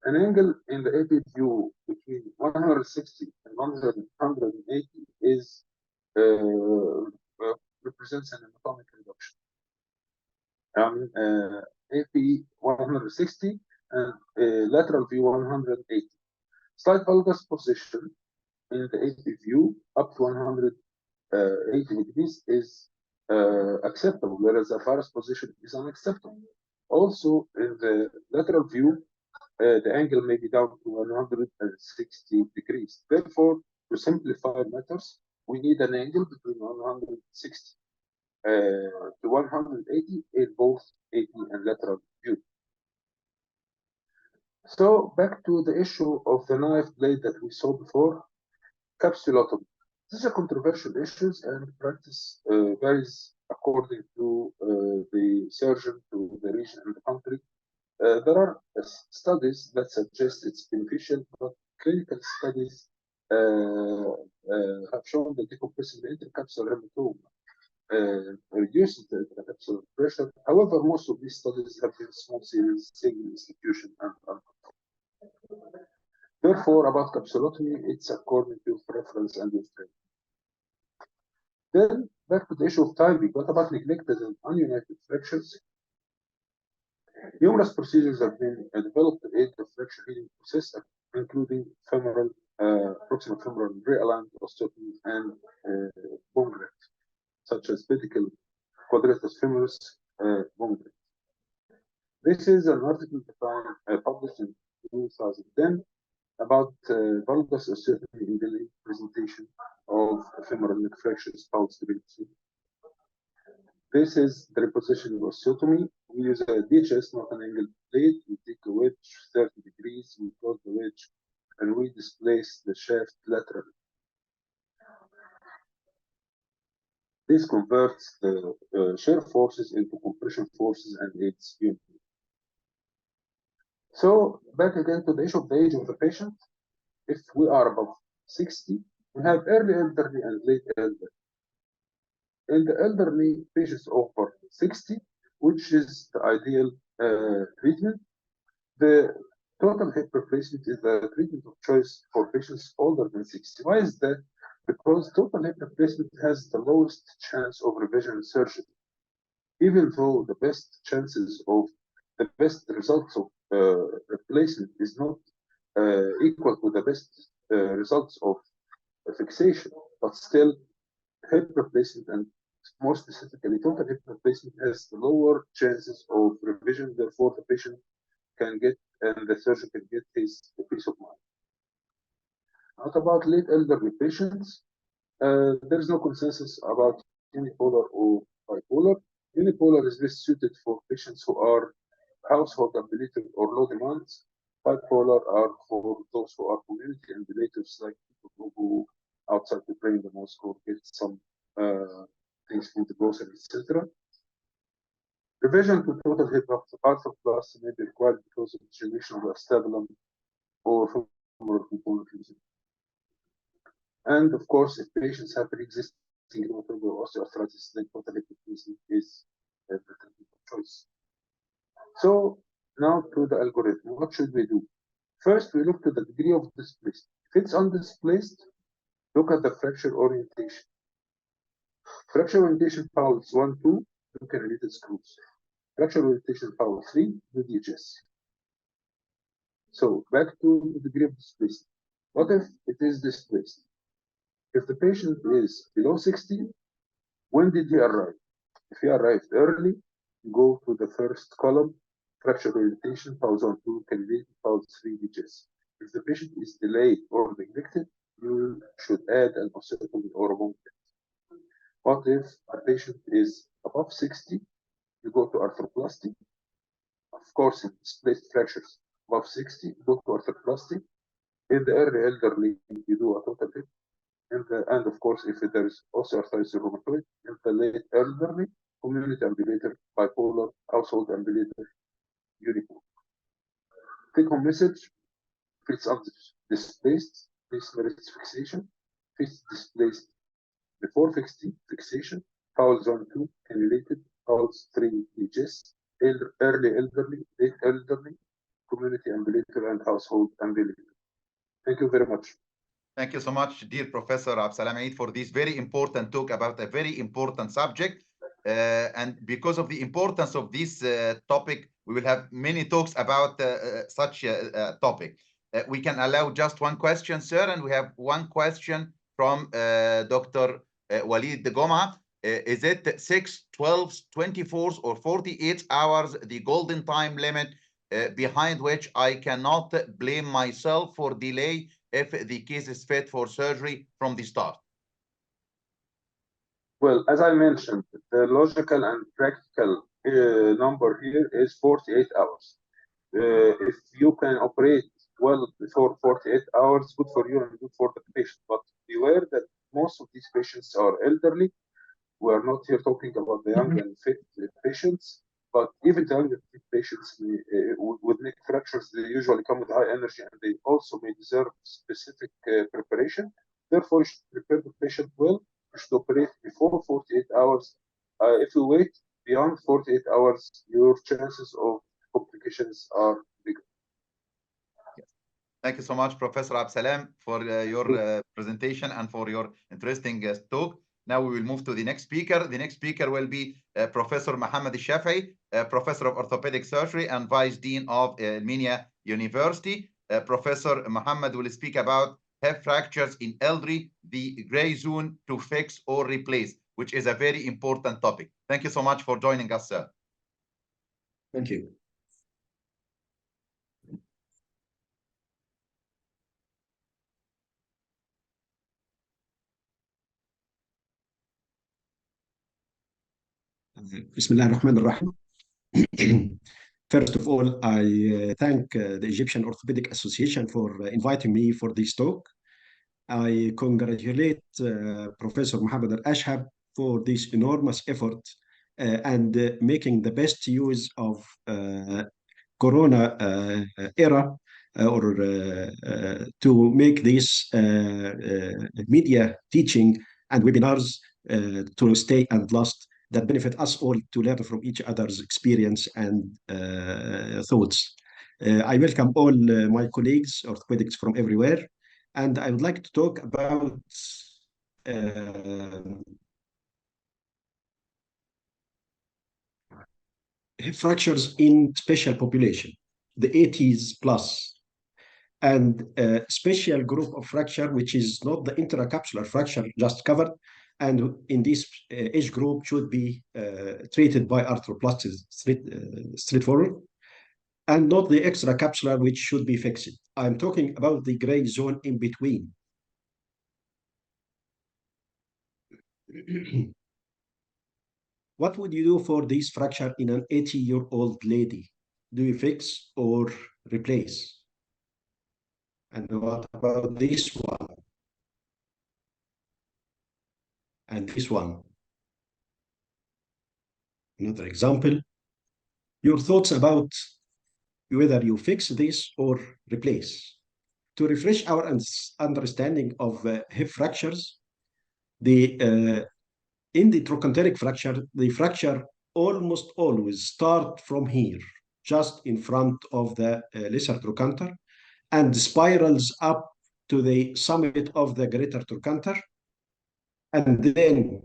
An angle in the AP view between 160 and 180 is represents an anatomic reduction. AP 160 and lateral view 180. Slight valgus position in the AP view up to 180 degrees is acceptable, whereas the varus position is unacceptable. Also, in the lateral view, the angle may be down to 160 degrees. Therefore, to simplify matters, we need an angle between 160 to 180 in both AP and lateral view. So back to the issue of the knife blade that we saw before, capsulotomy. This is a controversial issue, and practice varies according to the surgeon, to the region and the country. There are studies that suggest it's beneficial, but clinical studies have shown that decompressing the intercapsular hematoma reduces the intercapsular pressure. However, most of these studies have been small series, single institution, and uncontrolled. Therefore, about capsulotomy, it's according to preference and your training. Then, back to the issue of timing. What about neglected and ununited fractures? Numerous procedures have been developed to aid the fracture healing process, including femoral, proximal femoral realignment osteotomy and bone graft, such as pedicle quadratus femoris bone graft. This is an article published in 2010 about valgus osteotomy in the presentation of femoral neck fractures post-stability. This is the repositioning osteotomy. We use a DHS, not an angle blade. We take a wedge 30 degrees, we close the wedge, and we displace the shaft laterally. This converts the shear forces into compression forces and aids unity. So back again to the issue of the age of the patient. If we are above 60, we have early elderly and late elderly. In the elderly, patients over 60, which is the ideal treatment, the total hip replacement is the treatment of choice for patients older than 60. Why is that? Because total hip replacement has the lowest chance of revision surgery, even though the best chances of the best results of replacement is not equal to the best results of fixation, but still hip replacement, and more specifically total hip replacement, has lower chances of revision. Therefore, the patient can get and the surgeon can get his peace of mind. What about late elderly patients? There is no consensus about unipolar or bipolar. Unipolar is best suited for patients who are household ambulators or low demands. Bipolar are for those who are community ambulators, like people who go outside to pray in the mosque or get some things from the grocery, etc. Revision to total hip arthroplasty may be required because of degeneration of the acetabulum or femoral component lesion. And of course, if patients have pre-existing rheumatoid or osteoarthritis, then total hip replacement is the treatment of choice. So now to the algorithm. What should we do? First, we look to the degree of displacement. If it's undisplaced, look at the fracture orientation. Fracture orientation powers 1, 2, look at related screws. Fracture orientation power 3, do DHS. So back to the degree of displacement. What if it is displaced? If the patient is below 60, when did he arrive? If he arrived early, go to the first column, fracture orientation, pulse on 2, candidate, pulse 3 DHS. If the patient is delayed or neglected, you should add an osteotomy or a bone cut. What if a patient is above 60? You go to arthroplasty. Of course, in displaced fractures above 60, you go to arthroplasty. In the early elderly, you do a total hip. And of course, if there is osteoarthritis or rheumatoid, in the late elderly, community ambulator, bipolar, household ambulator, unipolar. Take home message: if it's displaced, please merits fixation. If it's displaced before fixation, pulse 1, 2, cannulated, pulse 3, DHS, early elderly, late elderly, community ambulator, and household ambulator. Thank you very much. Thank you so much, dear Professor Absalam Eid, for this very important talk about a very important subject. And because of the importance of this topic, we will have many talks about such a topic. We can allow just one question, sir, and we have one question from Dr. Walid Goma. Is it 6, 12, 24, or 48 hours the golden time limit behind which I cannot blame myself for delay if the case is fit for surgery from the start? Well, as I mentioned, the logical and practical number here is 48 hours. If you can operate well before 48 hours, good for you and good for the patient. But beware that most of these patients are elderly. We are not here talking about the young and fit patients, but even the younger patients with neck fractures, they usually come with high energy and they also may deserve specific preparation. Therefore, you should prepare the patient well. You should operate before 48 hours. If you wait beyond 48 hours, your chances of complications are bigger. Thank you so much, Professor Absalam, for your presentation and for your interesting talk. Now we will move to the next speaker. The next speaker will be Professor Mohammed Shafii, Professor of Orthopedic Surgery and Vice Dean of Minya University. Professor Mohammed will speak about hip fractures in elderly, the gray zone to fix or replace, which is a very important topic. Thank you so much for joining us, sir. Thank you. Bismillah ar-Rahman ar-Rahim. First of all, I thank the Egyptian Orthopedic Association for inviting me for this talk. I congratulate Professor Mohammed Al-Ashhab for this enormous effort and making the best use of Corona era to make this media teaching and webinars to stay and last, that benefit us all to learn from each other's experience and thoughts. I welcome all my colleagues, orthopedics from everywhere, and I would like to talk about hip fractures in special population, the 80s plus, and a special group of fracture, which is not the intracapsular fracture just covered, and in this age group should be treated by arthroplasty straightforward, and not the extracapsular, which should be fixed. I'm talking about the gray zone in between. What would you do for this fracture in an 80-year-old lady? Do you fix or replace? And what about this one? And this one? Another example. Your thoughts about whether you fix this or replace. To refresh our understanding of hip fractures, in the trochanteric fracture, the fracture almost always start from here, just in front of the lesser trochanter, and spirals up to the summit of the greater trochanter, and then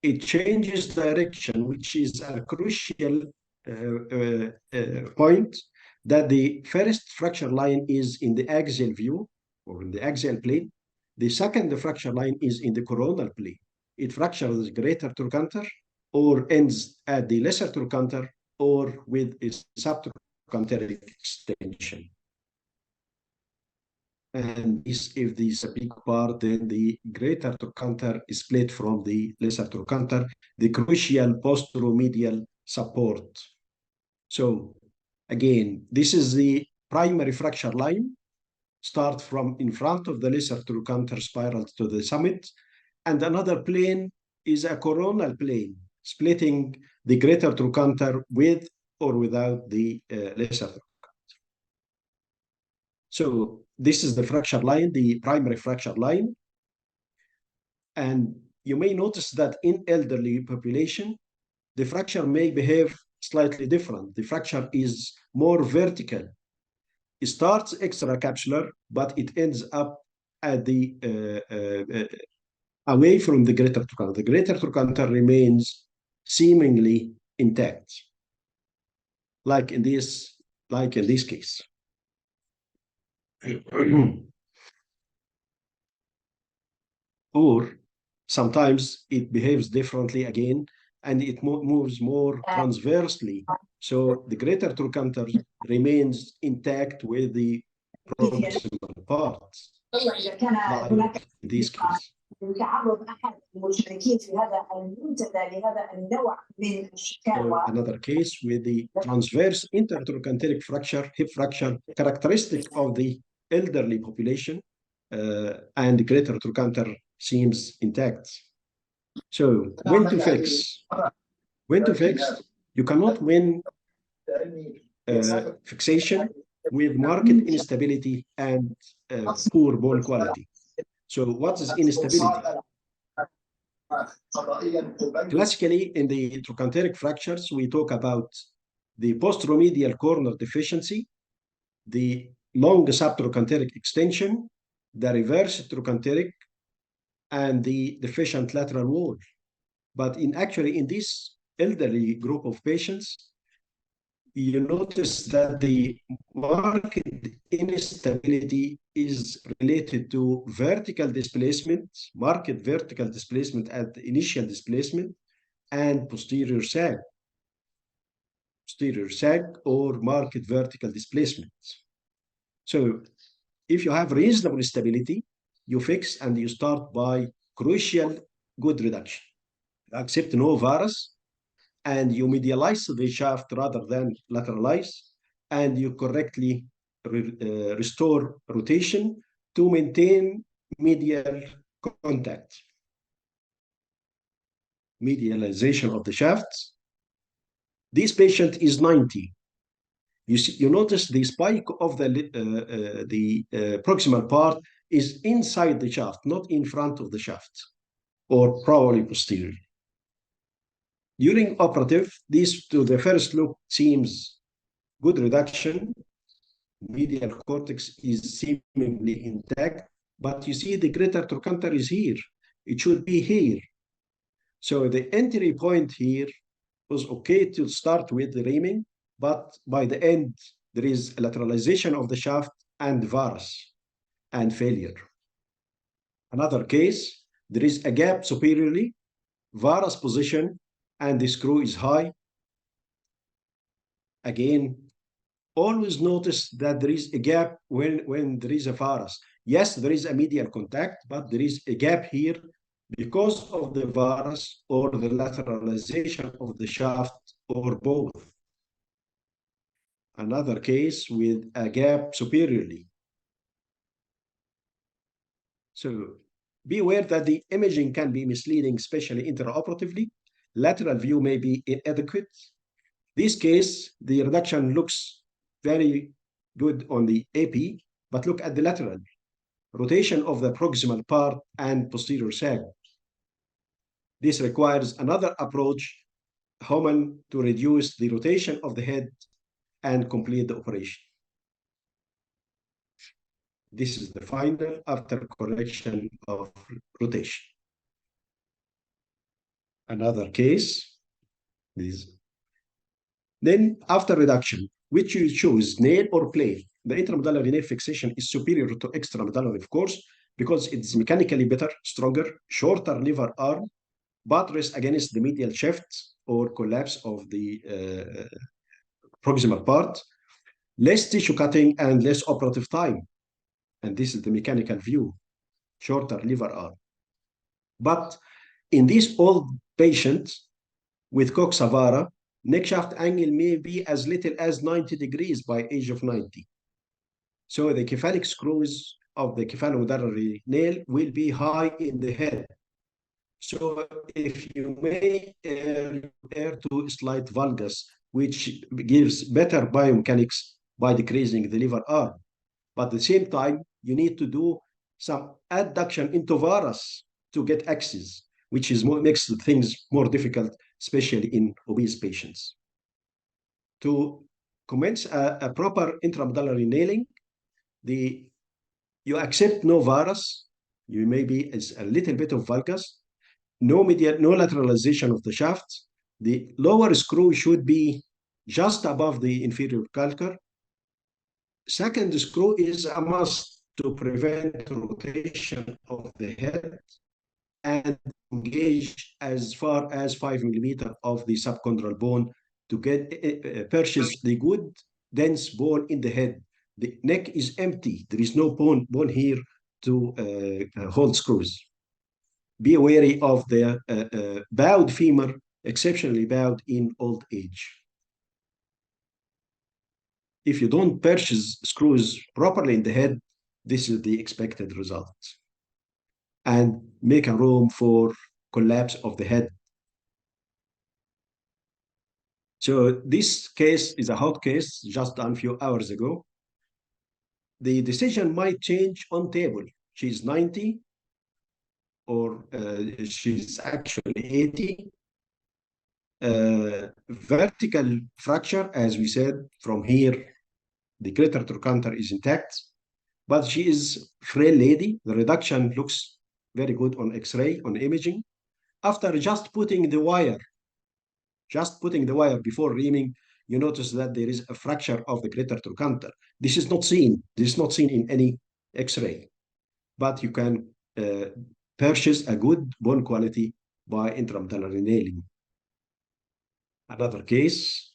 it changes direction, which is a crucial point, that the first fracture line is in the axial view or in the axial plane. The second fracture line is in the coronal plane. It fractures the greater trochanter or ends at the lesser trochanter or with a subtrochanteric extension. And if this is a big part, then the greater trochanter is split from the lesser trochanter, the crucial posteromedial support. So again, this is the primary fracture line, start from in front of the lesser trochanter, spiral to the summit, and another plane is a coronal plane, splitting the greater trochanter with or without the lesser trochanter. So this is the fracture line, the primary fracture line. And you may notice that in elderly population, the fracture may behave slightly different. The fracture is more vertical. It starts extracapsular, but it ends up at the away from the greater trochanter. The greater trochanter remains seemingly intact, like in this case. Or sometimes it behaves differently again, and it moves more transversely. So the greater trochanter remains intact with the proximal parts, like in this case. وتعرض أحد المشاركين في هذا المنتدى لهذا النوع من الشكاوى. Another case with the transverse intertrochanteric fracture, hip fracture, characteristic of the elderly population, and the greater trochanter seems intact. So when to fix? When to fix? You cannot win fixation with market instability and poor bone quality. So what is instability? Classically, in the trochanteric fractures, we talk about the posteromedial corner deficiency, the long subtrochanteric extension, the reverse trochanteric, and the deficient lateral wall. But actually, in this elderly group of patients, you notice that the market instability is related to vertical displacement, market vertical displacement at the initial displacement, and posterior sag or market vertical displacement. So if you have reasonable stability, you fix and you start by crucial good reduction. Accept no varus, and you medialize the shaft rather than lateralize, and you correctly restore rotation to maintain medial contact. Medialization of the shafts. This patient is 90. You notice the spike of the proximal part is inside the shaft, not in front of the shaft, or probably posterior. During operative, this to the first look seems good reduction. Medial cortex is seemingly intact, but you see the greater trochanter is here. It should be here. So the entry point here was okay to start with the reaming, but by the end, there is a lateralization of the shaft and varus and failure. Another case, there is a gap superiorly, varus position, and the screw is high. Again, always notice that there is a gap when there is a varus. Yes, there is a medial contact, but there is a gap here because of the varus or the lateralization of the shaft or both. Another case with a gap superiorly. So be aware that the imaging can be misleading, especially intraoperatively. Lateral view may be inadequate. This case, the reduction looks very good on the AP, but look at the lateral. Rotation of the proximal part and posterior sag. This requires another approach, Hohmann, to reduce the rotation of the head and complete the operation. This is the final after correction of rotation. Another case, this. Then after reduction, which you choose, nail or plane? The intramedullary nail fixation is superior to extramedullary, of course, because it's mechanically better, stronger, shorter lever arm, buttress against the medial shift or collapse of the proximal part, less tissue cutting and less operative time. And this is the mechanical view, shorter lever arm. But in this old patient with Coxa-Vara, neck shaft angle may be as little as 90 degrees by age of 90. So the cephalic screws of the cephalomedullary nail will be high in the head. So if you may err to slight valgus, which gives better biomechanics by decreasing the lever arm. But at the same time, you need to do some adduction into varus to get axis, which is makes things more difficult, especially in obese patients. To commence a proper intramedullary nailing, you accept no varus, you maybe is a little bit of valgus, no lateralization of the shaft. The lower screw should be just above the inferior calcar. Second screw is a must to prevent rotation of the head and engage as far as 5 millimeters of the subchondral bone to get purchase the good dense bone in the head. The neck is empty. There is no bone here to hold screws. Be wary of the bowed femur, exceptionally bowed in old age. If you don't purchase screws properly in the head, this is the expected result. And make a room for collapse of the head. So this case is a hot case just done a few hours ago. The decision might change on table. She's 90 or she's actually 80. Vertical fracture, as we said, from here, the greater trochanter is intact, but she is frail lady. The reduction looks very good on X-ray, on imaging. After just putting the wire before reaming, you notice that there is a fracture of the greater trochanter. This is not seen. This is not seen in any X-ray, but you can purchase a good bone quality by intramedullary nailing. Another case.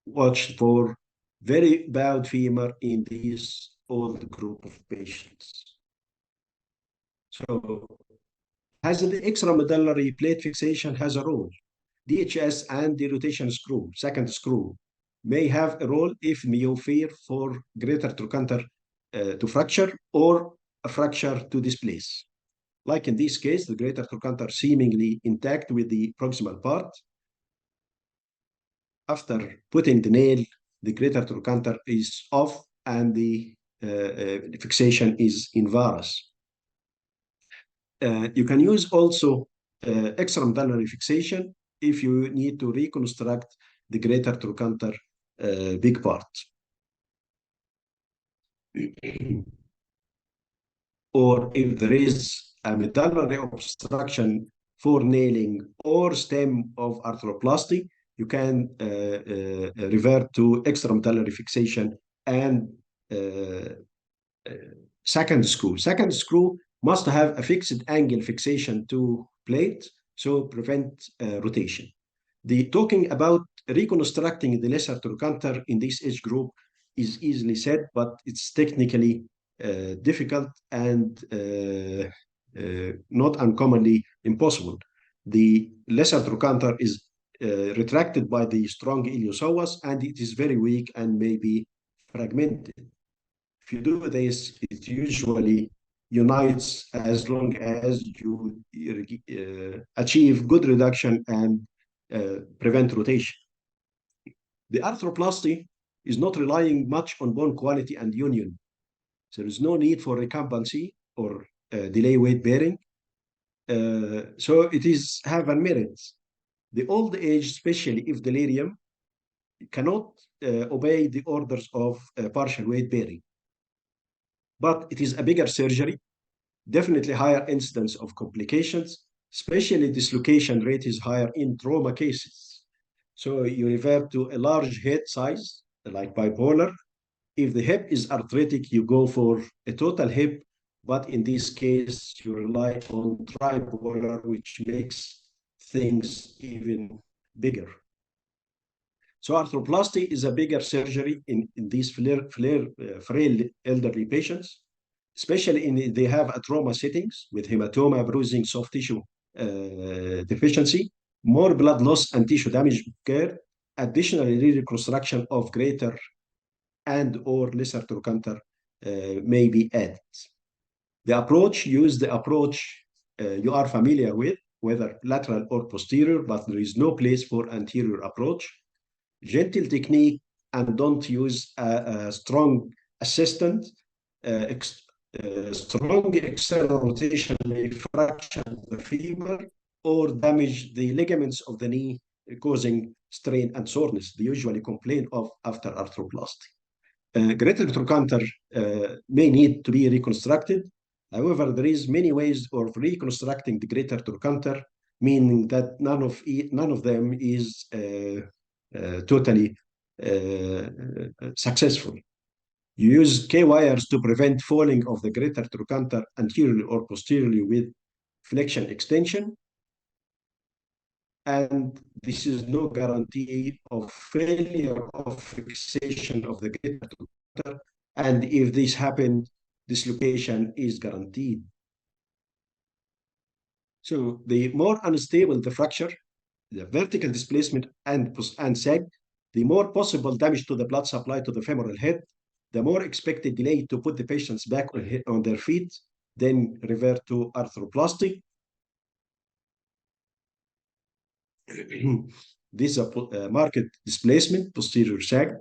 Watch for very bowed femur in this old group of patients. So, has the extramedullary plate fixation has a role. DHS and the rotation screw, second screw, may have a role if you fear for greater trochanter to fracture or a fracture to displace. Like in this case, the greater trochanter seemingly intact with the proximal part. After putting the nail, the greater trochanter is off and the fixation is in varus. You can use also extramedullary fixation if you need to reconstruct the greater trochanter big part. Or if there is a medullary obstruction for nailing or stem of arthroplasty, you can revert to extramedullary fixation and second screw. Second screw must have a fixed angle fixation to plate, so prevent rotation. Talking about reconstructing the lesser trochanter in this age group is easily said, but it's technically difficult and not uncommonly impossible. The lesser trochanter is retracted by the strong iliopsoas, and it is very weak and may be fragmented. If you do this, it usually unites as long as you achieve good reduction and prevent rotation. The arthroplasty is not relying much on bone quality and union. So there is no need for recumbency or delay weight bearing. So it is have a merit. The old age, especially if delirium, cannot obey the orders of partial weight bearing. But it is a bigger surgery, definitely higher incidence of complications, especially dislocation rate is higher in trauma cases. So you revert to a large head size, like bipolar. If the hip is arthritic, you go for a total hip, but in this case, you rely on tripolar, which makes things even bigger. So arthroplasty is a bigger surgery in these frail elderly patients, especially in they have a trauma settings with hematoma, bruising, soft tissue deficiency, more blood loss and tissue damage occur. Additionally, reconstruction of greater and or lesser trochanter may be added. The approach, use the approach you are familiar with, whether lateral or posterior, but there is no place for anterior approach. Gentle technique, and don't use a strong assistant. Strong external rotation may fracture the femur or damage the ligaments of the knee, causing strain and soreness. They usually complain of after arthroplasty. Greater trochanter may need to be reconstructed. However, there is many ways of reconstructing the greater trochanter, meaning that none of them is totally successful. You use K-wires to prevent falling of the greater trochanter anteriorly or posteriorly with flexion extension. And this is no guarantee of failure of fixation of the greater trochanter. And if this happens, dislocation is guaranteed. So the more unstable the fracture, the vertical displacement and sag, the more possible damage to the blood supply to the femoral head, the more expected delay to put the patients back on their feet, then revert to arthroplasty. This is a marked displacement, posterior sag,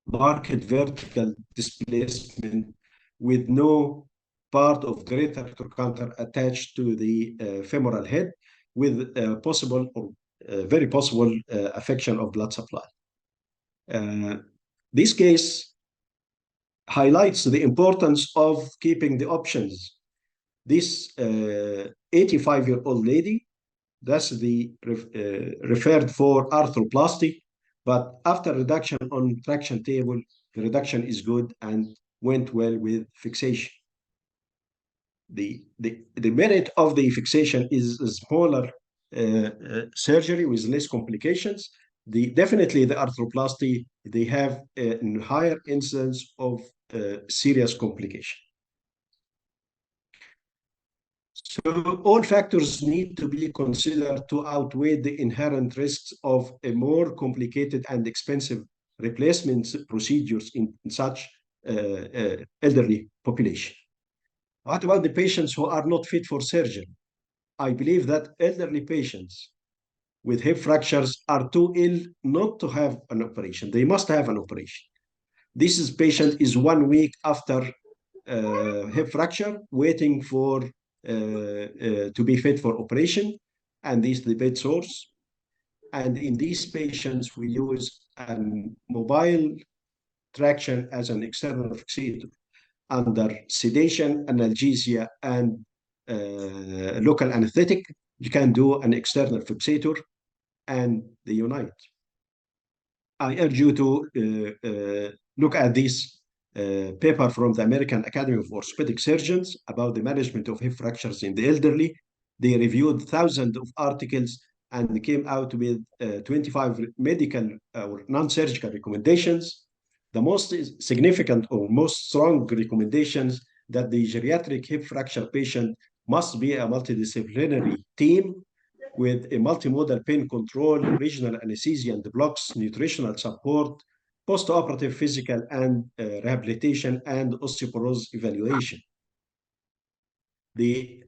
marked vertical displacement with no part of greater trochanter attached to the femoral head, with possible or very possible affection of blood supply. This case highlights the importance of keeping the options. This 85-year-old lady, that's the referred for arthroplasty, but after reduction on traction table, the reduction is good and went well with fixation. The merit of the fixation is a smaller surgery with less complications. Definitely the arthroplasty, they have a higher incidence of serious complication. So all factors need to be considered to outweigh the inherent risks of a more complicated and expensive replacement procedures in such elderly population. What about the patients who are not fit for surgery? I believe that elderly patients with hip fractures are too ill not to have an operation. They must have an operation. This patient is 1 week after hip fracture, waiting for to be fit for operation, and this is the bed source. And in these patients, we use a mobile traction as an external fixator under sedation, analgesia, and local anesthetic. You can do an external fixator and they unite. I urge you to look at this paper from the American Academy of Orthopedic Surgeons about the management of hip fractures in the elderly. They reviewed thousands of articles and came out with 25 medical or non-surgical recommendations. The most significant or most strong recommendations that the geriatric hip fracture patient must be a multidisciplinary team with a multimodal pain control, regional anesthesia and blocks, nutritional support, post-operative physical and rehabilitation, and osteoporosis evaluation. The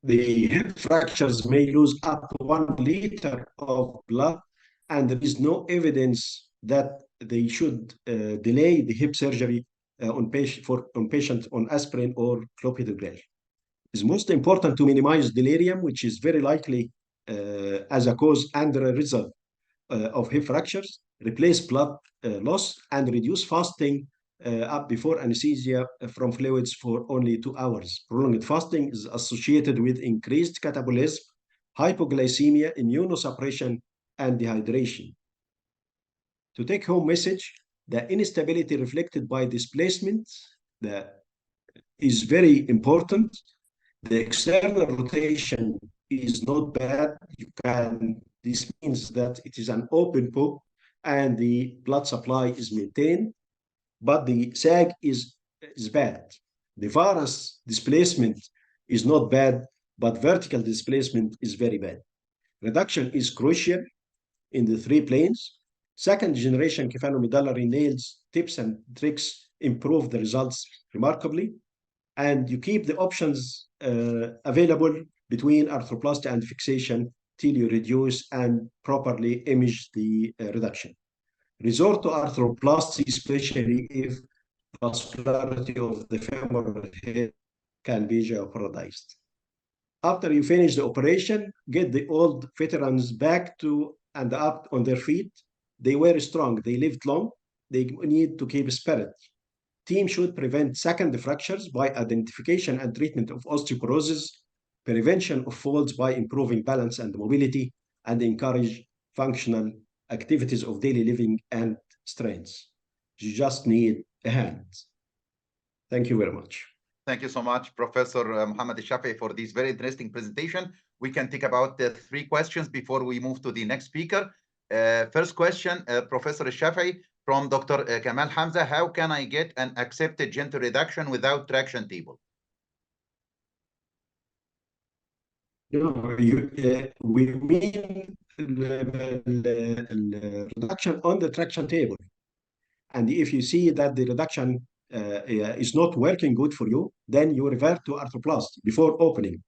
hip fractures may lose up to 1 liter of blood, and there is no evidence that they should delay the hip surgery on patients on aspirin or clopidogrel. It's most important to minimize delirium, which is very likely as a cause and a result of hip fractures, replace blood loss, and reduce fasting up before anesthesia from fluids for only 2 hours. Prolonged fasting is associated with increased catabolism, hypoglycemia, immunosuppression, and dehydration. To take home message, the instability reflected by displacement is very important. The external rotation is not bad. This means that it is an open book and the blood supply is maintained, but the sag is bad. The varus displacement is not bad, but vertical displacement is very bad. Reduction is crucial in the 3 planes. Second generation cephalomedullary nails tips and tricks improve the results remarkably, and you keep the options available between arthroplasty and fixation till you reduce and properly image the reduction. Resort to arthroplasty, especially if vascularity of the femoral head can be jeopardized. After you finish the operation, get the old veterans back to and up on their feet. They were strong, they lived long, they need to keep spirit. Team should prevent second fractures by identification and treatment of osteoporosis, prevention of falls by improving balance and mobility, and encourage functional activities of daily living and strengths. You just need a hand. Thank you very much. Thank you so much, Professor Mohammed Al-Shafei, for this very interesting presentation. We can take about 3 questions before we move to the next speaker. First question, Professor Al-Shafei, from Dr. Kamal Hamza: how can I get an accepted gentle reduction without traction table? We mean the reduction on the traction table. And if you see that the reduction is not working good for you, then you revert to arthroplasty before opening.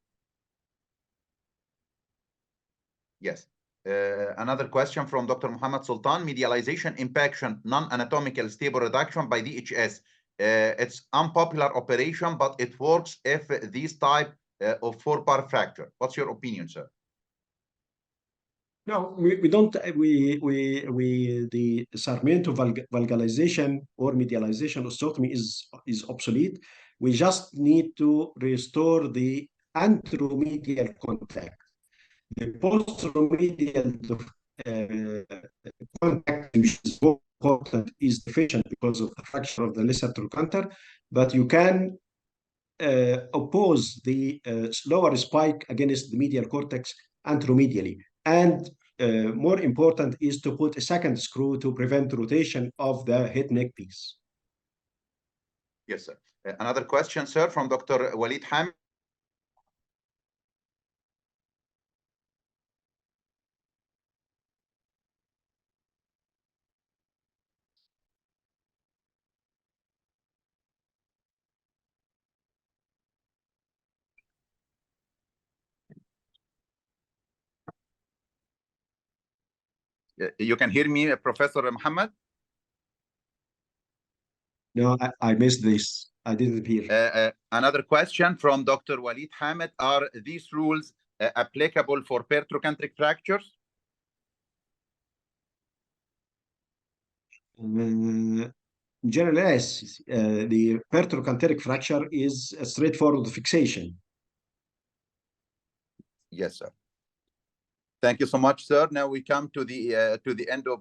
Yes. Another question from Dr. Muhammad Sultan: medialization impaction, non-anatomical stable reduction by DHS. It's unpopular operation, but it works if this type of 4-bar fracture. What's your opinion, sir? No, we don't. The Sarmiento valgalization or medialization osteotomy is obsolete. We just need to restore the anteromedial contact. The posteromedial contact, which is more important, is deficient because of the fracture of the lesser trochanter, but you can oppose the lower spike against the medial cortex anteromedially. And more important is to put a second screw to prevent rotation of the head neck piece. Yes, sir. Another question, sir, from Dr. Walid Hamid. You can hear me, Professor Muhammad? No, I missed this. I didn't hear. Another question from Dr. Walid Hamid: are these rules applicable for pertrochanteric fractures? Generally, yes. The pertrochanteric fracture is a straightforward fixation. Yes, sir. Thank you so much, sir. Now we come to the end of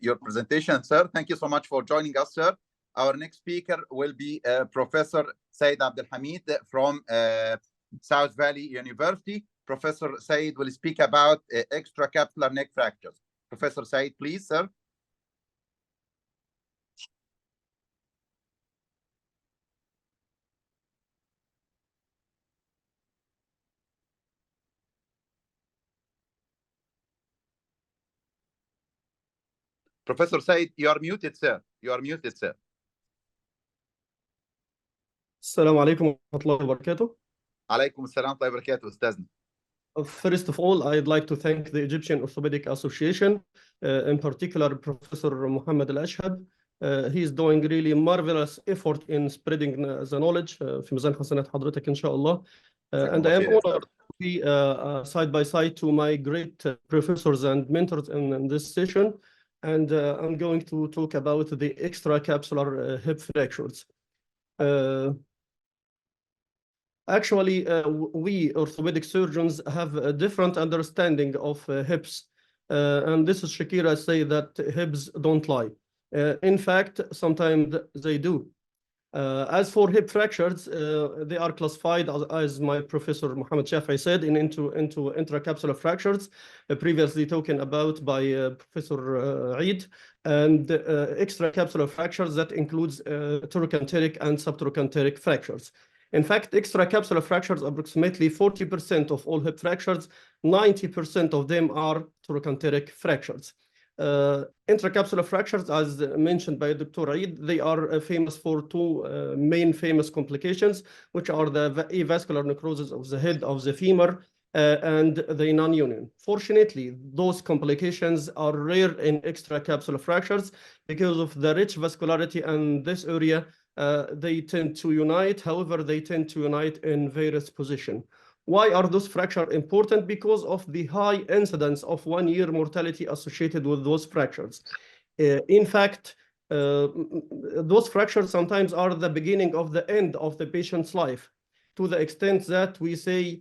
your presentation, sir. Thank you so much for joining us, sir. Our next speaker will be Professor Said Abdelhamid from South Valley University. Professor Said will speak about extracapsular neck fractures. Professor Said, please, sir. Professor Said, you are muted, sir. You are muted, sir. السلام عليكم ورحمة الله وبركاته. عليكم السلام ورحمة الله وبركاته, أستاذنا. First of all, I'd like to thank the Egyptian Orthopedic Association, in particular Professor Mohammed Al-Ashhab. He is doing really marvelous effort in spreading the knowledge في ميزان حسنات حضرتك إن شاء الله. And I am honored to be side by side to my great professors and mentors in this session. And I'm going to talk about the extracapsular hip fractures. Actually, we orthopedic surgeons have a different understanding of hips. And this is Shakira say that hips don't lie. In fact, sometimes they do. As for hip fractures, they are classified as my professor Mohammed Shafi said into intracapsular fractures, previously talking about by Professor Eid, and extracapsular fractures that includes trochanteric and subtrochanteric fractures. In fact, extracapsular fractures, approximately 40% of all hip fractures, 90% of them are trochanteric fractures. Intracapsular fractures, as mentioned by Dr. Eid, they are famous for two main famous complications, which are the avascular necrosis of the head of the femur and the non-union. Fortunately, those complications are rare in extracapsular fractures because of the rich vascularity in this area. They tend to unite, however, they tend to unite in various positions. Why are those fractures important? Because of the high incidence of 1-year mortality associated with those fractures. In fact, those fractures sometimes are the beginning of the end of the patient's life, to the extent that we say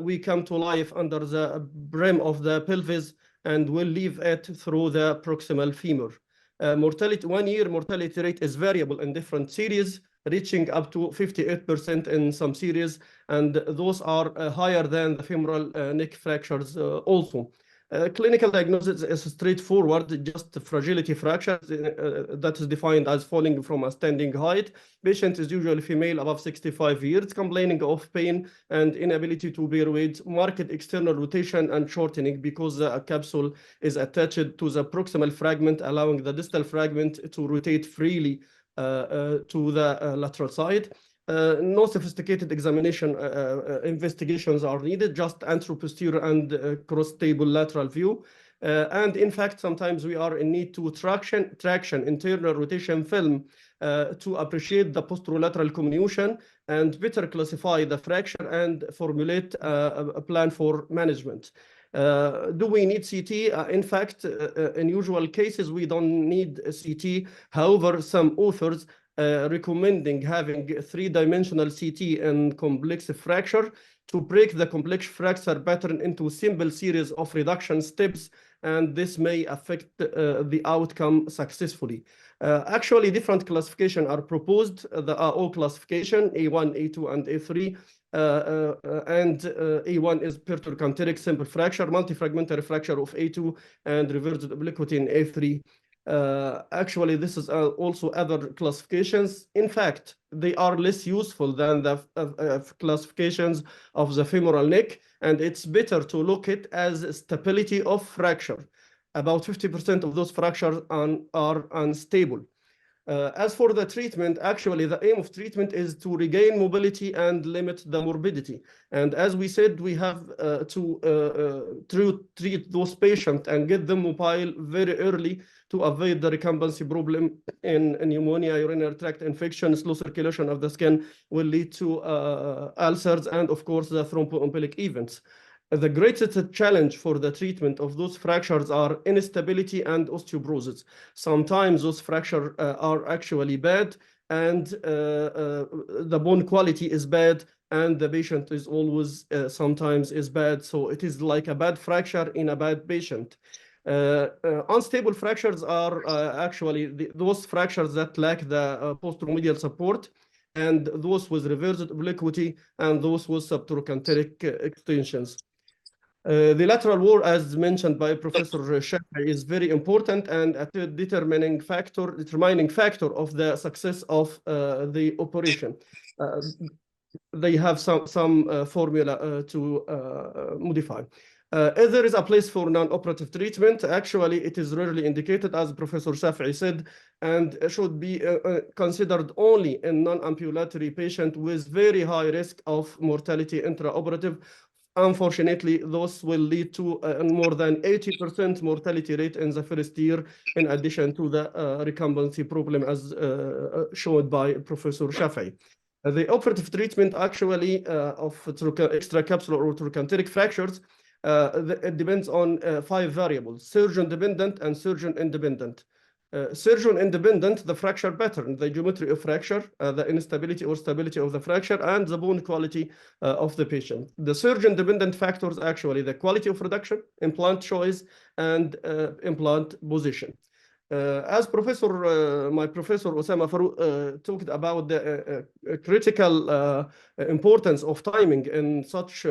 we come to life under the brim of the pelvis and will leave it through the proximal femur. Mortality, 1-year mortality rate is variable in different series, reaching up to 58% in some series, and those are higher than the femoral neck fractures also. Clinical diagnosis is straightforward, just fragility fracture that is defined as falling from a standing height. Patient is usually female above 65 years, complaining of pain and inability to bear weight, marked external rotation and shortening because the capsule is attached to the proximal fragment, allowing the distal fragment to rotate freely to the lateral side. No sophisticated examination investigations are needed, just anteroposterior and cross-table lateral view. And in fact, sometimes we are in need to traction internal rotation film to appreciate the posterolateral comminution and better classify the fracture and formulate a plan for management. Do we need CT? In fact, in usual cases, we don't need a CT. However, some authors recommending having 3-dimensional CT in complex fracture to break the complex fracture pattern into simple series of reduction steps, and this may affect the outcome successfully. Actually, different classifications are proposed. The AO classification, A1, A2, and A3. And A1 is pertrochanteric simple fracture, multifragmentary fracture of A2, and reversed obliquity in A3. Actually, this is also other classifications. In fact, they are less useful than the classifications of the femoral neck, and it's better to look at as stability of fracture. About 50% of those fractures are unstable. As for the treatment, actually, the aim of treatment is to regain mobility and limit the morbidity. And as we said, we have to treat those patients and get them mobile very early to avoid the recumbency problem in pneumonia, urinary tract infection, slow circulation of the skin will lead to ulcers and, of course, the thromboembolic events. The greatest challenge for the treatment of those fractures are instability and osteoporosis. Sometimes those fractures are actually bad, and the bone quality is bad, and the patient is always sometimes is bad. So it is like a bad fracture in a bad patient. Unstable fractures are actually those fractures that lack the posteromedial support, and those with reversed obliquity, and those with subtrochanteric extensions. The lateral wall, as mentioned by Professor Shafi, is very important and a determining factor of the success of the operation. They have some formula to modify. If there is a place for non-operative treatment, actually it is rarely indicated, as Professor Shafi said, and should be considered only in non-ambulatory patient with very high risk of mortality intraoperative. Unfortunately, those will lead to more than 80% mortality rate in the first year, in addition to the recumbency problem as shown by Professor Shafi. The operative treatment actually of extracapsular or trochanteric fractures, it depends on 5 variables: surgeon dependent and surgeon independent. Surgeon independent, the fracture pattern, the geometry of fracture, the instability or stability of the fracture, and the bone quality of the patient. The surgeon dependent factors, actually the quality of reduction, implant choice, and implant position. As my professor Osama Farouk talked about the critical importance of timing in such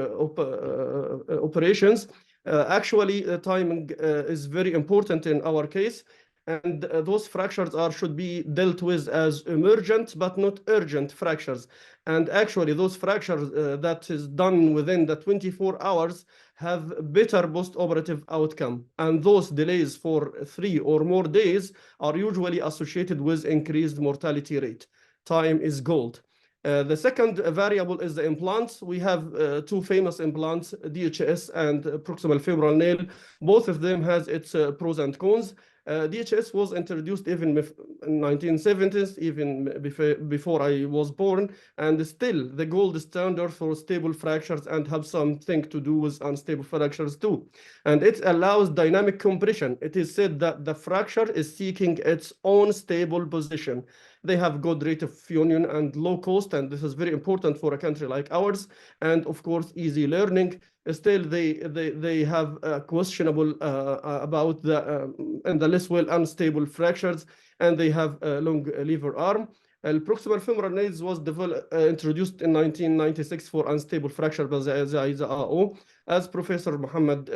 operations, actually timing is very important in our case. And those fractures should be dealt with as emergent but not urgent fractures. And actually those fractures that is done within the 24 hours have better post-operative outcome. And those delays for 3 or more days are usually associated with increased mortality rate. Time is gold. The second variable is the implants. We have 2 famous implants, DHS and proximal femoral nail. Both of them has its pros and cons. DHS was introduced even in 1970s, even before I was born, and still the gold standard for stable fractures and have something to do with unstable fractures too. And it allows dynamic compression. It is said that the fracture is seeking its own stable position. They have good rate of union and low cost, and this is very important for a country like ours, and of course easy learning. Still, they have questionable about the less well unstable fractures, and they have a long lever arm. Proximal femoral nails was introduced in 1996 for unstable fracture by the ISAO. As Professor Muhammad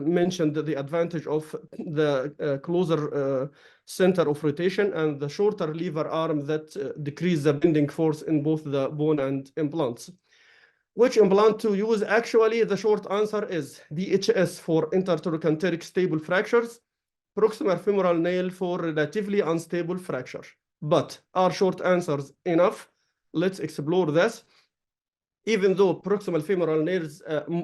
mentioned, the advantage of the closer center of rotation and the shorter lever arm that decrease the bending force in both the bone and implants. Which implant to use? Actually, the short answer is DHS for intertrochanteric stable fractures, proximal femoral nail for relatively unstable fracture. But are short answers enough? Let's explore this. Even though proximal femoral nails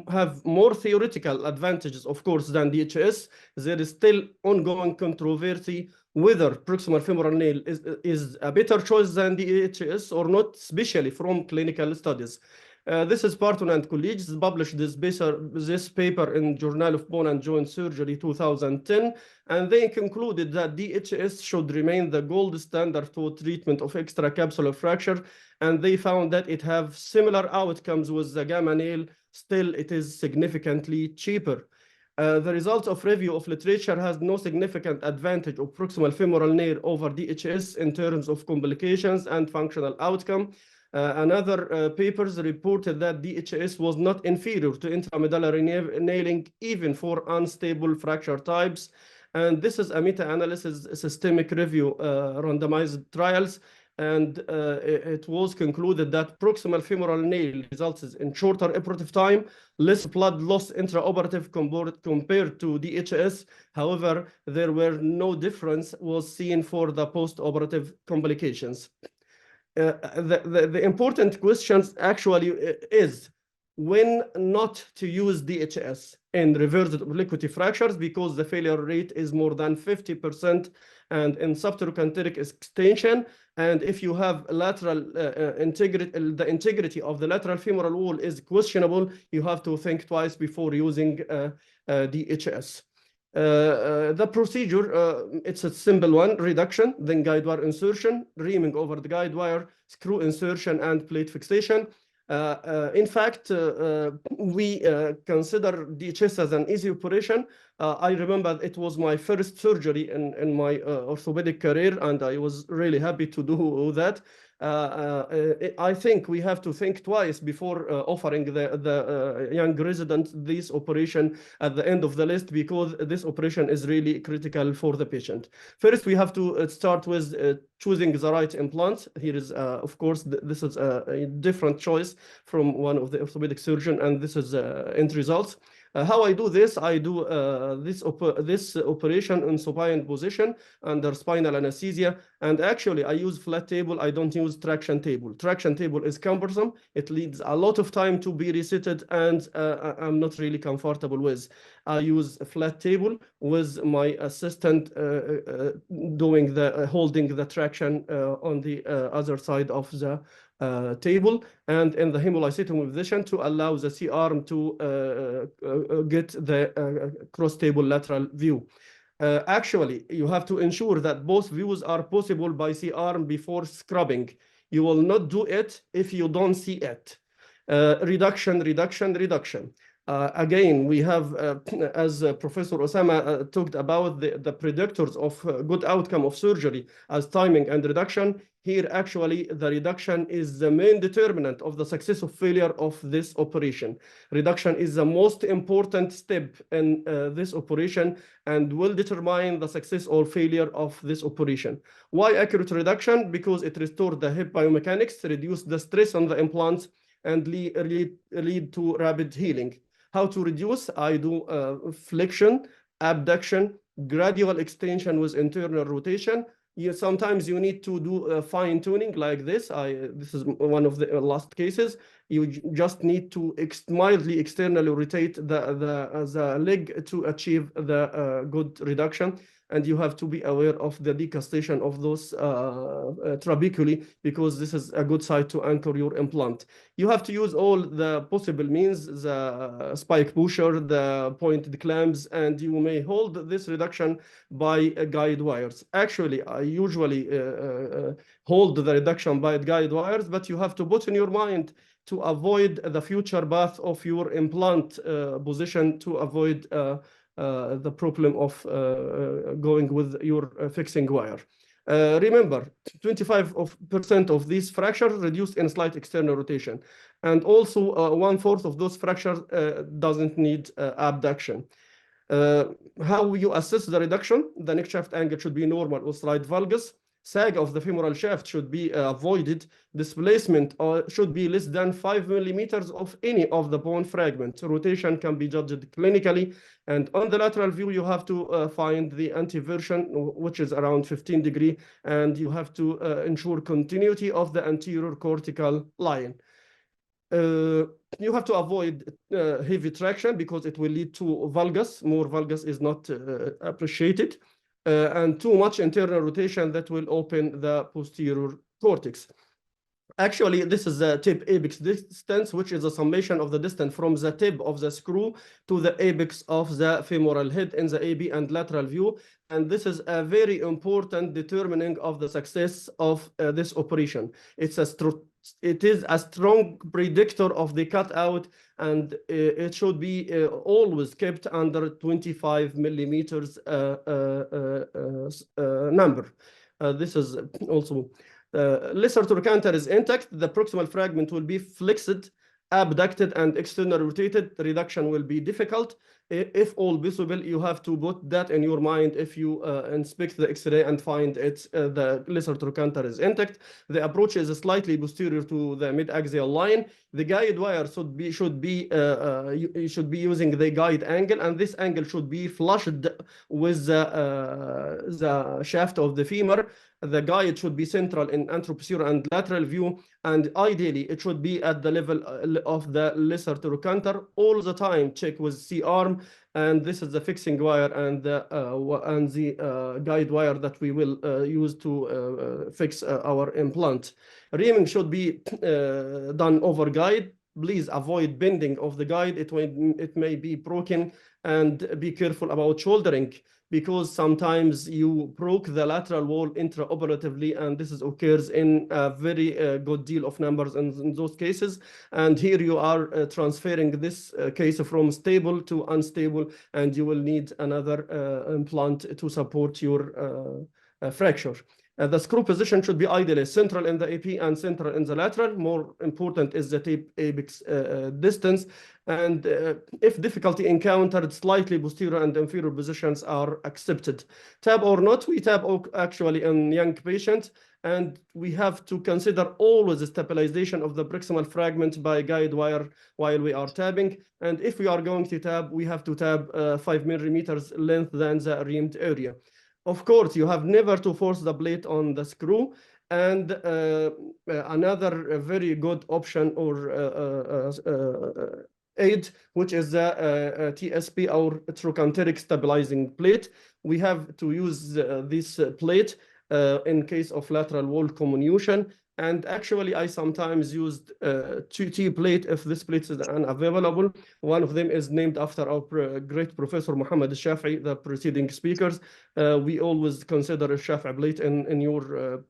have more theoretical advantages, of course, than DHS, there is still ongoing controversy whether proximal femoral nail is a better choice than DHS or not, especially from clinical studies. This is Parton and colleagues published this paper in Journal of Bone and Joint Surgery 2010, and they concluded that DHS should remain the gold standard for treatment of extracapsular fracture, and they found that it have similar outcomes with the gamma nail. Still, it is significantly cheaper. The results of review of literature has no significant advantage of proximal femoral nail over DHS in terms of complications and functional outcome. Another papers reported that DHS was not inferior to intramedullary nailing even for unstable fracture types. And this is a meta-analysis systemic review randomized trials. And it was concluded that proximal femoral nail results in shorter operative time, less blood loss intraoperative compared to DHS. However, there were no difference was seen for the post-operative complications. The important questions actually is when not to use DHS in reversed obliquity fractures, because the failure rate is more than 50%, and in subtrochanteric extension. And if you have lateral integrity, the integrity of the lateral femoral wall is questionable, you have to think twice before using DHS. The procedure, it's a simple one: reduction, then guide wire insertion, reaming over the guide wire, screw insertion, and plate fixation. In fact, we consider DHS as an easy operation. I remember it was my first surgery in my orthopedic career, and I was really happy to do that. I think we have to think twice before offering the young resident this operation at the end of the list, because this operation is really critical for the patient. First, we have to start with choosing the right implant. Here is, of course, this is a different choice from one of the orthopedic surgeon, and this is end results. How I do this? I do this operation in supine position under spinal anesthesia, and actually I use flat table. I don't use traction table. Traction table is cumbersome. It needs a lot of time to be reseated, and I'm not really comfortable with. I use a flat table with my assistant doing the holding the traction on the other side of the table, and in the hemolysotomy position to allow the C-arm to get the cross-table lateral view. Actually, you have to ensure that both views are possible by C-arm before scrubbing. You will not do it if you don't see it. Reduction, reduction, reduction. Again, we have, as Professor Osama talked about, the predictors of good outcome of surgery as timing and reduction. Here, actually, the reduction is the main determinant of the success or failure of this operation. Reduction is the most important step in this operation and will determine the success or failure of this operation. Why accurate reduction? Because it restores the hip biomechanics, reduce the stress on the implants, and lead to rapid healing. How to reduce? I do flexion, abduction, gradual extension with internal rotation. Sometimes you need to do fine tuning like this. This is one of the last cases. You just need to mildly externally rotate the leg to achieve the good reduction. And you have to be aware of the decustation of those trabeculae, because this is a good site to anchor your implant. You have to use all the possible means, the spike pusher, the pointed clamps, and you may hold this reduction by guide wires. Actually, I usually hold the reduction by guide wires, but you have to put in your mind to avoid the future path of your implant position, to avoid the problem of going with your fixing wire. Remember, 25% of these fractures reduced in slight external rotation. And also 1/4 of those fractures doesn't need abduction. How you assess the reduction? The neck shaft angle should be normal or slight valgus. Sag of the femoral shaft should be avoided. Displacement should be less than 5 millimeters of any of the bone fragment. Rotation can be judged clinically. And on the lateral view, you have to find the anteversion, which is around 15 degrees, and you have to ensure continuity of the anterior cortical line. You have to avoid heavy traction because it will lead to valgus. More valgus is not appreciated. And too much internal rotation that will open the posterior cortex. Actually, this is the tip apex distance, which is a summation of the distance from the tip of the screw to the apex of the femoral head in the AB and lateral view. And this is a very important determining of the success of this operation. It is a strong predictor of the cutout, and it should be always kept under 25 millimeters number. This is also lesser trochanter is intact. The proximal fragment will be flexed, abducted, and externally rotated. The reduction will be difficult. If all visible, you have to put that in your mind if you inspect the X-ray and find the lesser trochanter is intact. The approach is slightly posterior to the mid-axial line. The guide wire should be using the guide angle, and this angle should be flushed with the shaft of the femur. The guide should be central in anteroposterior and lateral view, and ideally it should be at the level of the lesser trochanter. All the time check with C-arm, and this is the fixing wire and the guide wire that we will use to fix our implant. Reaming should be done over guide. Please avoid bending of the guide. It may be broken and be careful about shouldering, because sometimes you broke the lateral wall intraoperatively, and this occurs in a very good deal of numbers in those cases. And here you are transferring this case from stable to unstable, and you will need another implant to support your fracture. The screw position should be ideally central in the AP and central in the lateral. More important is the tape apex distance. And if difficulty encountered, slightly posterior and inferior positions are accepted. Tab or not, we tab actually in young patients, and we have to consider always the stabilization of the proximal fragment by guide wire while we are tabbing. And if we are going to tab, we have to tab 5 millimeters length than the reamed area. Of course, you have never to force the plate on the screw. And another very good option or aid, which is the TSP or trochanteric stabilizing plate. We have to use this plate in case of lateral wall comminution. And actually, I sometimes used T plate if this plate is unavailable. One of them is named after our great Professor Muhammad Shafi, the preceding speakers. We always consider a Shafi plate in your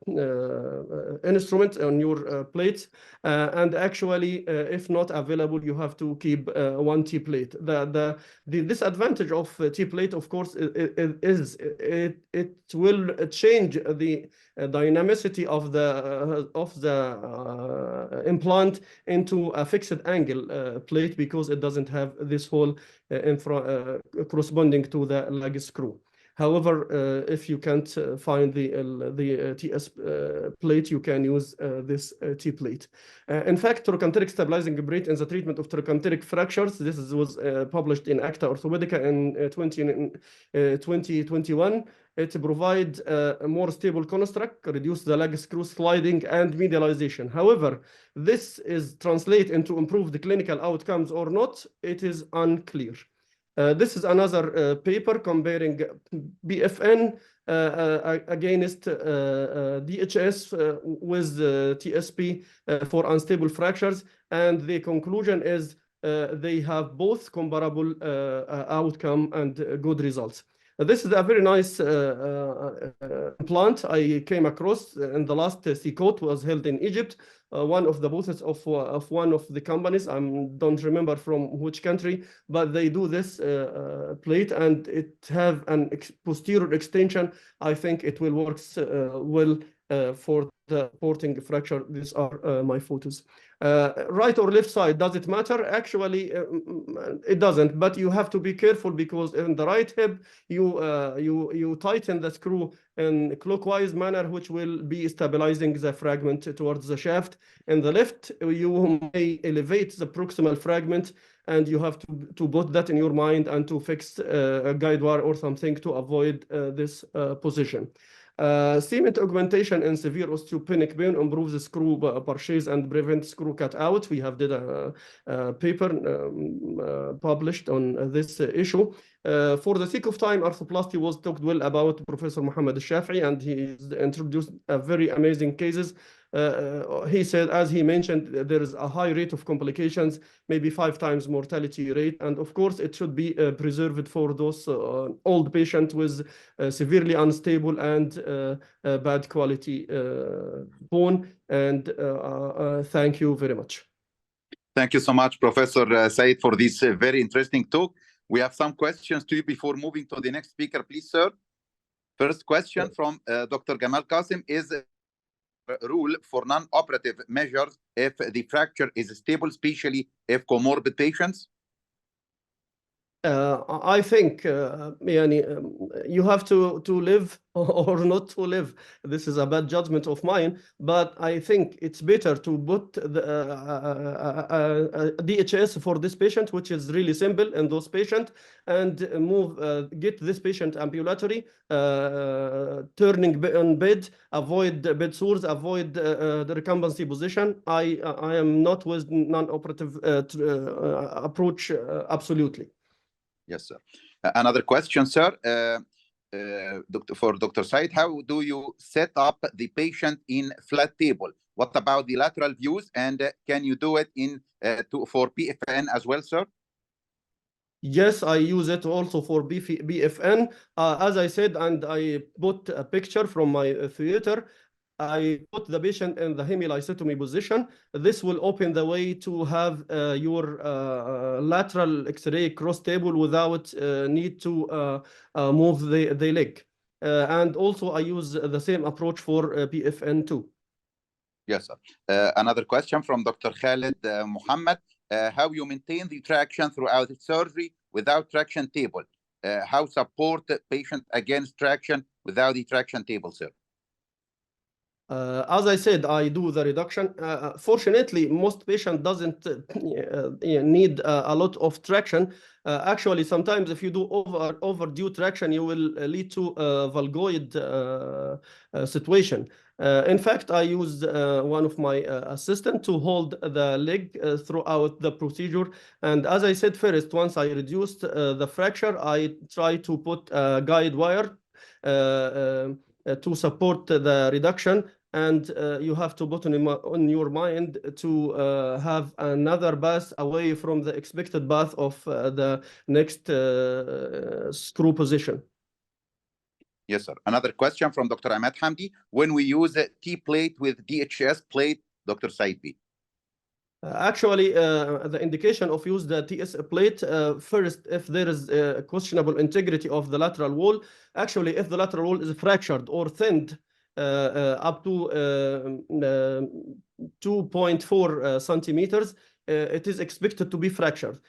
instrument, on your plates. And actually, if not available, you have to keep one T plate. The disadvantage of T plate, of course, is it will change the dynamicity of the implant into a fixed angle plate, because it doesn't have this hole corresponding to the leg screw. However, if you can't find the TS plate, you can use this T plate. In fact, trochanteric stabilizing plate in the treatment of trochanteric fractures, this was published in Acta Orthopedica in 2021. It provides a more stable construct, reduce the leg screw sliding and medialization. However, this is translated into improved clinical outcomes or not, it is unclear. This is another paper comparing BFN against DHS with TSP for unstable fractures, and the conclusion is they have both comparable outcome and good results. This is a very nice implant I came across in the last CCOT was held in Egypt. One of the booths of one of the companies, I don't remember from which country, but they do this plate and it have an posterior extension. I think it will work well for the supporting fracture. These are my photos. Right or left side, does it matter? Actually, it doesn't, but you have to be careful because in the right hip, you tighten the screw in clockwise manner, which will be stabilizing the fragment towards the shaft. In the left, you may elevate the proximal fragment, and you have to put that in your mind and to fix a guide wire or something to avoid this position. Cement augmentation in severe osteopenic pain improves the screw purchase and prevent screw cut out. We have did a paper published on this issue. For the sake of time, arthroplasty was talked well about Professor Muhammad Shafi, and he introduced a very amazing cases. He said, as he mentioned, there is a high rate of complications, maybe 5 times mortality rate. And of course, it should be preserved for those old patients with severely unstable and bad quality bone. And thank you very much. Thank you so much, Professor Said, for this very interesting talk. We have some questions to you before moving to the next speaker, please, sir. First question from Dr. Gamal Qasim is rule for non-operative measures if the fracture is stable, especially if comorbid patients? I think you have to live or not to live. This is a bad judgment of mine, but I think it's better to put the DHS for this patient, which is really simple in those patients, and get this patient ambulatory, turning on bed, avoid bed sores, avoid the recumbency position. I am not with non-operative approach, absolutely. Yes, sir. Another question, sir. For Dr. Said, how do you set up the patient in flat table? What about the lateral views, and can you do it in for PFN as well, sir? Yes, I use it also for BFN. As I said, and I put a picture from my theater, I put the patient in the hemilysotomy position. This will open the way to have your lateral X-ray cross table without need to move the leg. And also I use the same approach for BFN too. Yes, sir. Another question from Dr. Khalid Muhammad. How you maintain the traction throughout the surgery without traction table? How support the patient against traction without the traction table, sir? As I said, I do the reduction. Fortunately, most patient doesn't need a lot of traction. Actually, sometimes if you do overdue traction, you will lead to a valgoid situation. In fact, I used one of my assistant to hold the leg throughout the procedure. And as I said first, once I reduced the fracture, I try to put a guide wire to support the reduction. And you have to put on your mind to have another path away from the expected path of the next screw position. Yes, sir. Another question from Dr. Ahmed Hamdi. When we use a T-plate with DHS plate, Dr. Said B. Actually, the indication of use the TS plate, first, if there is a questionable integrity of the lateral wall, actually, if the lateral wall is fractured or thinned, up to 2.4 centimeters, it is expected to be fractured.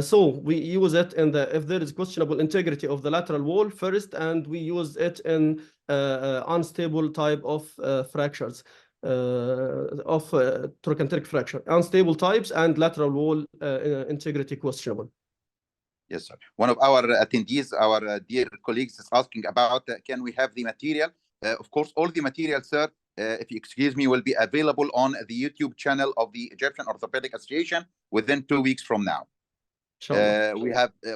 So we use it in if there is questionable integrity of the lateral wall first, and we use it in unstable type of fractures, of trochanteric fracture, unstable types and lateral wall integrity questionable. Yes, sir. One of our attendees, our dear colleagues, is asking about can we have the material? Of course, all the material, sir, if you excuse me, will be available on the YouTube channel of the Egyptian Orthopedic Association within 2 weeks from now.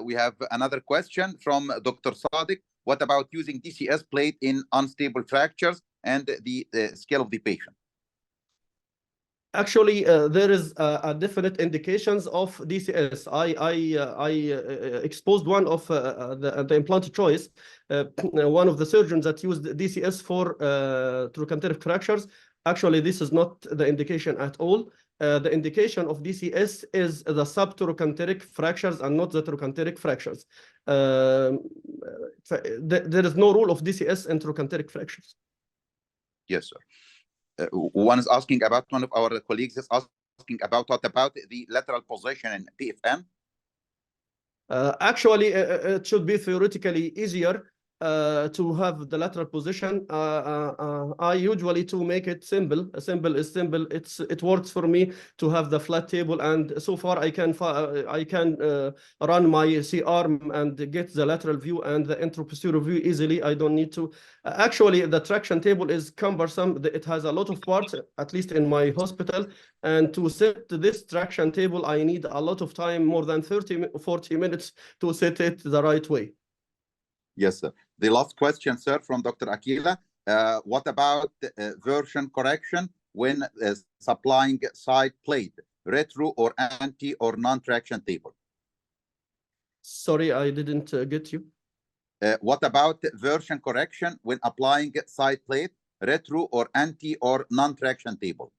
We have another question from Dr. Sadiq. What about using DCS plate in unstable fractures and the scale of the patient? Actually, there is a definite indications of DCS. I exposed one of the implant choice, one of the surgeons that used DCS for trochanteric fractures. Actually, this is not the indication at all. The indication of DCS is the subtrochanteric fractures and not the trochanteric fractures. There is no rule of DCS in trochanteric fractures. Yes, sir. One is asking about, one of our colleagues is asking about what about the lateral position in PFN? Actually, it should be theoretically easier to have the lateral position. I usually to make it simple. Simple is simple. It works for me to have the flat table, and so far I can run my C-arm and get the lateral view and the intraposterior view easily. I don't need to. Actually, the traction table is cumbersome. It has a lot of parts, at least in my hospital. And to set this traction table, I need a lot of time, more than 30-40 minutes to set it the right way. Yes, sir. The last question, sir, from Dr. Akila. What about version correction when supplying side plate, retro or anti or non-traction table? Sorry, I didn't get you. What about version correction when applying side plate, retro or anti or non-traction table?